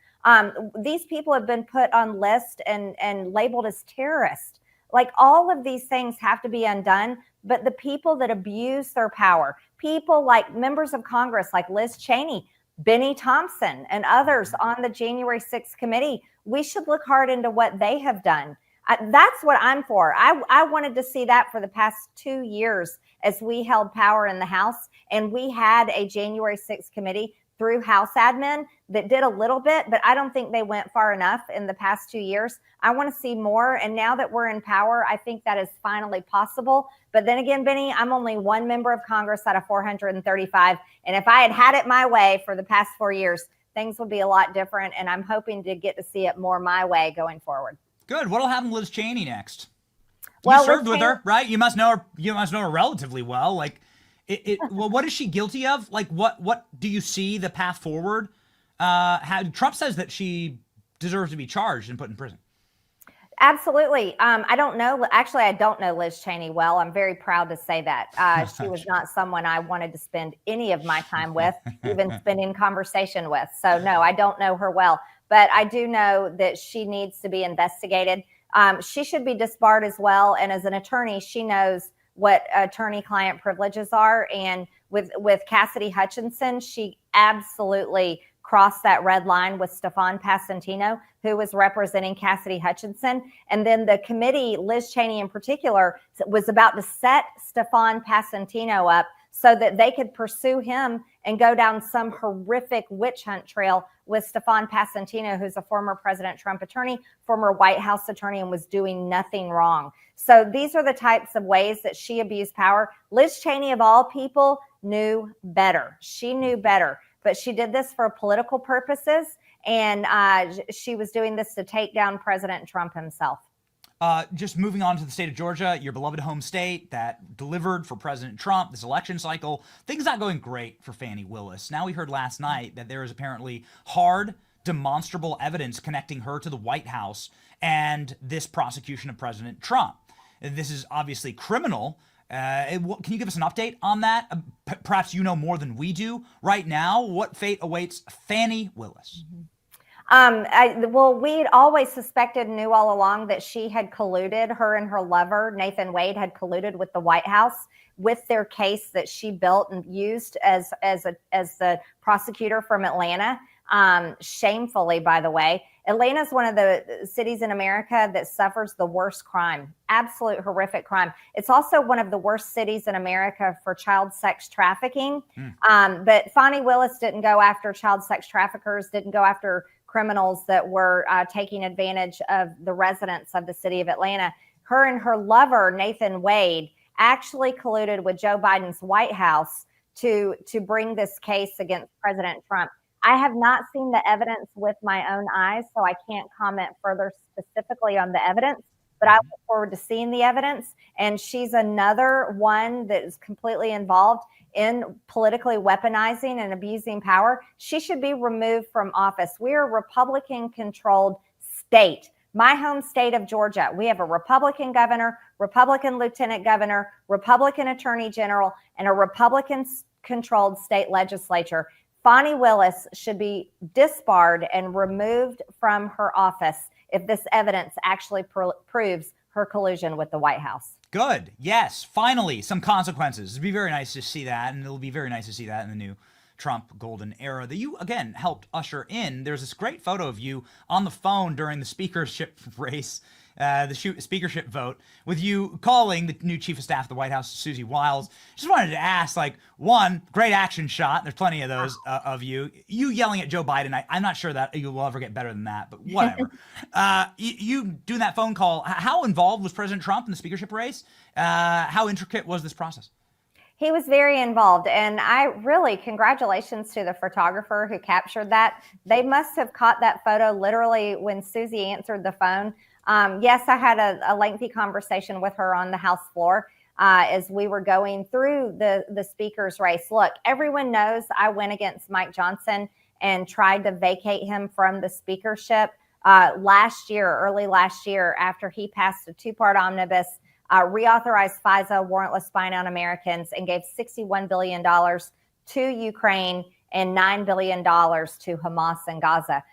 These people have been put on lists and labeled as terrorists. Like, all of these things have to be undone, but the people that abuse their power, people like members of Congress like Liz Cheney, Benny Thompson, and others on the January 6th committee, we should look hard into what they have done. That's what I'm for. I wanted to see that for the past 2 years as we held power in the House, and we had a January 6th committee through House admin that did a little bit, but I don't think they went far enough in the past 2 years. I want to see more. And now that we're in power, I think that is finally possible. But then again, Benny, I'm only one member of Congress out of 435. And if I had had it my way for the past 4 years, things would be a lot different. And I'm hoping to get to see it more my way going forward.
Good. What'll happen to Liz Cheney next?
Well,
you served with her, right? You must know her. You must know her relatively well. Like, well, what is she guilty of? Like, what do you see the path forward? Trump says that she deserves to be charged and put in prison.
Absolutely. I don't know. Actually, I don't know Liz Cheney well. I'm very proud to say that. She was not someone I wanted to spend any of my time with, even spending conversation with. So no, I don't know her well, but I do know that she needs to be investigated. She should be disbarred as well. And as an attorney, she knows what attorney-client privileges are. And with Cassidy Hutchinson, she absolutely crossed that red line with Stefan Passantino, who was representing Cassidy Hutchinson. And then the committee, Liz Cheney in particular, was about to set Stefan Passantino up so that they could pursue him and go down some horrific witch hunt trail with Stefan Passantino, who's a former President Trump attorney, former White House attorney, and was doing nothing wrong. So these are the types of ways that she abused power. Liz Cheney, of all people, knew better. She knew better, but she did this for political purposes, and she was doing this to take down President Trump himself.
Just moving on to the state of Georgia, your beloved home state that delivered for President Trump this election cycle. Things not going great for Fani Willis. Now we heard last night that there is apparently hard, demonstrable evidence connecting her to the White House and this prosecution of President Trump. This is obviously criminal. Can you give us an update on that? Perhaps you know more than we do right now. What fate awaits Fani Willis?
Well, we'd always suspected, knew all along, that she had colluded. Her and her lover, Nathan Wade, had colluded with the White House with their case that she built and used as the prosecutor from Atlanta. Shamefully, by the way. Atlanta is one of the cities in America that suffers the worst crime, absolute horrific crime. It's also one of the worst cities in America for child sex trafficking. But Fani Willis didn't go after child sex traffickers, didn't go after criminals that were taking advantage of the residents of the city of Atlanta. Her and her lover, Nathan Wade, actually colluded with Joe Biden's White House to bring this case against President Trump. I have not seen the evidence with my own eyes, so I can't comment further specifically on the evidence, but I look forward to seeing the evidence. And she's another one that is completely involved in politically weaponizing and abusing power. She should be removed from office. We are a Republican-controlled state. My home state of Georgia, we have a Republican governor, Republican lieutenant governor, Republican attorney general, and a Republican-controlled state legislature. Fani Willis should be disbarred and removed from her office if this evidence actually proves her collusion with the White House.
Good. Yes. Finally, some consequences. It'd be very nice to see that, and it'll be very nice to see that in the new Trump golden era that you, again, helped usher in. There's this great photo of you on the phone during the speakership race, the speakership vote, with you calling the new chief of staff of the White House, Susie Wiles. Just wanted to ask, one, great action shot. There's plenty of those of you. You yelling at Joe Biden, I'm not sure that you will ever get better than that, but whatever. You doing that phone call, how involved was President Trump in the speakership race? How intricate was this process?
He was very involved, and congratulations to the photographer who captured that. They must have caught that photo literally when Susie answered the phone. Yes, I had a lengthy conversation with her on the House floor as we were going through the speaker's race. Look, everyone knows I went against Mike Johnson and tried to vacate him from the speakership early last year, after he passed a two-part omnibus, reauthorized FISA, warrantless spying on Americans, and gave $61 billion to Ukraine and $9 billion to Hamas and Gaza.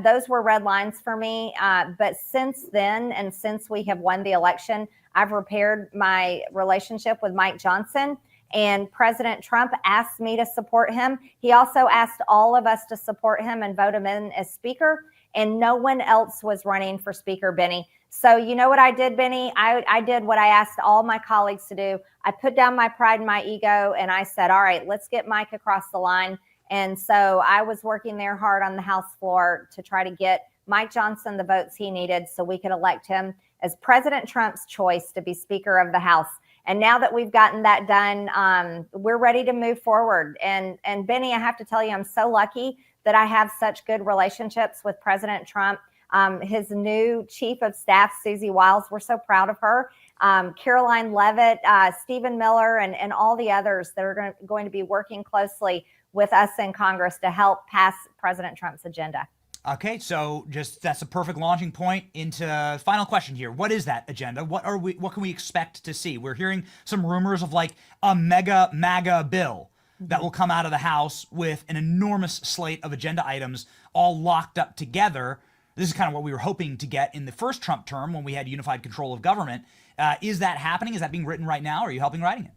Those were red lines for me. But since then, and since we have won the election, I've repaired my relationship with Mike Johnson, and President Trump asked me to support him. He also asked all of us to support him and vote him in as speaker, and no one else was running for speaker, Benny. So you know what I did, Benny? I did what I asked all my colleagues to do. I put down my pride and my ego, and I said, all right, let's get Mike across the line. And so I was working there hard on the House floor to try to get Mike Johnson the votes he needed so we could elect him as President Trump's choice to be Speaker of the House. And now that we've gotten that done, we're ready to move forward. And Benny, I have to tell you, I'm so lucky that I have such good relationships with President Trump. His new chief of staff, Susie Wiles, we're so proud of her. Caroline Leavitt, Stephen Miller, and all the others that are going to be working closely with us in Congress to help pass President Trump's agenda.
Okay, so that's a perfect launching point into final question here. What is that agenda? What can we expect to see? We're hearing some rumors of a mega MAGA bill that will come out of the House with an enormous slate of agenda items all locked up together. This is kind of what we were hoping to get in the first Trump term when we had unified control of government. Is that happening? Is that being written right now? Or are you helping writing it?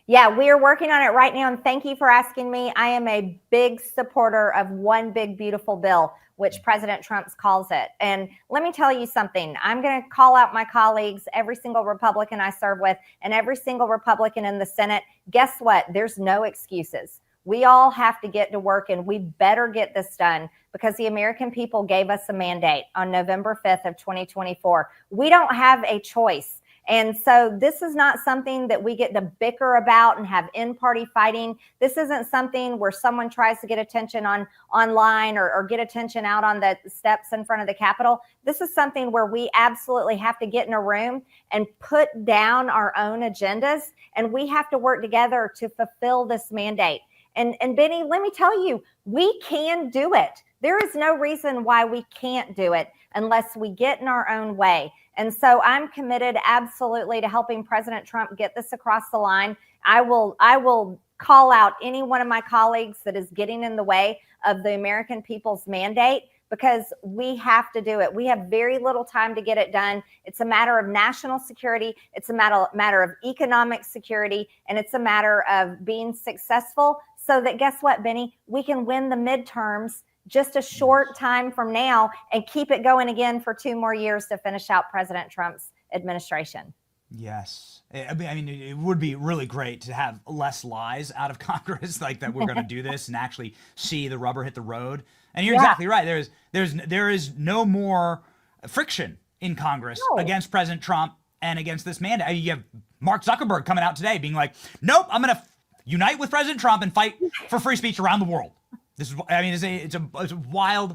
Yeah, we are working on it right now, and thank you for asking me. I am a big supporter of one big beautiful bill, which President Trump calls it. And let me tell you something. I'm going to call out my colleagues, every single Republican I serve with, and every single Republican in the Senate. Guess what? There's no excuses. We all have to get to work, and we better get this done because the American people gave us a mandate on November 5th of 2024. We don't have a choice. And so this is not something that we get to bicker about and have in-party fighting. This isn't something where someone tries to get attention online or get attention out on the steps in front of the Capitol. This is something where we absolutely have to get in a room and put down our own agendas, and we have to work together to fulfill this mandate. And Benny, let me tell you, we can do it. There is no reason why we can't do it unless we get in our own way. And so I'm committed absolutely to helping President Trump get this across the line. I will call out any one of my colleagues that is getting in the way of the American people's mandate, because we have to do it. We have very little time to get it done. It's a matter of national security. It's a matter of economic security. And it's a matter of being successful so that, guess what, Benny? We can win the midterms just a short time from now and keep it going again for 2 more years to finish out President Trump's administration.
Yes. I mean, it would be really great to have less lies out of Congress, like that we're going to do this and actually see the rubber hit the road. And you're exactly right. There is no more friction in Congress against President Trump and against this mandate. I mean, you have Mark Zuckerberg coming out today being like, nope, I'm going to unite with President Trump and fight for free speech around the world. This is, I mean, it's a wild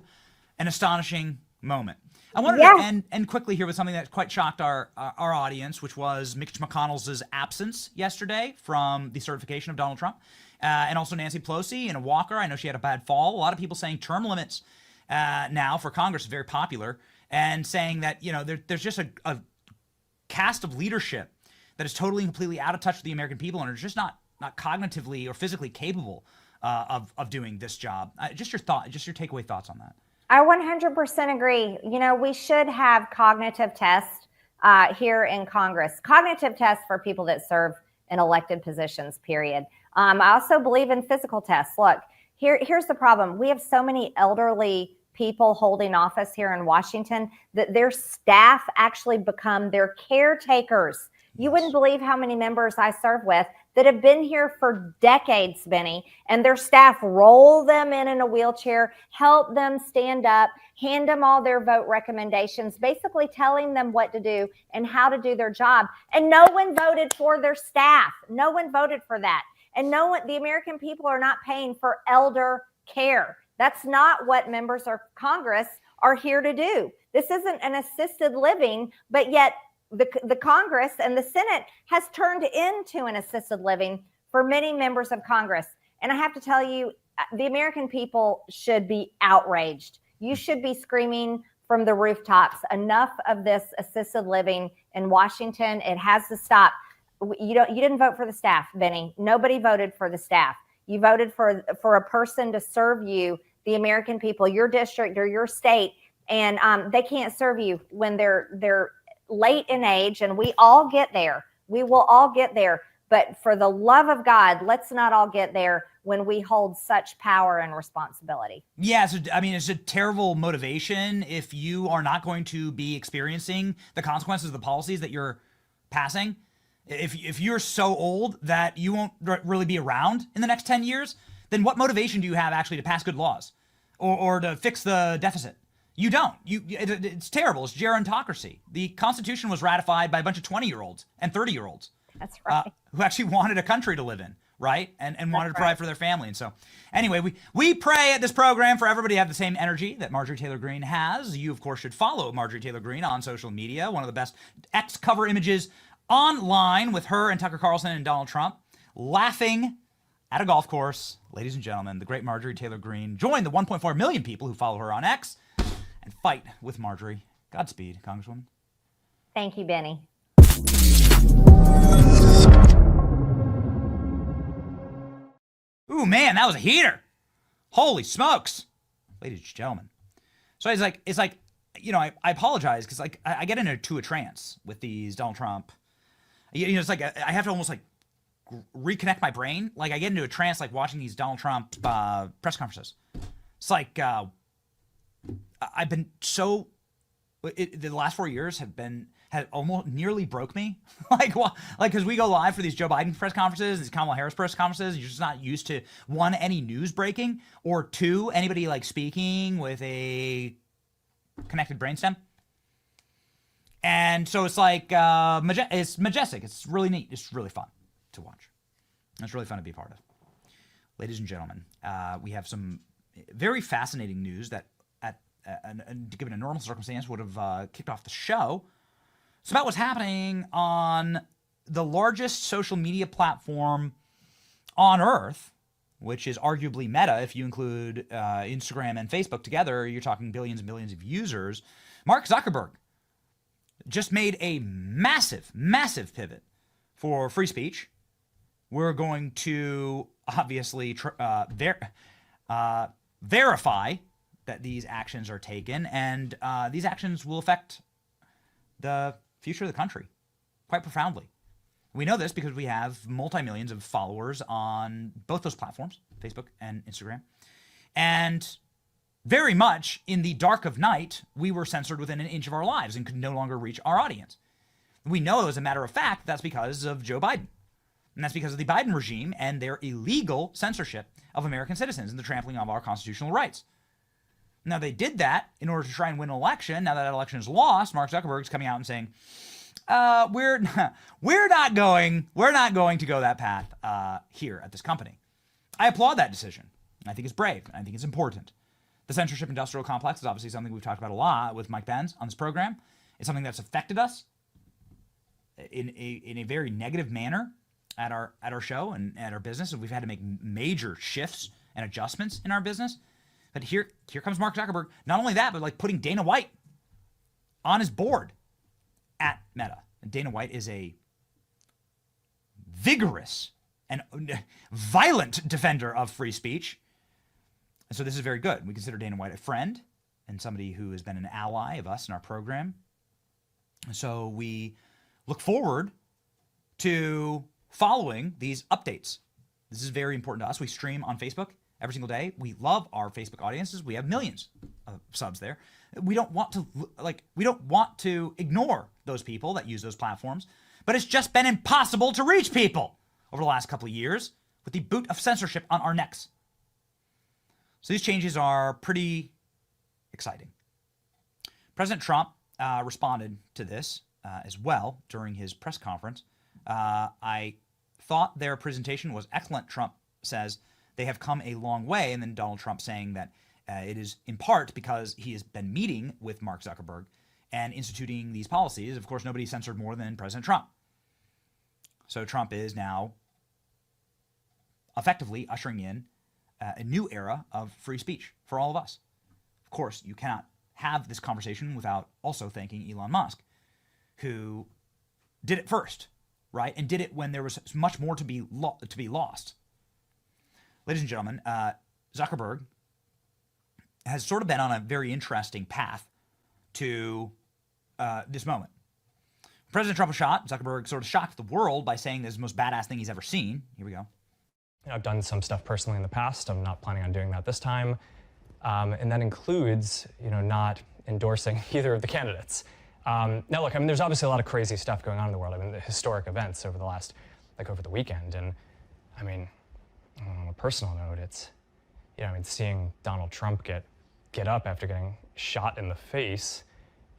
and astonishing moment. I wanted to end quickly here with something that quite shocked our audience, which was Mitch McConnell's absence yesterday from the certification of Donald Trump, and also Nancy Pelosi and a walker. I know she had a bad fall. A lot of people saying term limits now for Congress is very popular, and saying that, you know, there's just a cast of leadership that is totally and completely out of touch with the American people and are just not cognitively or physically capable of doing this job. Just your takeaway thoughts on that.
I 100% agree. You know, we should have cognitive tests here in Congress. Cognitive tests for people that serve in elected positions, period. I also believe in physical tests. Look, here's the problem. We have so many elderly people holding office here in Washington that their staff actually become their caretakers. You wouldn't believe how many members I serve with that have been here for decades, Benny, and their staff roll them in a wheelchair, help them stand up, hand them all their vote recommendations, basically telling them what to do and how to do their job. And no one voted for their staff. No one voted for that. And the American people are not paying for elder care. That's not what members of Congress are here to do. This isn't an assisted living, but yet the Congress and the Senate has turned into an assisted living for many members of Congress. And I have to tell you, the American people should be outraged. You should be screaming from the rooftops, enough of this assisted living in Washington. It has to stop. You didn't vote for the staff, Benny. Nobody voted for the staff. You voted for a person to serve you, the American people, your district or your state, and they can't serve you when they're late in age, and we all get there. We will all get there. But for the love of God, let's not all get there when we hold such power and responsibility.
Yeah, so, I mean, it's a terrible motivation if you are not going to be experiencing the consequences of the policies that you're passing. If you're so old that you won't really be around in the next 10 years, then what motivation do you have actually to pass good laws or to fix the deficit? You don't. It's terrible. It's gerontocracy. The Constitution was ratified by a bunch of 20-year-olds and 30-year-olds.
That's right.
Who actually wanted a country to live in, right? And wanted to provide for their family. And so, anyway, we pray at this program for everybody to have the same energy that Marjorie Taylor Greene has. You, of course, should follow Marjorie Taylor Greene on social media. One of the best X-cover images online with her and Tucker Carlson and Donald Trump laughing at a golf course. Ladies and gentlemen, the great Marjorie Taylor Greene. Join the 1.4 million people who follow her on X and fight with Marjorie. Godspeed, Congresswoman.
Thank you, Benny.
Ooh, man, that was a heater. Holy smokes. Ladies and gentlemen. So it's like, you know, I apologize because I get into a trance with these Donald Trump. You know, it's like I have to almost like reconnect my brain. Like I get into a trance, like watching these Donald Trump press conferences. It's like I've been so. The last 4 years had almost nearly broke me. Because we go live for these Joe Biden press conferences, these Kamala Harris press conferences. You're just not used to, one, any news breaking, or two, anybody like speaking with a connected brainstem. And so it's like it's majestic. It's really neat. It's really fun to watch. It's really fun to be a part of. Ladies and gentlemen, we have some very fascinating news that, given a normal circumstance, would have kicked off the show. It's about what's happening on the largest social media platform on Earth, which is arguably Meta. If you include Instagram and Facebook together, you're talking billions and billions of users. Mark Zuckerberg just made a massive, massive pivot for free speech. We're going to obviously verify that these actions are taken, and these actions will affect the future of the country quite profoundly. We know this because we have multi-millions of followers on both those platforms, Facebook and Instagram. And very much in the dark of night, we were censored within an inch of our lives and could no longer reach our audience. We know, as a matter of fact, that's because of Joe Biden. And that's because of the Biden regime and their illegal censorship of American citizens and the trampling of our constitutional rights. Now, they did that in order to try and win an election. Now that election is lost, Mark Zuckerberg's coming out and saying, we're not going to go that path here at this company. I applaud that decision. I think it's brave. I think it's important. The censorship industrial complex is obviously something we've talked about a lot with Mike Benz on this program. It's something that's affected us in a very negative manner at our show and at our business. And we've had to make major shifts and adjustments in our business. But here comes Mark Zuckerberg. Not only that, but like putting Dana White on his board at Meta. And Dana White is a vigorous and violent defender of free speech. And so this is very good. We consider Dana White a friend and somebody who has been an ally of us in our program. And so we look forward to following these updates. This is very important to us. We stream on Facebook every single day. We love our Facebook audiences. We have millions of subs there. We don't want to ignore those people that use those platforms, but it's just been impossible to reach people over the last couple of years with the boot of censorship on our necks. So these changes are pretty exciting. President Trump responded to this as well during his press conference. I thought their presentation was excellent. Trump says they have come a long way. And then Donald Trump saying that it is in part because he has been meeting with Mark Zuckerberg and instituting these policies. Of course, nobody censored more than President Trump. So Trump is now effectively ushering in a new era of free speech for all of us. Of course, you cannot have this conversation without also thanking Elon Musk, who did it first, right? And did it when there was much more to be lost. Ladies and gentlemen, Zuckerberg has sort of been on a very interesting path to this moment. President Trump was shot. Zuckerberg sort of shocked the world by saying this is the most badass thing he's ever seen. Here we go.
I've done some stuff personally in the past. I'm not planning on doing that this time. And that includes, not endorsing either of the candidates. Now, look, there's obviously a lot of crazy stuff going on in the world. The historic events over the weekend. And on a personal note, it's, seeing Donald Trump get up after getting shot in the face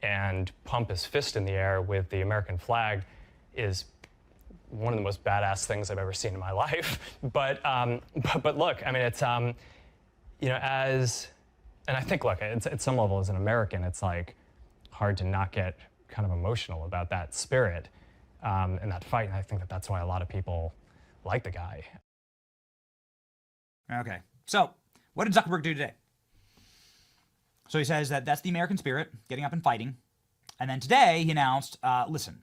and pump his fist in the air with the American flag is one of the most badass things I've ever seen in my life. But look, it's, and I think, look, it's, at some level as an American, it's like hard to not get kind of emotional about that spirit and that fight. And I think that's why a lot of people like the guy.
Okay, so what did Zuckerberg do today? So he says that that's the American spirit, getting up and fighting. And then today he announced, listen,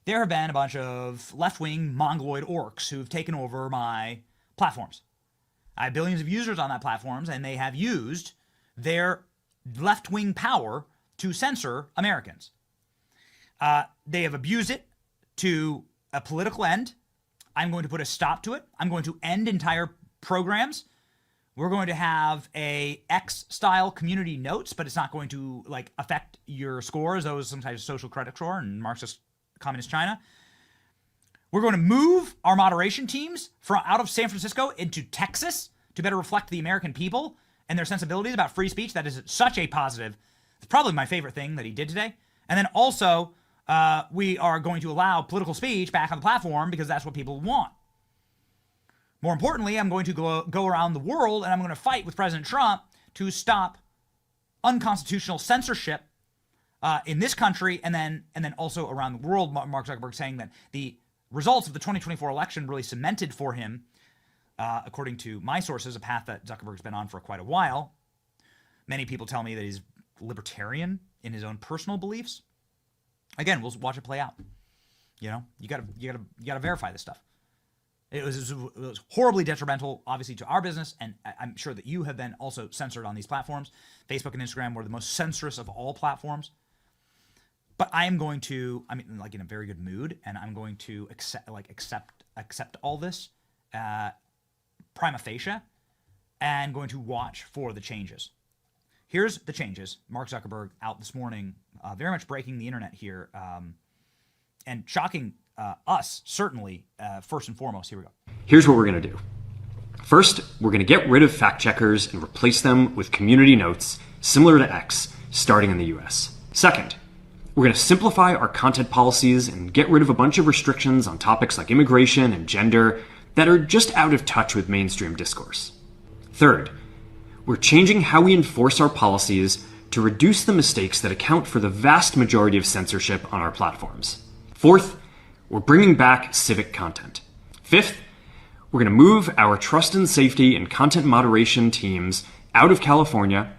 there have been a bunch of left-wing mongoloid orcs who've taken over my platforms. I have billions of users on that platforms, and they have used their left-wing power to censor Americans. They have abused it to a political end. I'm going to put a stop to it. I'm going to end entire programs. We're going to have a X-style community notes, but it's not going to like affect your scores. Those some type of social credit score in Marxist communist China. We're going to move our moderation teams from out of San Francisco into Texas to better reflect the American people and their sensibilities about free speech. That is such a positive. It's probably my favorite thing that he did today. And then also, we are going to allow political speech back on the platform because that's what people want. More importantly, I'm going to go around the world and I'm going to fight with President Trump to stop unconstitutional censorship in this country and then also around the world. Mark Zuckerberg saying that the results of the 2024 election really cemented for him, according to my sources, a path that Zuckerberg's been on for quite a while. Many people tell me that he's libertarian in his own personal beliefs. Again, we'll watch it play out. You know, you gotta verify this stuff. It was horribly detrimental, obviously, to our business, and I'm sure that you have been also censored on these platforms. Facebook and Instagram were the most censorious of all platforms. But I am going to, I'm like in a very good mood, and I'm going to accept all this prima facie, and going to watch for the changes. Here's the changes. Mark Zuckerberg out this morning, very much breaking the internet here, and shocking us, certainly, first and foremost. Here we go.
Here's what we're going to do. First, we're going to get rid of fact checkers and replace them with community notes similar to X, starting in the US. Second, we're going to simplify our content policies and get rid of a bunch of restrictions on topics like immigration and gender that are just out of touch with mainstream discourse. Third, we're changing how we enforce our policies to reduce the mistakes that account for the vast majority of censorship on our platforms. Fourth, we're bringing back civic content. Fifth, we're going to move our trust and safety and content moderation teams out of California,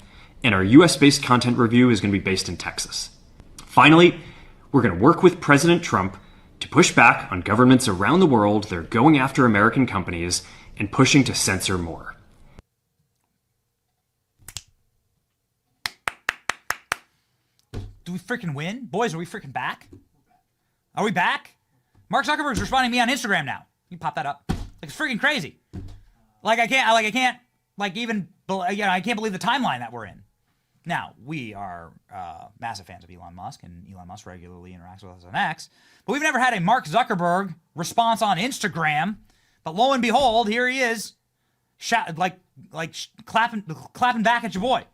and our US-based content review is going to be based in Texas. Finally, we're going to work with President Trump to push back on governments around the world that are going after American companies and pushing to censor more.
Do we freaking win? Boys, are we freaking back? Are we back? Mark Zuckerberg's responding to me on Instagram now. You pop that up. Like, it's freaking crazy. I can't believe the timeline that we're in. Now, we are massive fans of Elon Musk, and Elon Musk regularly interacts with us on X, but we've never had a Mark Zuckerberg response on Instagram. But lo and behold, here he is, clapping back at your boy.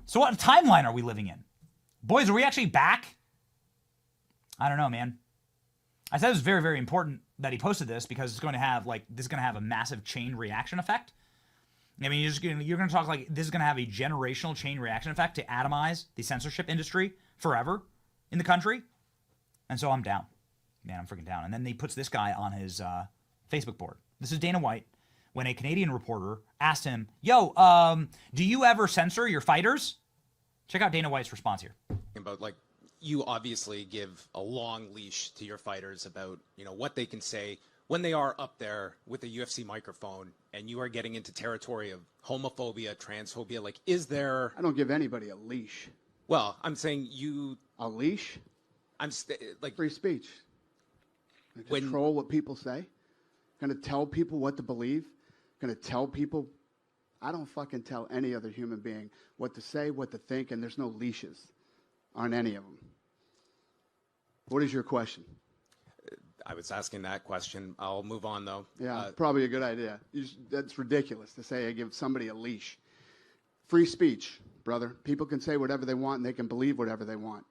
So what timeline are we living in? Boys, are we actually back? I don't know, man. I said it was very, very important that he posted this because it's going to have a massive chain reaction effect. I mean, you're going to talk like this is going to have a generational chain reaction effect to atomize the censorship industry forever in the country. And so I'm down. Man, I'm freaking down. And then he puts this guy on his Facebook board. This is Dana White when a Canadian reporter asked him, yo, do you ever censor your fighters? Check out Dana White's response here.
About you obviously give a long leash to your fighters about, what they can say when they are up there with a UFC microphone and you are getting into territory of homophobia, transphobia. Is there...
I don't give anybody a leash.
Well, I'm saying you...
A leash?
I'm
free speech. Control what people say. Going to tell people what to believe. Going to tell people... I don't fucking tell any other human being what to say, what to think, and there's no leashes on any of them. What is your question?
I was asking that question. I'll move on, though.
Yeah, probably a good idea. That's ridiculous to say I give somebody a leash. Free speech, brother. People can say whatever they want, and they can believe whatever they want.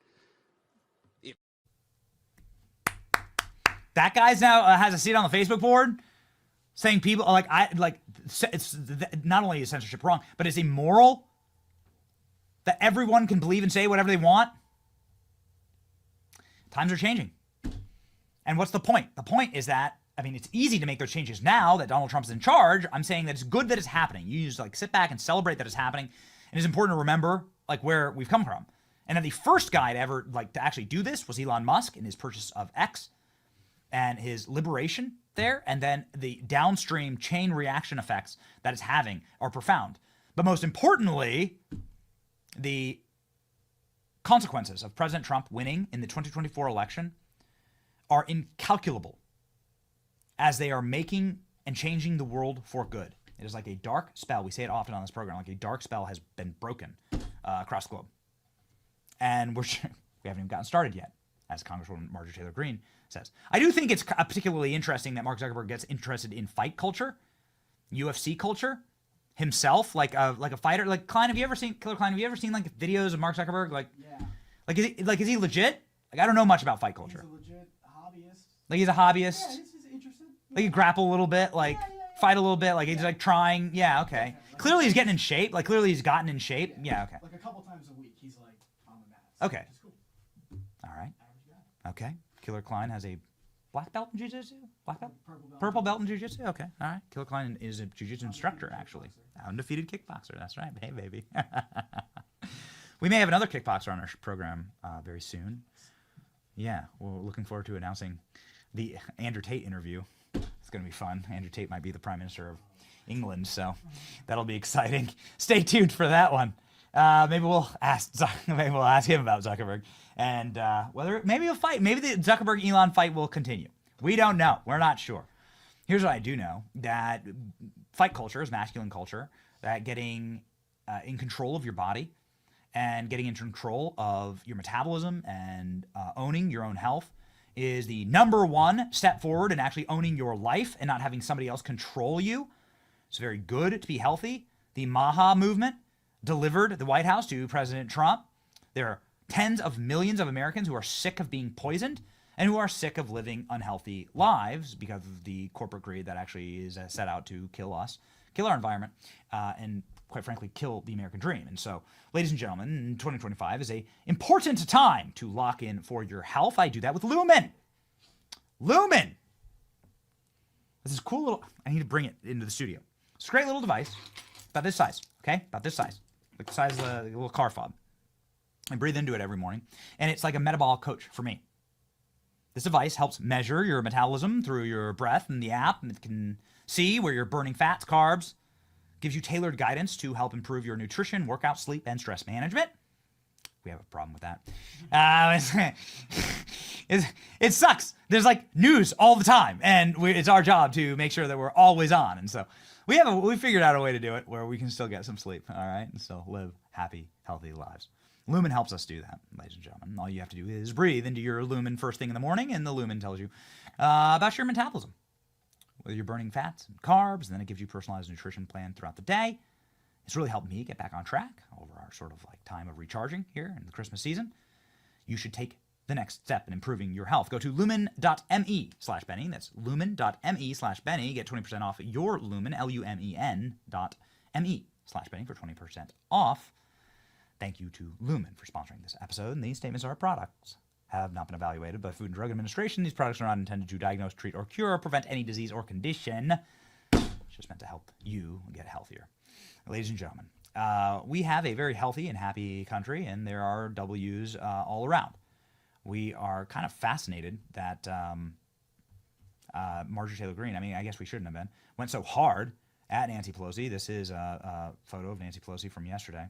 That guy's now has a seat on the Facebook board saying people it's not only is censorship wrong, but it's immoral that everyone can believe and say whatever they want. Times are changing. And what's the point? The point is that, it's easy to make those changes now that Donald Trump's in charge. I'm saying that it's good that it's happening. You just sit back and celebrate that it's happening. And it's important to remember where we've come from. And that the first guy to ever to actually do this was Elon Musk in his purchase of X and his liberation there. And then the downstream chain reaction effects that it's having are profound. But most importantly, the consequences of President Trump winning in the 2024 election are incalculable. as they are making and changing the world for good. It is like a dark spell. We say it often on this program, like a dark spell has been broken across the globe. And we haven't even gotten started yet, as Congresswoman Marjorie Taylor Greene says. I do think it's particularly interesting that Mark Zuckerberg gets interested in fight culture, UFC culture, himself, like a fighter. Like Klein, have you ever seen Killer Klein? Have you ever seen like videos of Mark Zuckerberg? Like,
yeah.
Is he legit? Like, I don't know much about fight culture.
He's a legit hobbyist.
Like, he's a hobbyist.
Yeah, he's just interested.
Like, he grapple a little bit, like fight a little bit, like he's like trying. Yeah, okay.
Like,
clearly he's getting in shape. Like, clearly he's gotten in shape. Yeah, okay.
Like a couple times a week, he's like on the mat.
Okay.
Cool.
All right. Okay. Killer Klein has a black belt in jiu-jitsu? Black belt?
Purple
belt in jiu-jitsu? Okay. All right. Killer Klein is a jiu-jitsu instructor, actually. Undefeated kickboxer. That's right. Hey, baby. We may have another kickboxer on our program very soon. Yeah. We're looking forward to announcing the Andrew Tate interview. It's going to be fun. Andrew Tate might be the Prime Minister of England, so that'll be exciting. Stay tuned for that one. Maybe we'll ask him about Zuckerberg and whether maybe he'll fight. Maybe the Zuckerberg-Elon fight will continue. We don't know. We're not sure. Here's what I do know: that fight culture is masculine culture. That getting in control of your body and getting in control of your metabolism and owning your own health is the number one step forward in actually owning your life and not having somebody else control you. It's very good to be healthy. The Maha movement delivered the White House to President Trump. There are tens of millions of Americans who are sick of being poisoned and who are sick of living unhealthy lives because of the corporate greed that actually is set out to kill us, kill our environment, and quite frankly, kill the American dream. And so, ladies and gentlemen, 2025 is a important time to lock in for your health. I do that with Lumen. Lumen! This is cool little, I need to bring it into the studio. It's a great little device, about this size, okay? About this size. Like the size of the little car fob. I breathe into it every morning, and it's like a metabolic coach for me. This device helps measure your metabolism through your breath and the app, and it can see where you're burning fats, carbs, gives you tailored guidance to help improve your nutrition, workout, sleep, and stress management. We have a problem with that. It sucks. There's like news all the time, and it's our job to make sure that we're always on. And so we figured out a way to do it where we can still get some sleep, all right, and still live happy, healthy lives. Lumen helps us do that, ladies and gentlemen. All you have to do is breathe into your Lumen first thing in the morning, and the Lumen tells you about your metabolism, whether you're burning fats and carbs, and then it gives you a personalized nutrition plan throughout the day. It's really helped me get back on track over our sort of like time of recharging here in the Christmas season. You should take the next step in improving your health. Go to lumen.me/Benny. That's lumen.me/Benny. Get 20% off your Lumen, lumen.me/Benny for 20% off. Thank you to Lumen for sponsoring this episode. And these statements are products have not been evaluated by Food and Drug Administration. These products are not intended to diagnose, treat, or cure or prevent any disease or condition. It's just meant to help you get healthier. Ladies and gentlemen, we have a very healthy and happy country, and there are W's all around. We are kind of fascinated that Marjorie Taylor Greene, I mean, I guess we shouldn't have been, went so hard at Nancy Pelosi. This is a photo of Nancy Pelosi from yesterday.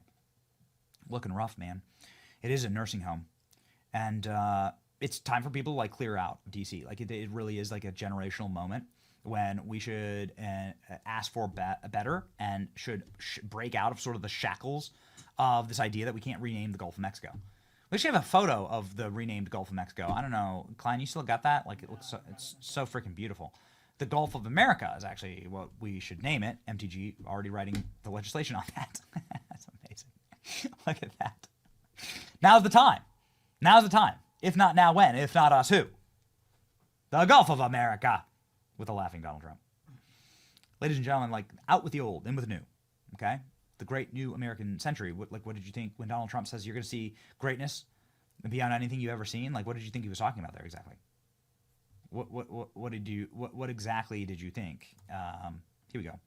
Looking rough, man. It is a nursing home. And it's time for people to like clear out of D.C. Like it really is like a generational moment when we should ask for better and should break out of sort of the shackles of this idea that we can't rename the Gulf of Mexico. We actually have a photo of the renamed Gulf of Mexico. I don't know, Klein, you still got that? Like it looks, it's so freaking beautiful. The Gulf of America is actually what we should name it. MTG already writing the legislation on that. That's amazing. Look at that. Now's the time. Now's the time. If not now, when? If not us, who? The Gulf of America. With a laughing Donald Trump. Ladies and gentlemen, like, out with the old, in with the new. Okay? The great new American century. What did you think when Donald Trump says you're going to see greatness beyond anything you've ever seen? Like, what did you think he was talking about there exactly? What exactly did you think? Here we go.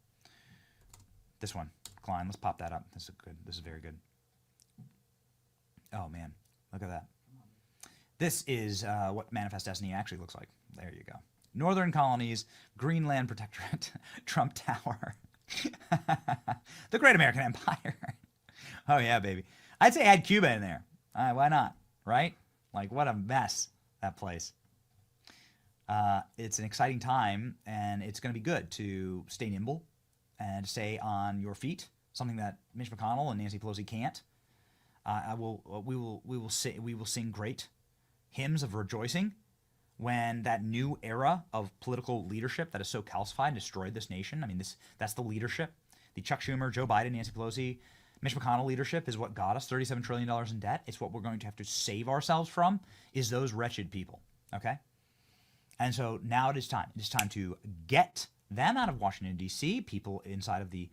This one. Klein, let's pop that up. This is good. This is very good. Oh, man. Look at that. This is what Manifest Destiny actually looks like. There you go. Northern Colonies, Greenland Protectorate, Trump Tower, the Great American Empire. Oh, yeah, baby. I'd say add Cuba in there. Why not? Right? Like, what a mess, that place. It's an exciting time, and it's going to be good to stay nimble and stay on your feet, something that Mitch McConnell and Nancy Pelosi can't. We will sing great hymns of rejoicing when that new era of political leadership that is so calcified and destroyed this nation. I mean, that's the leadership. The Chuck Schumer, Joe Biden, Nancy Pelosi, Mitch McConnell leadership is what got us $37 trillion in debt. It's what we're going to have to save ourselves from, is those wretched people, okay? And so now it is time. It is time to get them out of Washington, D.C. People inside of the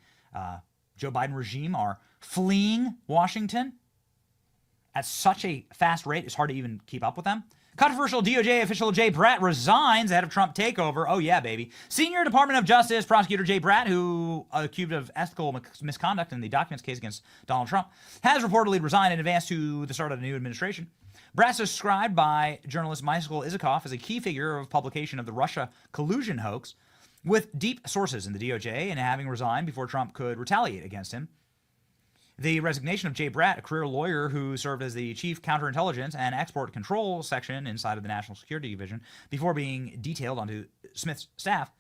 Joe Biden regime are fleeing Washington at such a fast rate, it's hard to even keep up with them. Controversial DOJ official Jay Bratt resigns ahead of Trump takeover. Oh, yeah, baby. Senior Department of Justice prosecutor Jay Bratt, who accused of ethical misconduct in the documents case against Donald Trump, has reportedly resigned in advance to the start of the new administration. Bratt's described by journalist Michael Isikoff as a key figure of publication of the Russia collusion hoax, with deep sources in the DOJ and having resigned before Trump could retaliate against him. The resignation of Jay Bratt, a career lawyer who served as the chief counterintelligence and export control section inside of the National Security Division before being detailed onto Smith's staff,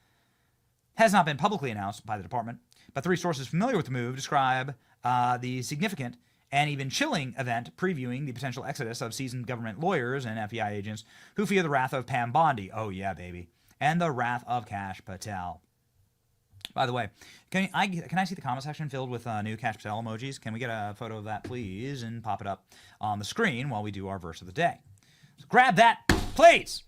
has not been publicly announced by the department, but three sources familiar with the move describe the significant and even chilling event previewing the potential exodus of seasoned government lawyers and FBI agents who fear the wrath of Pam Bondi, oh yeah, baby, and the wrath of Kash Patel. By the way, can I see the comment section filled with new Kash Patel emojis? Can we get a photo of that, please, and pop it up on the screen while we do our verse of the day? So grab that, please.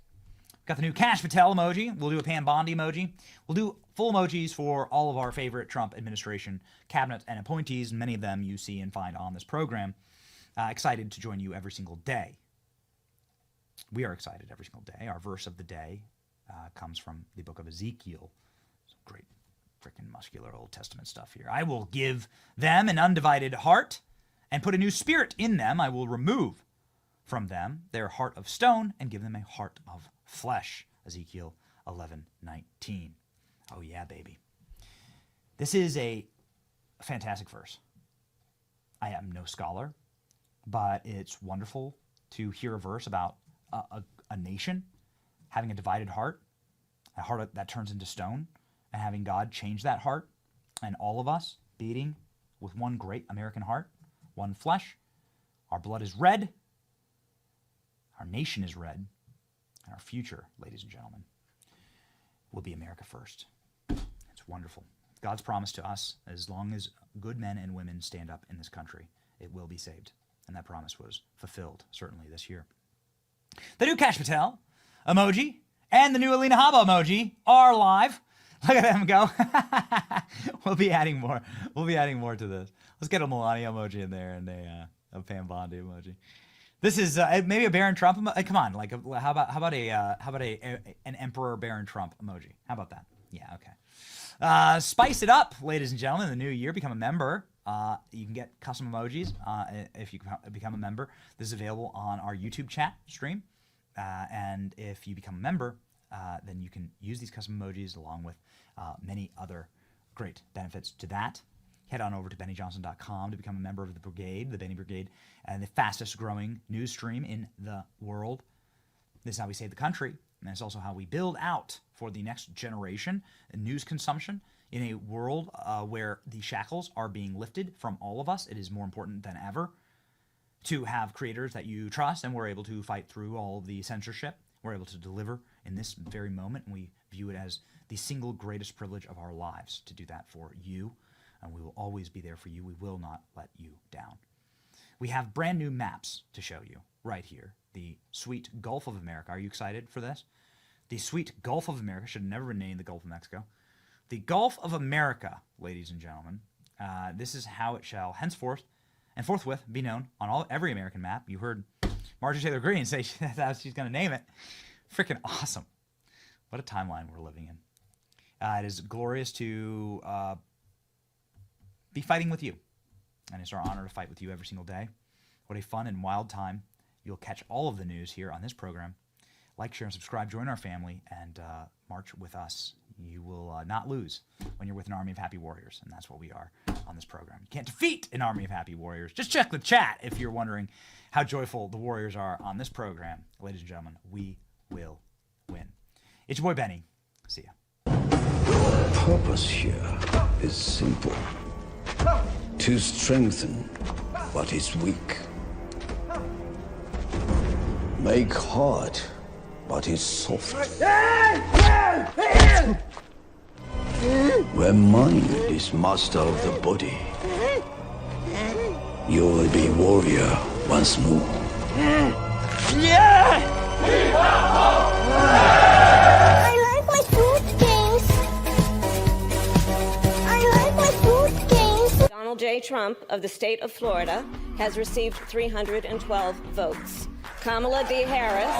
Got the new Kash Patel emoji. We'll do a Pam Bondi emoji. We'll do full emojis for all of our favorite Trump administration cabinet and appointees. Many of them you see and find on this program. Excited to join you every single day. We are excited every single day. Our verse of the day comes from the book of Ezekiel. Some great freaking muscular Old Testament stuff here. I will give them an undivided heart and put a new spirit in them. I will remove from them their heart of stone and give them a heart of flesh. Ezekiel 11:19. Oh yeah, baby. This is a fantastic verse. I am no scholar, but it's wonderful to hear a verse about a nation having a divided heart, a heart that turns into stone, and having God change that heart, and all of us beating with one great American heart, one flesh. Our blood is red, our nation is red, and our future, ladies and gentlemen, will be America first. It's wonderful. God's promise to us, as long as good men and women stand up in this country, it will be saved. And that promise was fulfilled, certainly this year. The new Kash Patel emoji and the new Alina Habba emoji are live. Look at them go. We'll be adding more. We'll be adding more to this. Let's get a Melania emoji in there and a Pam Bondi emoji. This is maybe a Barron Trump. Come on, like how about an Emperor Barron Trump emoji? How about that? Yeah, okay. Spice it up, ladies and gentlemen. In the new year, become a member. You can get custom emojis if you become a member. This is available on our YouTube chat stream, and if you become a member, then you can use these custom emojis along with many other great benefits to that. Head on over to BennyJohnson.com to become a member of the Brigade, the Benny Brigade, and the fastest growing news stream in the world. This is how we save the country, and it's also how we build out for the next generation news consumption in a world where the shackles are being lifted from all of us. It is more important than ever to have creators that you trust, and we're able to fight through all the censorship. We're able to deliver in this very moment, and we view it as the single greatest privilege of our lives to do that for you, and we will always be there for you. We will not let you down. We have brand new maps to show you right here. The sweet Gulf of America. Are you excited for this? The sweet Gulf of America should have never been named the Gulf of Mexico. The Gulf of America, ladies and gentlemen. This is how it shall henceforth and forthwith be known on every American map. You heard Marjorie Taylor Greene say that's how she's going to name it. Freaking awesome. What a timeline we're living in. It is glorious to be fighting with you. And it's our honor to fight with you every single day. What a fun and wild time. You'll catch all of the news here on this program. Like, share, and subscribe. Join our family and march with us. You will not lose when you're with an army of happy warriors. And that's what we are on this program. You can't defeat an army of happy warriors. Just check the chat if you're wondering how joyful the warriors are on this program. Ladies and gentlemen, we will win. It's your boy Benny. See ya.
Purpose here is simple. To strengthen what is weak. Make hard what is soft. Where mind is master of the body, you will be warrior once more.
I like my food games. I like my food games.
Donald J. Trump of the state of Florida has received 312 votes. Kamala D. Harris.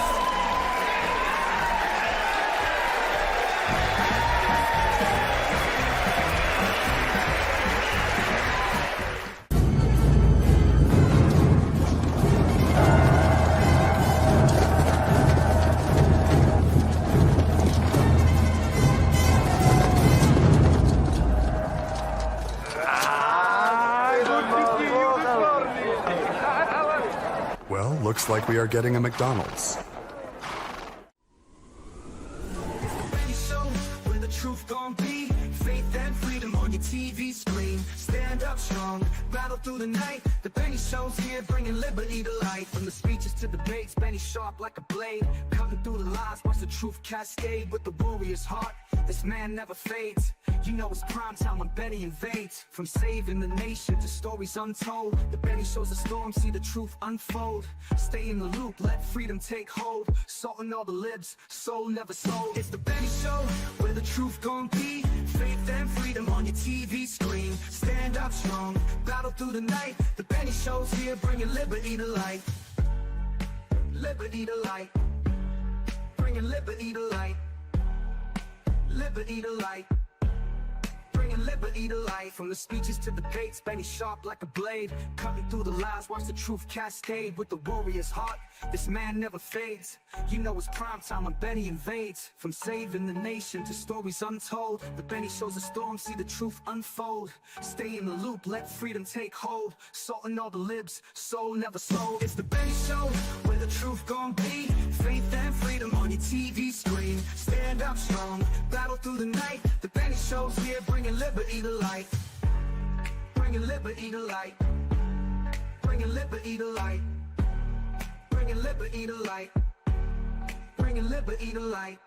Well, looks like we are getting a McDonald's.
Where the truth gon' be, faith and freedom on your TV screen. Stand up strong, battle through the night. The Benny Show's here, bringing liberty to light. From the speeches to debates, Benny sharp like a blade, cutting through the lies, watch the truth cascade with the warrior's heart. This man never fades. You know it's prime time when Benny invades. From saving the nation to stories untold, the Benny Show's a storm, see the truth unfold. Stay in the loop, let freedom take hold. Salting all the libs, soul never sold. It's the Benny Show, where the truth gon' be. Faith and freedom on your TV screen. Stand up strong, battle through the night. The Benny Show's here, bringing liberty to light. Liberty to light. Bringing liberty to light. Liberty to light. Bringing liberty to life. From the speeches to debates, Benny sharp like a blade, cutting through the lies, watch the truth cascade with the warrior's heart. This man never fades. You know it's prime time when Benny invades. From saving the nation to stories untold, the Benny Show's a storm, see the truth unfold. Stay in the loop, let freedom take hold. Salting all the libs, soul never sold. It's the Benny Show, where the truth gon' be. Faith and freedom on your TV screen. Stand up strong, battle through the night. The Benny Show's here, bringing liberty to light. Bringing liberty to light. Bringing liberty to light. Bringing liberty to light. Bringing liberty to light.